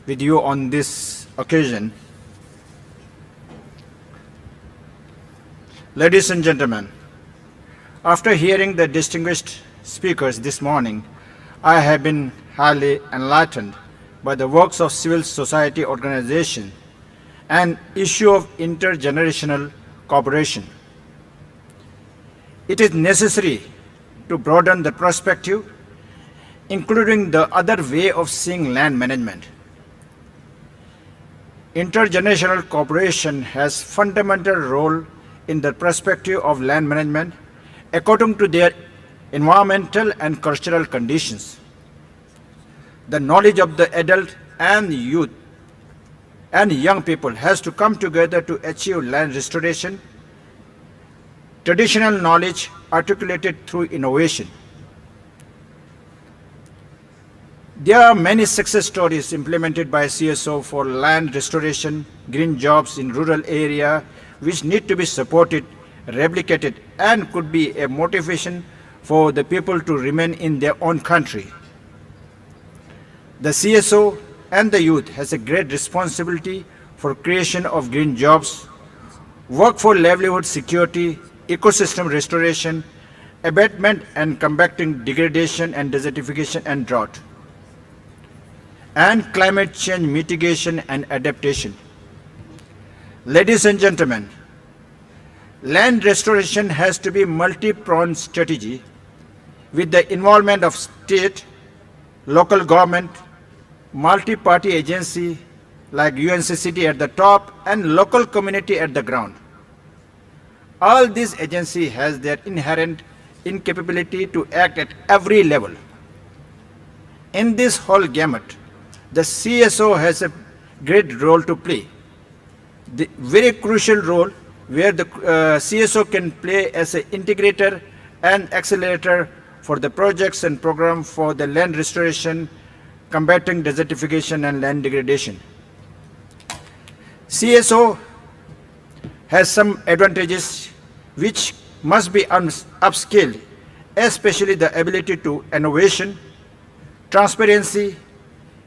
with you on this occasion. Ladies and gentlemen, after hearing the distinguished speakers this morning, I have been highly enlightened by the works of civil society organizations and issue of intergenerational cooperation. It is necessary to broaden the perspective, including the other way of seeing land management. Intergenerational cooperation has fundamental role in the perspective of land management according to their environmental and cultural conditions. The knowledge of the adult and youth and young people has to come together to achieve land restoration, traditional knowledge articulated through innovation. There are many success stories implemented by CSO for land restoration, green jobs in rural area, which need to be supported, replicated, and could be a motivation for the people to remain in their own country. The CSO and the youth has a great responsibility for creation of green jobs, work for livelihood security, ecosystem restoration, abatement and combating degradation and desertification and drought, and climate change mitigation and adaptation. Ladies and gentlemen, land restoration has to be a multi-pronged strategy with the involvement of state, local government, multi-party agency like UNCCD at the top and local community at the ground. All these agencies has their inherent incapability to act at every level. In this whole gamut, the CSO has a great role to play. The very crucial role where the CSO can play as an integrator and accelerator for the projects and programs for the land restoration, combating desertification and land degradation. CSO has some advantages which must be upscaled, especially the ability to innovation, transparency,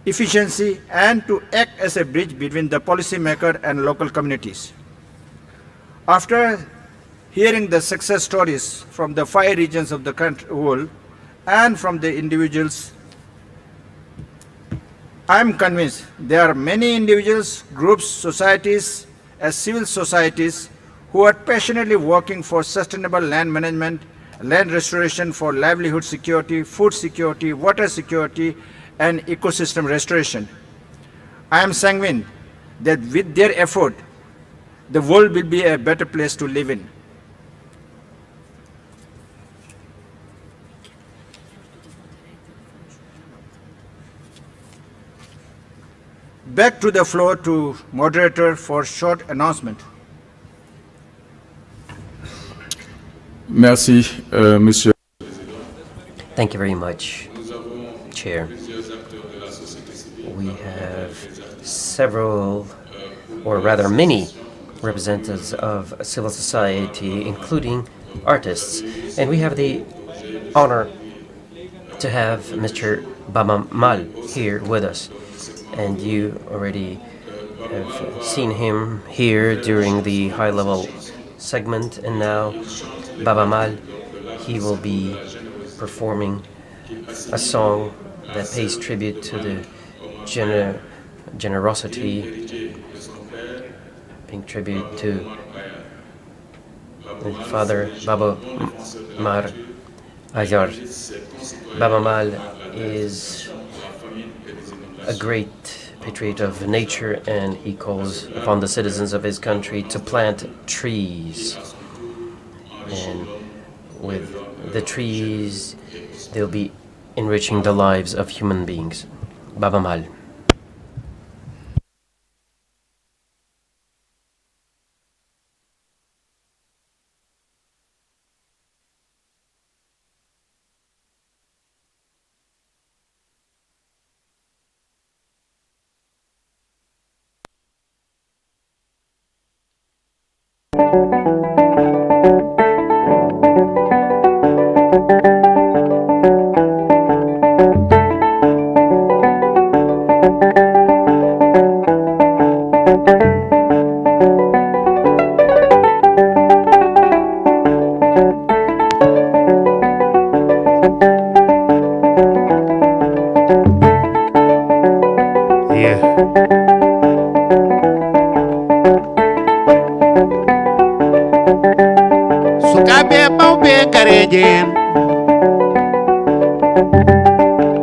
efficiency, and to act as a bridge between the policymaker and local communities. After hearing the success stories from the 5 regions of the country whole and from the individuals, I am convinced there are many individuals, groups, societies, as civil societies who are passionately working for sustainable land management, land restoration for livelihood security, food security, water security, and ecosystem restoration. I am sanguine that with their effort, the world will be a better place to live in. Back to the floor to moderator for short announcement. Merci, Monsieur. Thank you very much, Chair. We have several, or rather many, representatives of civil society, including artists. And we have the honor to have Mr. Baba Mal here with us. And you already have seen him here during the high-level segment. And now Baba Mal, he will be performing a song that pays tribute to the generosity, paying tribute to Father Baba Mar Ayar. Baba Mal is a great patriot of nature, and he calls upon the citizens of his country to plant trees. And with the trees, they'll be enriching the lives of human beings. Baba Mal.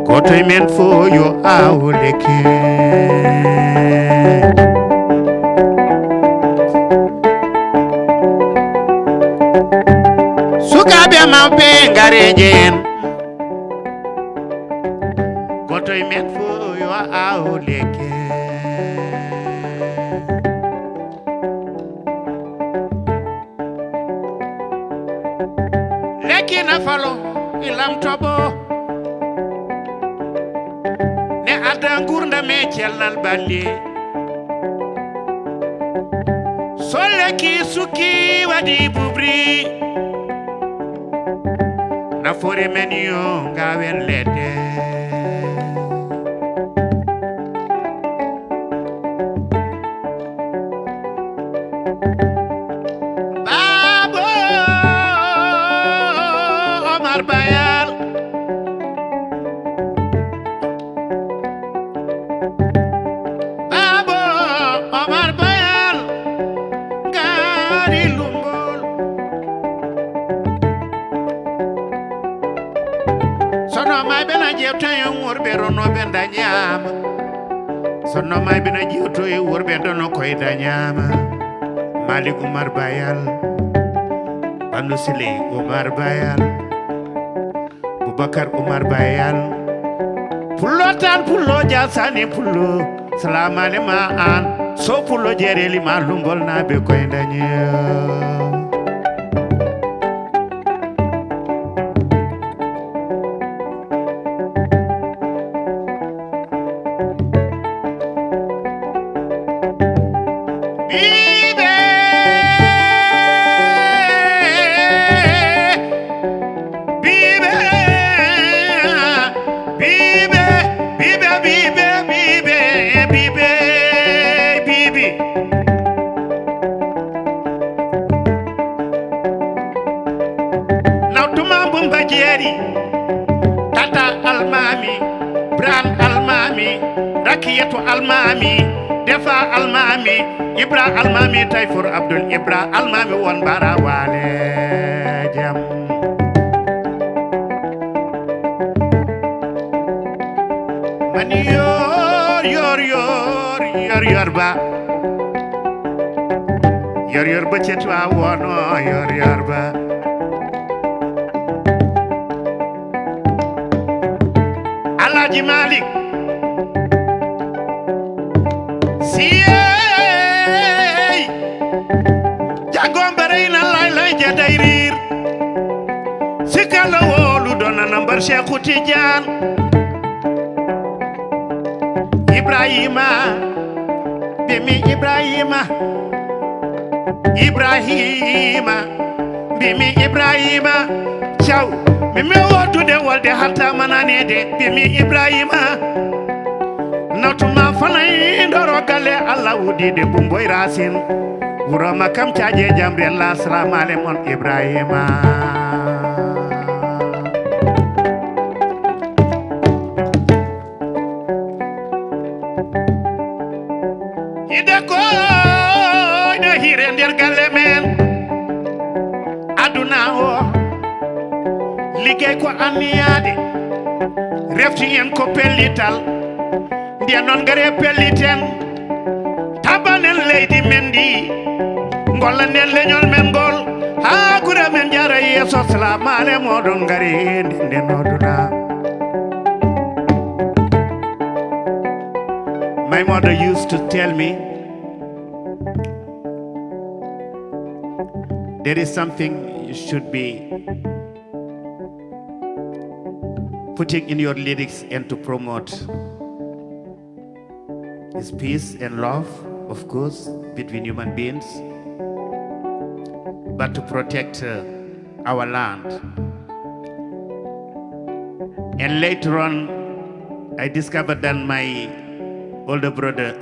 Kotoimen for your awleke Sukabe mampe ngarejen Kotoimen for your awleke Lekina falo ilam tobo Adangurda me chelnal bandi Soleki suki wadi bubri Na fore menio ngawen lete Babo Omar Bayal Sono mai bina jiwto e worbe dono koy danyama Malik Umar Bayal Banu Sile Umar Bayal Bubakar Umar Bayal Pullo tan pullo jasani pullo Salamale ma an So pullo jereli ma lumbol na be koy danyama Rakiyatu almami defa almami ibra almami tayfur abdul ibra almami won bara wale jam mani yor ba yor ba cetwa wono yor ba Alaji Malik Jadairir Sikala wolu dona nambar Cheikh Tidiane Ibrahima Bemi Ibrahima Ibrahima bimi Ibrahima ciao mimi wotude wolde hatta mananede bimi Ibrahima natuma fanay ndoro galle Allah wudide bumboy rasin wurama kam caaje jamre Allah assalamu alaikum Ibrahima ide ko na hire nder galle men aduna o liggey ko anniyade refti en ko pellital ndiya non gare pelliten tabanen leydi men ndi gollanen leñol men ngol ha gura men jara yeeso salamu ale moɗon gari ndende noduna my mother used to tell me there is something you should be putting in your lyrics and to promote is peace and love, of course, between human beings, but to protect our land. And later on, I discovered that my older brother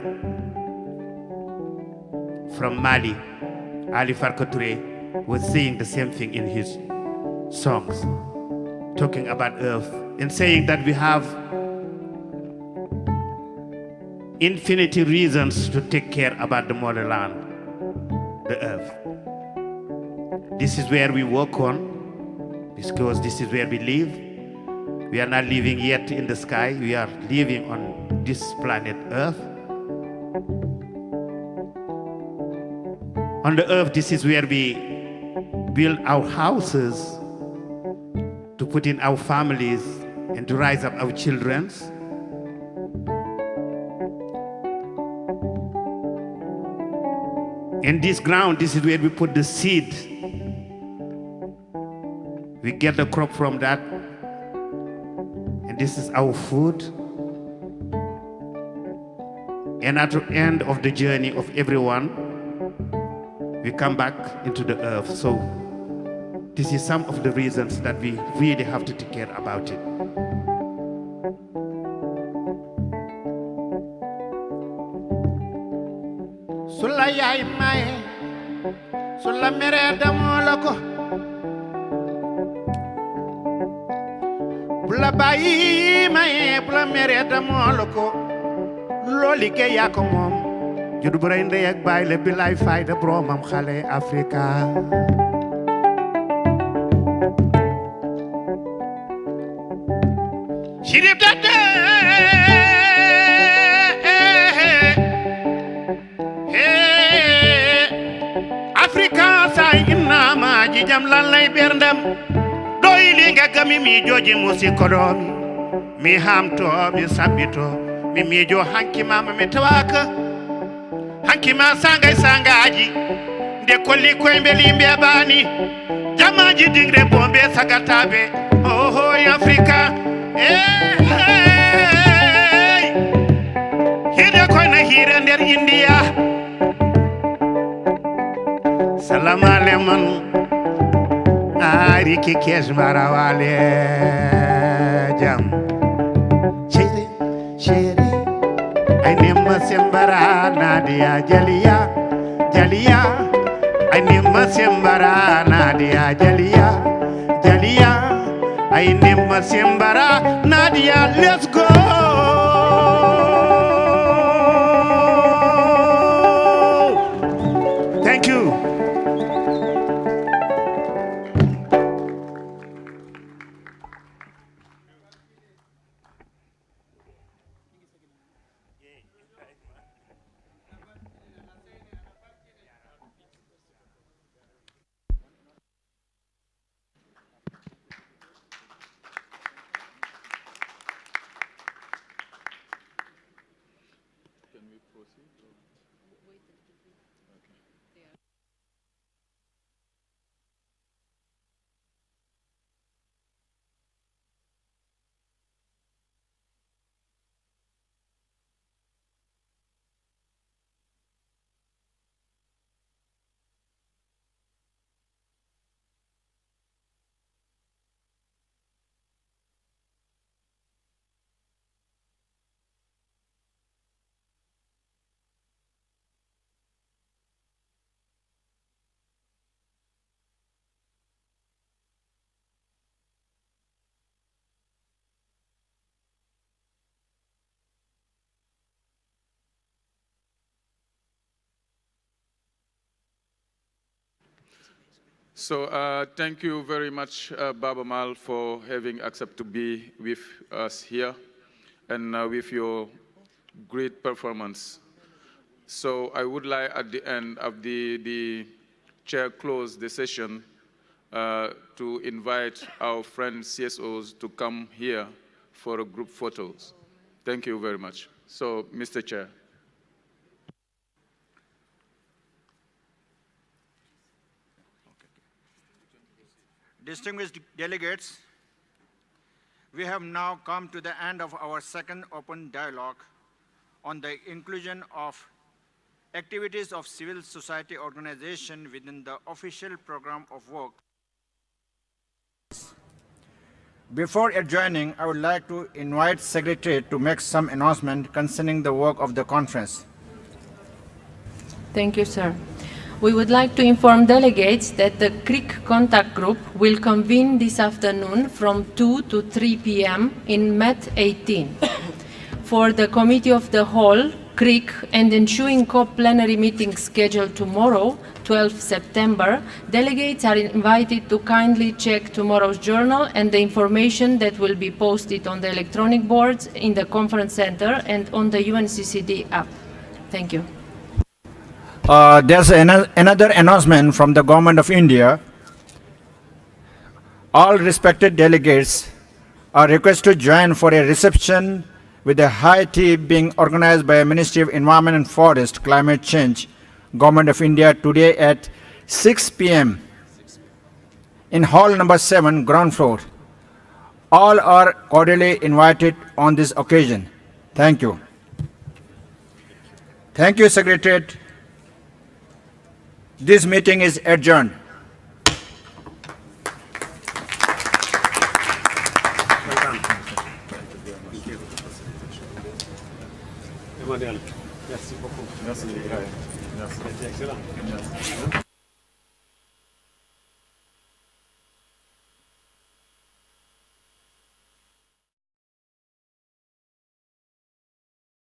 from Mali, Ali Farka Touré, was saying the same thing in his songs, talking about earth and saying that we have infinity reasons to take care about the motherland, the earth. This is where we work on, because this is where we live. We are not living yet in the sky, we are living on this planet Earth. On the earth, this is where we build our houses to put in our families and to rise up our children. In this ground, this is where we put the seed. We get the crop from that. And this is our food. And at the end of the journey of everyone, we come back into the earth. So this is some of the reasons that we really have to take care about it. Sulla yaay maye sulla mere damoo ko bula bayi maye bula mere damoo ko loo liggéey yaa ko moom juddu bu rey ndey ak baay la bilaay fayda boromam xale Afrika Shirif Tade Africa say inna ma jam lan lay berndam doy li nga gami mi joji musikodomi mi hamto mi sabito mi jo hanki mama mi tawaka hanki ma sangay sangaji de kolli koy mbelimbe bani jamaji dingre bombe sagatabe oh Africa hide koy na hire nder India Salam alaikum ari ki kesh marawale jam chere chere ay nimma sembara nadia jalia jalia ay nimma sembara nadia jalia jalia ay nimma sembara nadia let's go thank you So thank you very much, Baba Mal, for having accepted to be with us here and with your great performance. So I would like at the end of the chair close the session to invite our friends CSOs to come here for a group photos. Thank you very much. So, Mr. Chair. Distinguished delegates, we have now come to the end of our second open dialogue on the inclusion of activities of civil society organization within the official program of work. Before adjourning, I would like to invite Secretary to make some announcement concerning the work of the conference. Thank you, sir. We would like to inform delegates that the CRIC contact group will convene this afternoon from 2 to 3 p.m. in MET 18. For the Committee of the Whole, CRIC, and ensuing COP plenary meeting scheduled tomorrow, 12 September, delegates are invited to kindly check tomorrow's journal and the information that will be posted on the electronic boards in the conference center and on the UNCCD app. Thank you. There's another announcement from the Government of India. All respected delegates are requested to join for a reception with a high tea being organized by the Ministry of Environment and Forest, Climate Change, Government of India today at 6 p.m. in hall number 7, ground floor. All are cordially invited on this occasion. Thank you. Thank you, Secretariat. This meeting is adjourned. Merci beaucoup. Merci. Merci. Excellent. Merci.